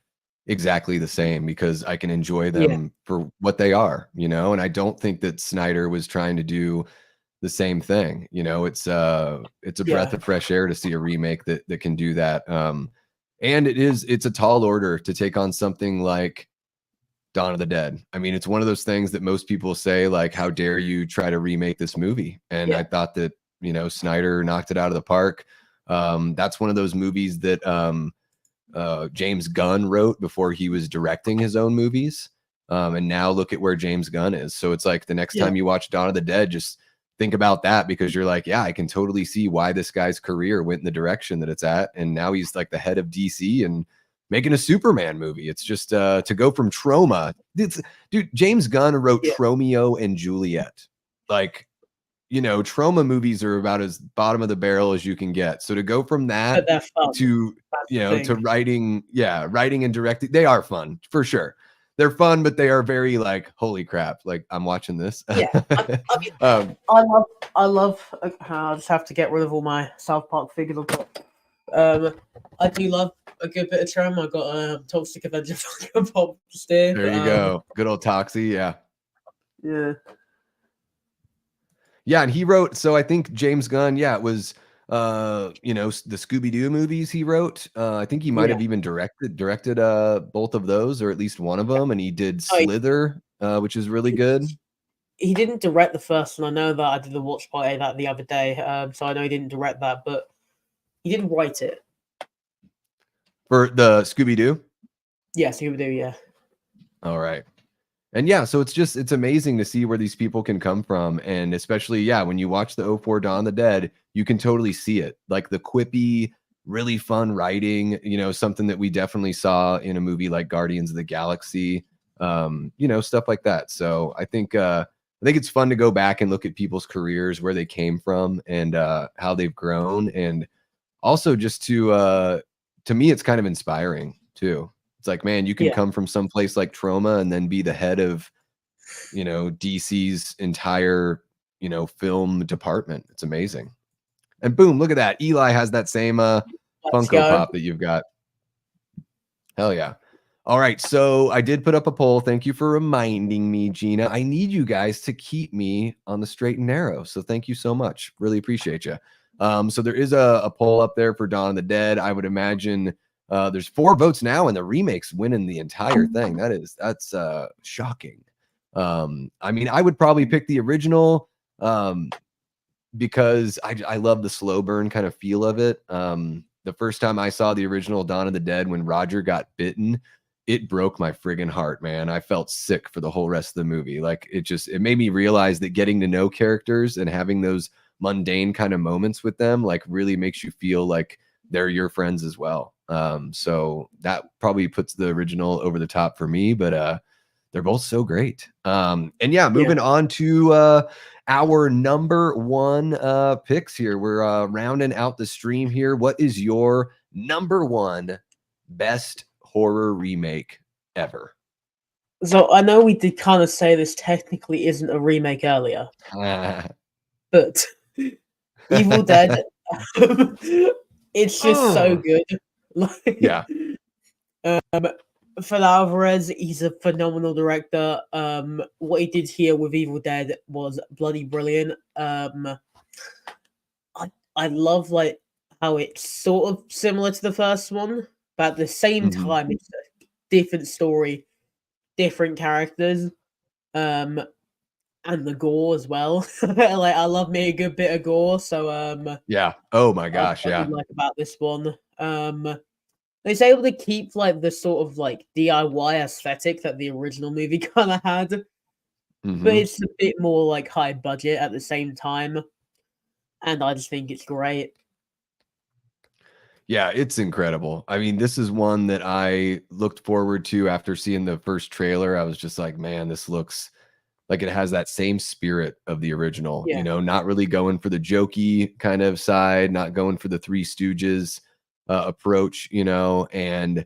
exactly the same because I can enjoy Yeah, them for what they are, you know, and I don't think that Snyder was trying to do the same thing. You know, it's a breath yeah, of fresh air to see a remake that can do that. And it's a tall order to take on something like Dawn of the Dead. I mean, it's one of those things that most people say, like, how dare you try to remake this movie? And I yeah, thought that, you know, Snyder knocked it out of the park. That's one of those movies that James Gunn wrote before he was directing his own movies. And now look at where James Gunn is. So it's like the next yeah. time you watch Dawn of the Dead, just think about that because you're like, yeah, I can totally see why this guy's career went in the direction that it's at. And now he's like the head of DC and making a Superman movie. It's just to go from Trauma. Dude, James Gunn wrote Yeah. Tromeo and Juliet. Like, you know, Trauma movies are about as bottom of the barrel as you can get. So to go from But that they're fun. to, That's you the know, to thing. writing, yeah, writing and directing, they are fun for sure. They're fun, but they are very like, holy crap, like I'm watching this. Yeah, I mean, um, I love. I just have to get rid of all my South Park figures I've got. I do love a good bit of Tram. I got Toxic Avenger Pop stick. there you go. Good old Toxie. Yeah. Yeah, Yeah. And he wrote, so I think James Gunn, yeah, it was, you know, the Scooby-Doo movies he wrote. I think he might yeah. have even directed both of those, or at least one of them. And he did No, Slither, which is really good. he didn't direct the first one. I know that I did the watch party that the other day. So I know he didn't direct that, but he didn't write it. For the Scooby-Doo. Yes, he would do. Yeah, All right. And yeah, so it's amazing to see where these people can come from. And especially, yeah, when you watch the '04 Dawn of the Dead, you can totally see it. Like the quippy, really fun writing, you know, something that we definitely saw in a movie like Guardians of the Galaxy, you know, stuff like that. So I think it's fun to go back and look at people's careers, where they came from and how they've grown. And also just to me, it's kind of inspiring too. It's like, man, you can yeah, come from some place like Trauma and then be the head of, you know, DC's entire, you know, film department. It's amazing. And boom, look at that. Eli has that same let's Funko go. Pop that you've got. Hell yeah. All right. So I did put up a poll. Thank you for reminding me, Gina. I need you guys to keep me on the straight and narrow. So thank you so much. Really appreciate you. So there is a poll up there for Dawn of the Dead. I would imagine there's 4 votes now, and the remakes winning the entire thing. That's shocking. I mean, I would probably pick the original because I love the slow burn kind of feel of it. The first time I saw the original Dawn of the Dead, when Roger got bitten, it broke my friggin' heart, man. I felt sick for the whole rest of the movie. Like it made me realize that getting to know characters and having those mundane kind of moments with them, like really makes you feel like they're your friends as well. So that probably puts the original over the top for me, but they're both so great. And yeah, Yeah. moving on to our number 1 picks here. We're rounding out the stream here. What is your number 1 best horror remake ever? So I know we did kind of say this technically isn't a remake earlier, but Evil Dead, it's just so Oh, good. Like, yeah. Fede Alvarez, he's a phenomenal director. What he did here with Evil Dead was bloody brilliant. I love like how it's sort of similar to the first one, but at the same Mhm. time, it's a different story, different characters, and the gore as well. Like I love me a good bit of gore, so Yeah. Oh my that's gosh. what I Yeah. did like about this one. It's able to keep like the sort of like DIY aesthetic that the original movie kind of had, but hmm it's a bit more like high budget at the same time, and I just think it's great. Yeah, it's incredible. I mean, this is one that I looked forward to after seeing the first trailer. I was just like, man, this looks like it has that same spirit of the original, you Yeah, know, not really going for the jokey kind of side, not going for the Three Stooges approach, you know, and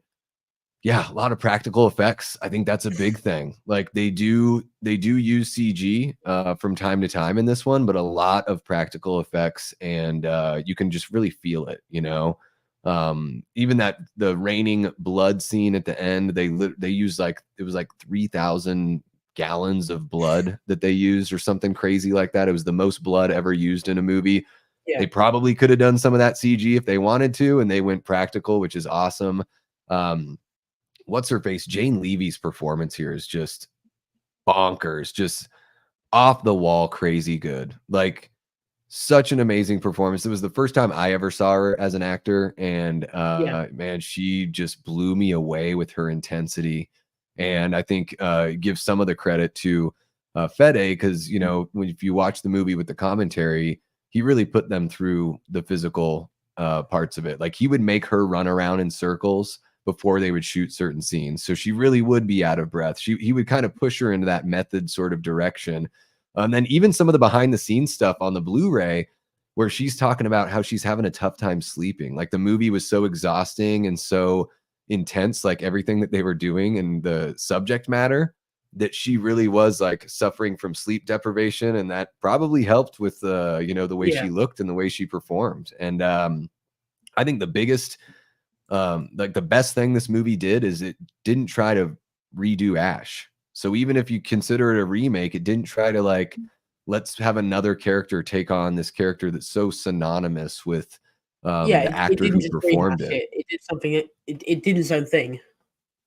yeah, a lot of practical effects. I think that's a big thing. Like they do use CG from time to time in this one, but a lot of practical effects, and you can just really feel it, you know. Even that the raining blood scene at the end, they used like it was like 3,000 gallons of blood that they used or something crazy like that. It was the most blood ever used in a movie. Yeah. They probably could have done some of that CG if they wanted to, and they went practical, which is awesome. What's her face? Jane Levy's performance here is just bonkers, just off the wall, crazy good. Like such an amazing performance. It was the first time I ever saw her as an actor, and man, she just blew me away with her intensity. And I think give some of the credit to Fede, because you know, if you watch the movie with the commentary, he really put them through the physical parts of it. Like he would make her run around in circles before they would shoot certain scenes, so she really would be out of breath. He would kind of push her into that method sort of direction. And then even some of the behind the scenes stuff on the Blu-ray, where she's talking about how she's having a tough time sleeping. Like the movie was so exhausting and so intense, like everything that they were doing and the subject matter, that she really was like suffering from sleep deprivation. And that probably helped with you know, the way she looked and the way she performed. And I think the biggest, like the best thing this movie did is it didn't try to redo Ash. So even if you consider it a remake, it didn't try to like, let's have another character take on this character that's so synonymous with the actor who performed it. It did something. It did its own thing.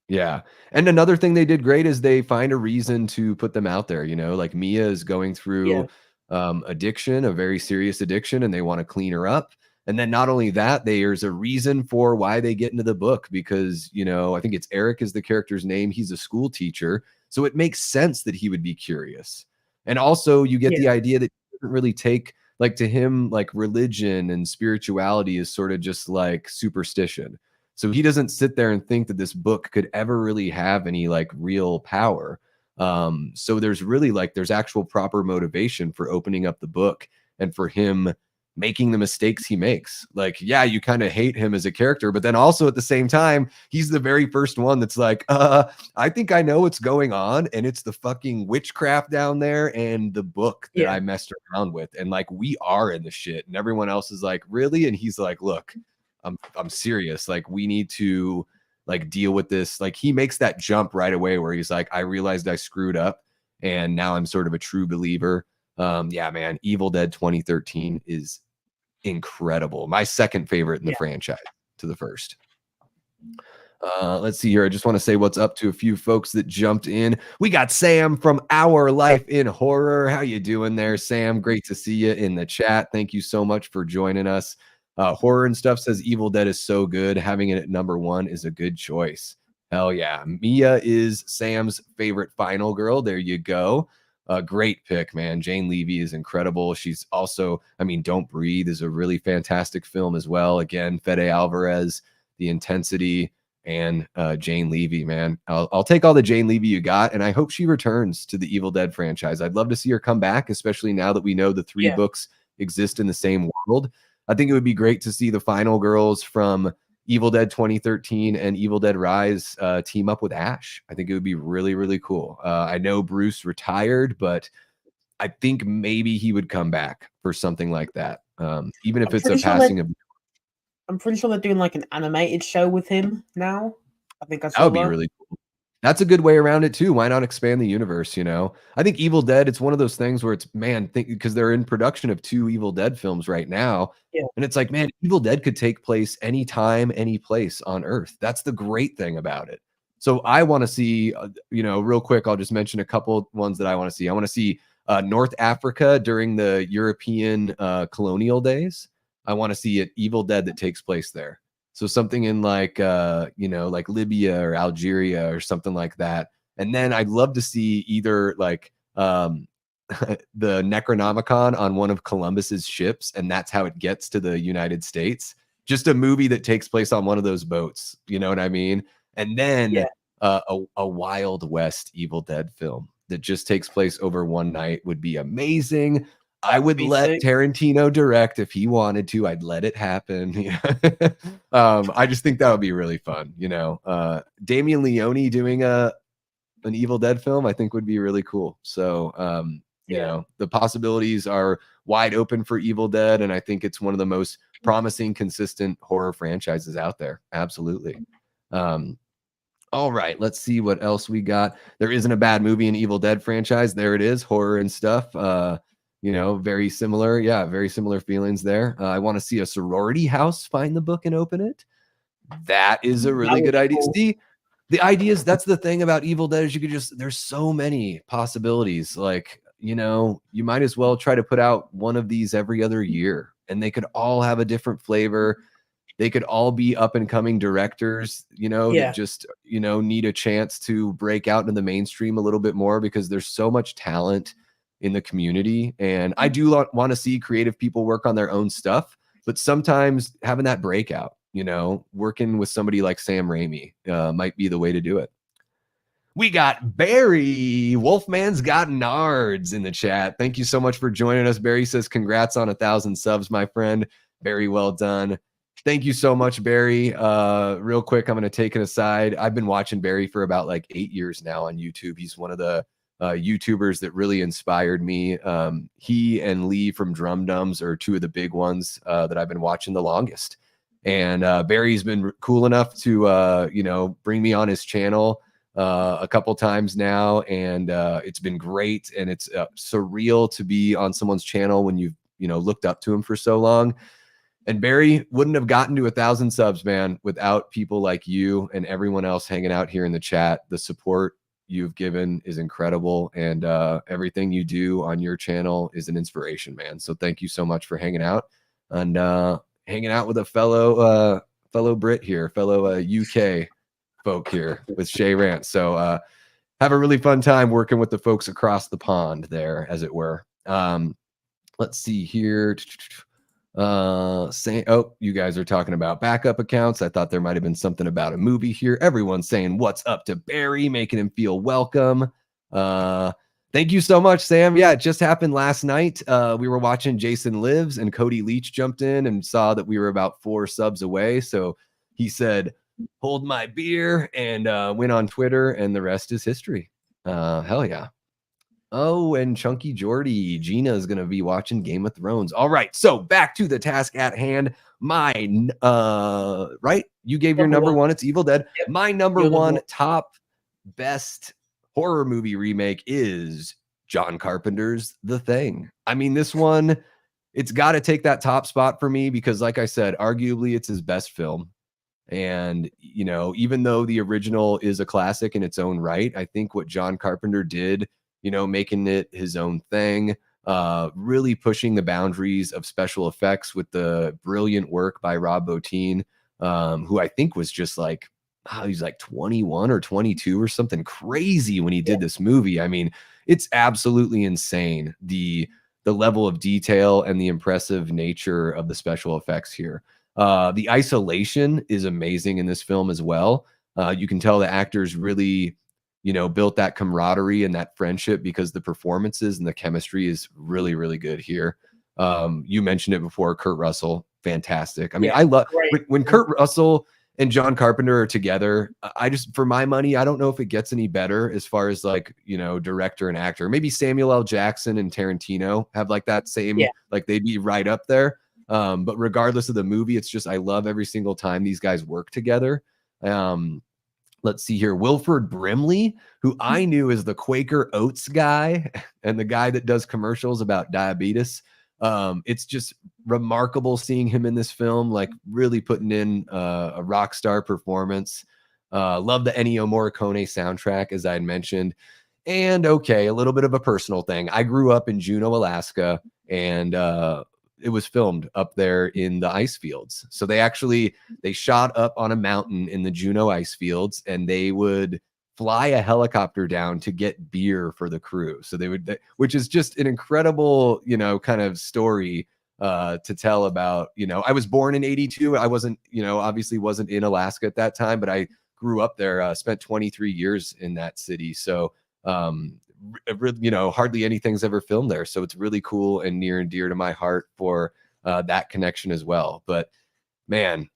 Yeah. And another thing they did great is they find a reason to put them out there. You know, like Mia is going through addiction, a very serious addiction, and they want to clean her up. And then not only that, there's a reason for why they get into the book because, you know, I think it's Eric is the character's name. He's a school teacher. So it makes sense that he would be curious. And also you get the idea that he doesn't really take, like to him, like religion and spirituality is sort of just like superstition. So he doesn't sit there and think that this book could ever really have any like real power. So there's really like, there's actual proper motivation for opening up the book and for him making the mistakes he makes. Like, yeah, you kind of hate him as a character, but then also at the same time, he's the very first one that's like, I think I know what's going on, and it's the fucking witchcraft down there and the book that I messed around with. And like, we are in the shit. And everyone else is like, really? And he's like, look, I'm serious. Like, we need to like deal with this. Like, he makes that jump right away where he's like, I realized I screwed up, and now I'm sort of a true believer. Yeah, man, Evil Dead 2013 is incredible. My second favorite in the franchise to the first. Let's see here. I just want to say what's up to a few folks that jumped in. We got Sam from Our Life in Horror. How you doing there, Sam? Great to see you in the chat. Thank you so much for joining us. Horror and Stuff says Evil Dead is so good. Having it at #1 is a good choice. Hell yeah. Mia is Sam's favorite final girl. There you go. Great pick, man. Jane Levy is incredible. She's also, I mean, Don't Breathe is a really fantastic film as well. Again, Fede Alvarez, the intensity, and Jane Levy, man. I'll take all the Jane Levy you got, and I hope she returns to the Evil Dead franchise. I'd love to see her come back, especially now that we know the 3 books exist in the same world. I think it would be great to see the final girls from Evil Dead 2013 and Evil Dead Rise team up with Ash. I think it would be really, really cool. I know Bruce retired, but I think maybe he would come back for something like that. Even if it's a passing of. I'm pretty sure they're doing like an animated show with him now. I think I saw that would be really cool. That's a good way around it too. Why not expand the universe? You know, I think Evil Dead, it's one of those things where it's, man, because they're in production of 2 Evil Dead films right now. And it's like, man, Evil Dead could take place anytime, any place on Earth. That's the great thing about it. So I want to see, you know, real quick, I'll just mention a couple ones that I want to see. I want to see North Africa during the European colonial days. I want to see an Evil Dead that takes place there. So something in like, you know, like Libya or Algeria or something like that. And then I'd love to see either like the Necronomicon on one of Columbus's ships, and that's how it gets to the United States. Just a movie that takes place on one of those boats. You know what I mean? And then a Wild West Evil Dead film that just takes place over one night would be amazing. I would let Tarantino direct if he wanted to. I'd let it happen. I just think that would be really fun. You know, Damien Leone doing an Evil Dead film, I think would be really cool. So, you know, the possibilities are wide open for Evil Dead, and I think it's one of the most promising, consistent horror franchises out there. Absolutely. All right, let's see what else we got. There isn't a bad movie in Evil Dead franchise. There it is, horror and stuff. You know, very similar. Yeah, very similar feelings there. I want to see a sorority house find the book and open it. That is a really good idea. Cool. See, the ideas, that's the thing about Evil Dead is you could just, there's so many possibilities. Like, you know, you might as well try to put out one of these every other year, and they could all have a different flavor. They could all be up and coming directors, you know, that just, you know, need a chance to break out into the mainstream a little bit more, because there's so much talent in the community. And I do want to see creative people work on their own stuff, but sometimes having that breakout, you know, working with somebody like Sam Raimi might be the way to do it. We got Barry. Wolfman's got nards in the chat. Thank you so much for joining us. Barry says, congrats on 1,000 subs, my friend. Very well done. Thank you so much, Barry. Real quick, I'm going to take it aside. I've been watching Barry for about like 8 years now on YouTube. He's one of the YouTubers that really inspired me. He and Lee from Drum Dums are two of the big ones that I've been watching the longest. And Barry's been cool enough to, you know, bring me on his channel a couple times now. And it's been great. And it's surreal to be on someone's channel when you've, you know, looked up to him for so long. And Barry wouldn't have gotten to 1,000 subs, man, without people like you and everyone else hanging out here in the chat. The support you've given is incredible, and everything you do on your channel is an inspiration, man. So thank you so much for hanging out and hanging out with a fellow Brit here, fellow UK folk here with SheaRants. So have a really fun time working with the folks across the pond there, as it were. Let's see here. Saying, oh, you guys are talking about backup accounts. I thought there might have been something about a movie here. Everyone's saying what's up to Barry, making him feel welcome. Thank you so much, Sam. Yeah, it just happened last night. We were watching Jason Lives, and Cody Leach jumped in and saw that we were about 4 subs away. So he said, hold my beer, and went on Twitter, and the rest is history. Hell yeah. Oh, and Chunky Jordy, Gina is going to be watching Game of Thrones. All right, so back to the task at hand. Mine, right? You gave your number one. It's Evil Dead. Yep. My number one top best horror movie remake is John Carpenter's The Thing. I mean, this one, it's got to take that top spot for me because, like I said, arguably it's his best film. And, you know, even though the original is a classic in its own right, I think what John Carpenter did, you know, making it his own thing, really pushing the boundaries of special effects with the brilliant work by Rob Bottin, who I think was just like, he's like 21 or 22 or something crazy when he did this movie. I mean, it's absolutely insane, the level of detail and the impressive nature of the special effects here. The isolation is amazing in this film as well. You can tell the actors really, you know, built that camaraderie and that friendship because the performances and the chemistry is really, really good here. You mentioned it before, Kurt Russell, fantastic. I mean, I love when Kurt Russell and John Carpenter are together. I just, for my money, I don't know if it gets any better as far as like, you know, director and actor. Maybe Samuel L. Jackson and Tarantino have like that same, like they'd be right up there. But regardless of the movie, it's just, I love every single time these guys work together. Let's see here. Wilford Brimley, who I knew as the Quaker Oats guy and the guy that does commercials about diabetes. It's just remarkable seeing him in this film, like really putting in a rock star performance. Love the Ennio Morricone soundtrack, as I had mentioned. And okay, a little bit of a personal thing. I grew up in Juneau, Alaska, and it was filmed up there in the ice fields. So they shot up on a mountain in the Juneau ice fields, and they would fly a helicopter down to get beer for the crew. So they would, which is just an incredible, you know, kind of story to tell about, you know, I was born in 82. I wasn't, you know, obviously wasn't in Alaska at that time, but I grew up there, spent 23 years in that city. So, you know, hardly anything's ever filmed there. So it's really cool and near and dear to my heart for that connection as well. But man,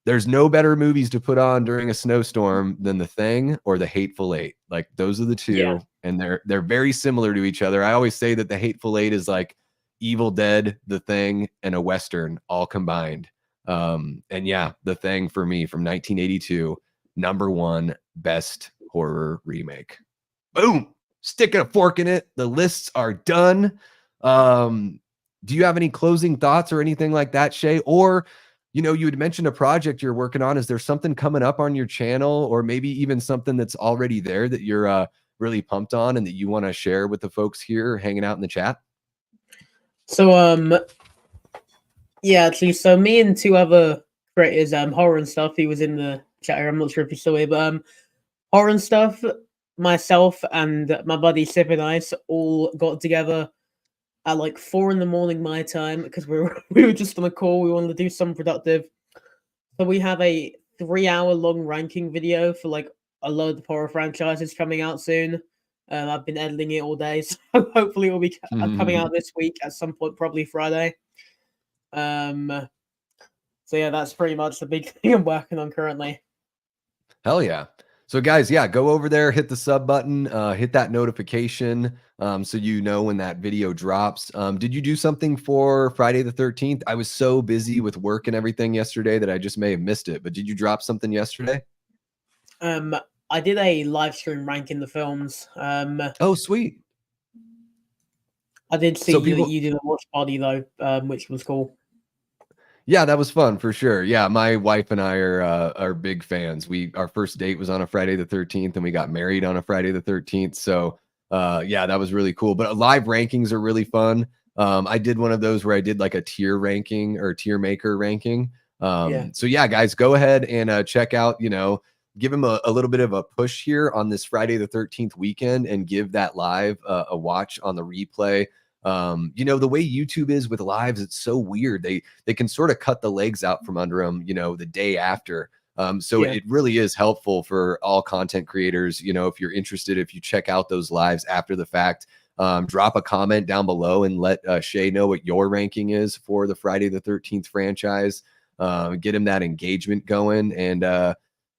there's no better movies to put on during a snowstorm than The Thing or The Hateful Eight. Like those are the two, and they're very similar to each other. I always say that The Hateful Eight is like Evil Dead, The Thing, and a Western all combined. And yeah, The Thing for me from 1982, #1 best horror remake. Boom, sticking a fork in it. The lists are done. Do you have any closing thoughts or anything like that, Shay? Or, you had mentioned a project you're working on. Is there something coming up on your channel, or maybe even something that's already there that you're really pumped on and that you want to share with the folks here hanging out in the chat? So yeah, actually, so me and two other creators, Horror and Stuff, he was in the chat here. I'm not sure if he's still here, but Horror and Stuff, myself and my buddy Sip and Ice all got together at like 4 in the morning my time because we were just on a call. We wanted to do something productive. So we have a 3-hour long ranking video for like a load of horror franchises coming out soon. I've been editing it all day, so hopefully it will be coming out this week at some point, probably Friday. So yeah, that's pretty much the big thing I'm working on currently. Hell yeah. So guys, yeah, go over there, hit the sub button, hit that notification so you know when that video drops. Did you do something for Friday the 13th? I was so busy with work and everything yesterday that I just may have missed it. But did you drop something yesterday? I did a live stream ranking the films. Oh, sweet. I did see that you did a watch party though, which was cool. Yeah, that was fun for sure. Yeah, my wife and I are big fans. Our first date was on a Friday the 13th, and we got married on a Friday the 13th. So yeah, that was really cool. But live rankings are really fun. I did one of those where I did like a tier ranking or tier maker ranking. So yeah, guys, go ahead and check out, give him a little bit of a push here on this Friday the 13th weekend and give that live a watch on the replay. The way YouTube is with lives, it's so weird. They can sort of cut the legs out from under them, the day after. So it really is helpful for all content creators. If you're interested, if you check out those lives after the fact, drop a comment down below and let Shay know what your ranking is for the Friday the 13th franchise. Get him that engagement going. And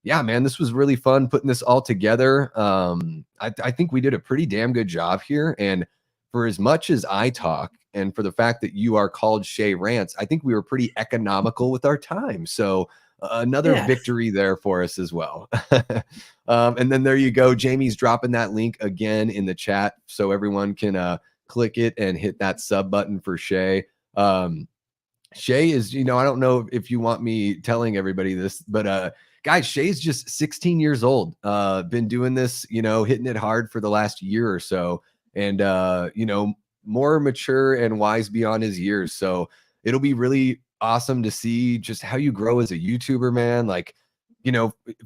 yeah, man, this was really fun putting this all together. I think we did a pretty damn good job here. And for as much as I talk and for the fact that you are called SheaRants, I think we were pretty economical with our time. So another victory there for us as well. And then there you go. Jamie's dropping that link again in the chat so everyone can click it and hit that sub button for Shay. Shay is, I don't know if you want me telling everybody this, but guys, Shay's just 16 years old. Been doing this, hitting it hard for the last year or so. And, more mature and wise beyond his years. So it'll be really awesome to see just how you grow as a YouTuber, man. Like,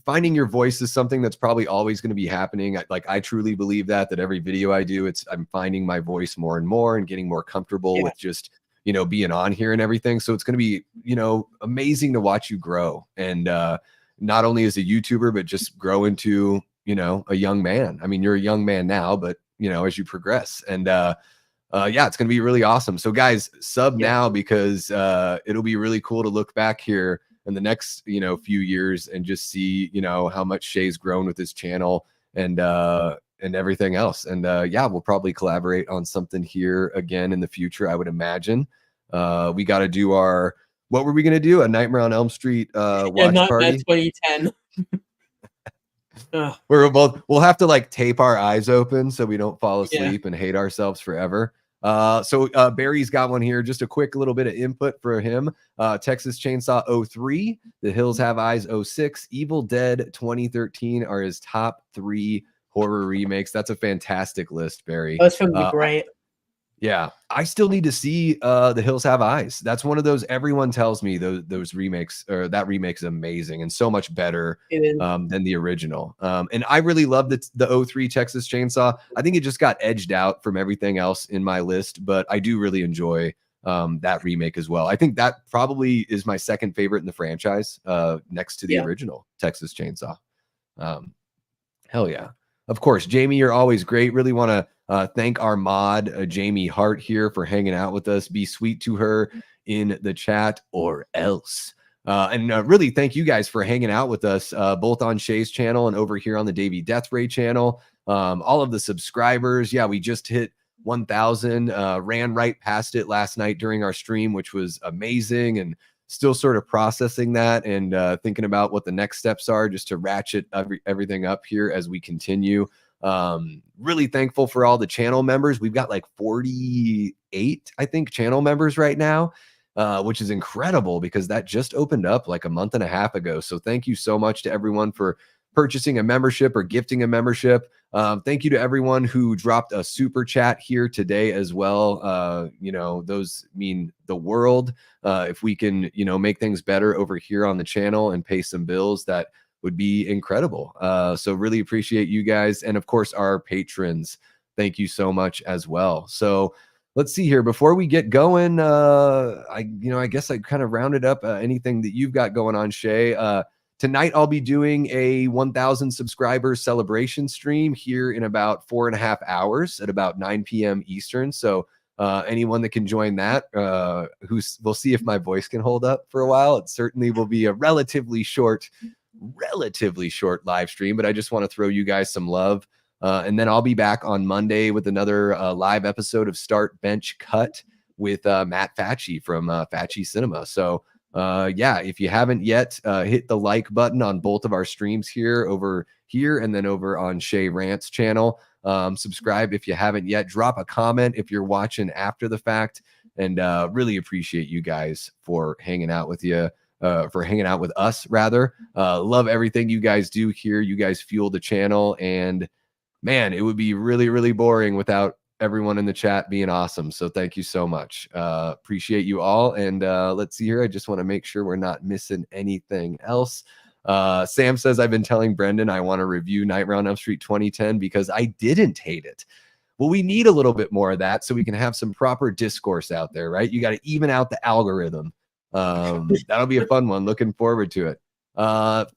finding your voice is something that's probably always going to be happening. I truly believe that every video I do, I'm finding my voice more and more and getting more comfortable with just, being on here and everything. So it's going to be, amazing to watch you grow. And, not only as a YouTuber, but just grow into, a young man. I mean, you're a young man now, but as you progress. And yeah, it's gonna be really awesome. So guys, sub now because it'll be really cool to look back here in the next few years and just see how much Shay's grown with his channel and everything else. And yeah, we'll probably collaborate on something here again in the future, I would imagine. We got to do what were we gonna do? A Nightmare on Elm Street watch party 2010. We'll have to like tape our eyes open so we don't fall asleep and hate ourselves forever. So Barry's got one here. Just a quick little bit of input for him. Texas Chainsaw 03, The Hills Have Eyes 06, Evil Dead 2013 are his top 3 horror remakes. That's a fantastic list, Barry. Those films are great. Yeah, I still need to see The Hills Have Eyes. That's one of those everyone tells me those remakes, or that remake is amazing and so much better than the original. And I really love the 03 Texas Chainsaw. I think it just got edged out from everything else in my list, but I do really enjoy that remake as well. I think that probably is my second favorite in the franchise, next to the original Texas Chainsaw. Hell yeah. Of course, Jamie, you're always great. Really want to thank our mod, Jamie Hart, here for hanging out with us. Be sweet to her in the chat or else. And really thank you guys for hanging out with us, both on Shay's channel and over here on the DAVEY DEATHRAY channel. All of the subscribers. Yeah, we just hit 1,000, ran right past it last night during our stream, which was amazing. And still sort of processing that and thinking about what the next steps are just to ratchet everything up here as we continue. Really thankful for all the channel members. We've got like 48, I think, channel members right now, which is incredible because that just opened up like a month and a half ago. So thank you so much to everyone for purchasing a membership or gifting a membership. Thank you to everyone who dropped a super chat here today as well. You know, those mean the world. If we can, you know, make things better over here on the channel and pay some bills, that would be incredible. So really appreciate you guys. And of course, our patrons. Thank you so much as well. So let's see here. Before we get going, I guess I kind of rounded up anything that you've got going on, Shay. Tonight, I'll be doing a 1,000 subscribers celebration stream here in about 4.5 hours at about 9 p.m. Eastern. So anyone that can join that, we'll see if my voice can hold up for a while. It certainly will be a relatively short live stream, but I just want to throw you guys some love. And then I'll be back on Monday with another live episode of Start Bench Cut with Matt Facci from Facci Cinema. So yeah, if you haven't yet, hit the like button on both of our streams over here and then over on SheaRants channel. Subscribe if you haven't yet. Drop a comment if you're watching after the fact, and really appreciate you guys for hanging out with us rather. Love everything you guys do here. You guys fuel the channel, and man, it would be really, really boring without everyone in the chat being awesome. So thank you so much. Appreciate you all. And let's see here. I just want to make sure we're not missing anything else. Sam says, I've been telling Brendan I want to review Nightmare on Elm Street 2010 because I didn't hate it. Well, we need a little bit more of that so we can have some proper discourse out there, right? You got to even out the algorithm. That'll be a fun one. Looking forward to it.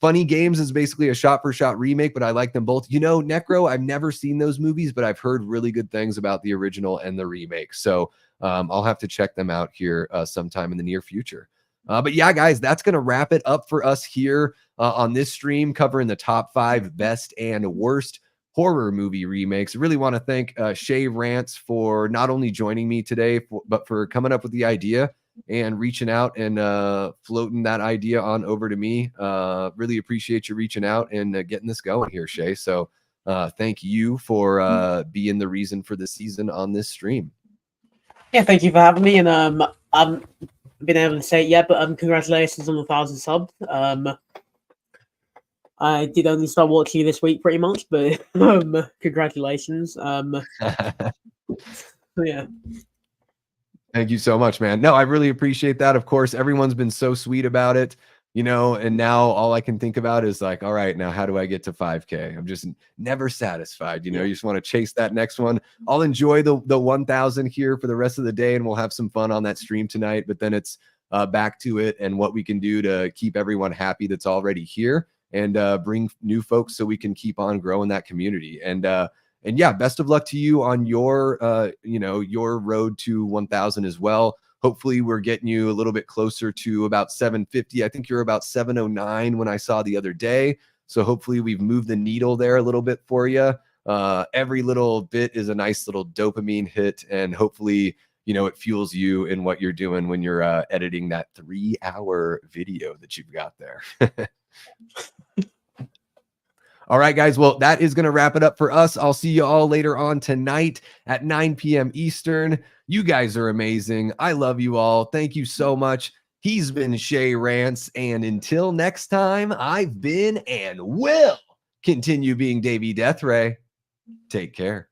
Funny Games is basically a shot-for-shot remake, but I like them both. You know, Necro, I've never seen those movies, but I've heard really good things about the original and the remake. So I'll have to check them out here sometime in the near future. But yeah, guys, that's going to wrap it up for us here on this stream, covering the top 5 best and worst horror movie remakes. I really want to thank SheaRants for not only joining me today, but for coming up with the idea and reaching out and floating that idea on over to me. Really appreciate you reaching out and getting this going here, Shay. So thank you for being the reason for the season on this stream. Yeah, thank you for having me. And I've been able to say it yet, but congratulations on the 1,000 subs. I did only start watching you this week pretty much, but congratulations. Yeah. Thank you so much, man. No, I really appreciate that. Of course, everyone's been so sweet about it, you know, and now all I can think about is like, all right, now how do I get to 5K? I'm just never satisfied. You know, you just want to chase that next one. I'll enjoy the 1,000 here for the rest of the day, and we'll have some fun on that stream tonight, but then it's back to it and what we can do to keep everyone happy that's already here and bring new folks so we can keep on growing that community. And yeah, best of luck to you on your, your road to 1,000 as well. Hopefully we're getting you a little bit closer to about 750. I think you're about 709 when I saw the other day. So hopefully we've moved the needle there a little bit for you. Every little bit is a nice little dopamine hit, and hopefully, you know, it fuels you in what you're doing when you're editing that 3-hour video that you've got there. All right, guys. Well, that is going to wrap it up for us. I'll see you all later on tonight at 9 p.m. Eastern. You guys are amazing. I love you all. Thank you so much. He's been SheaRants, and until next time, I've been and will continue being DAVEY DEATHRAY. Take care.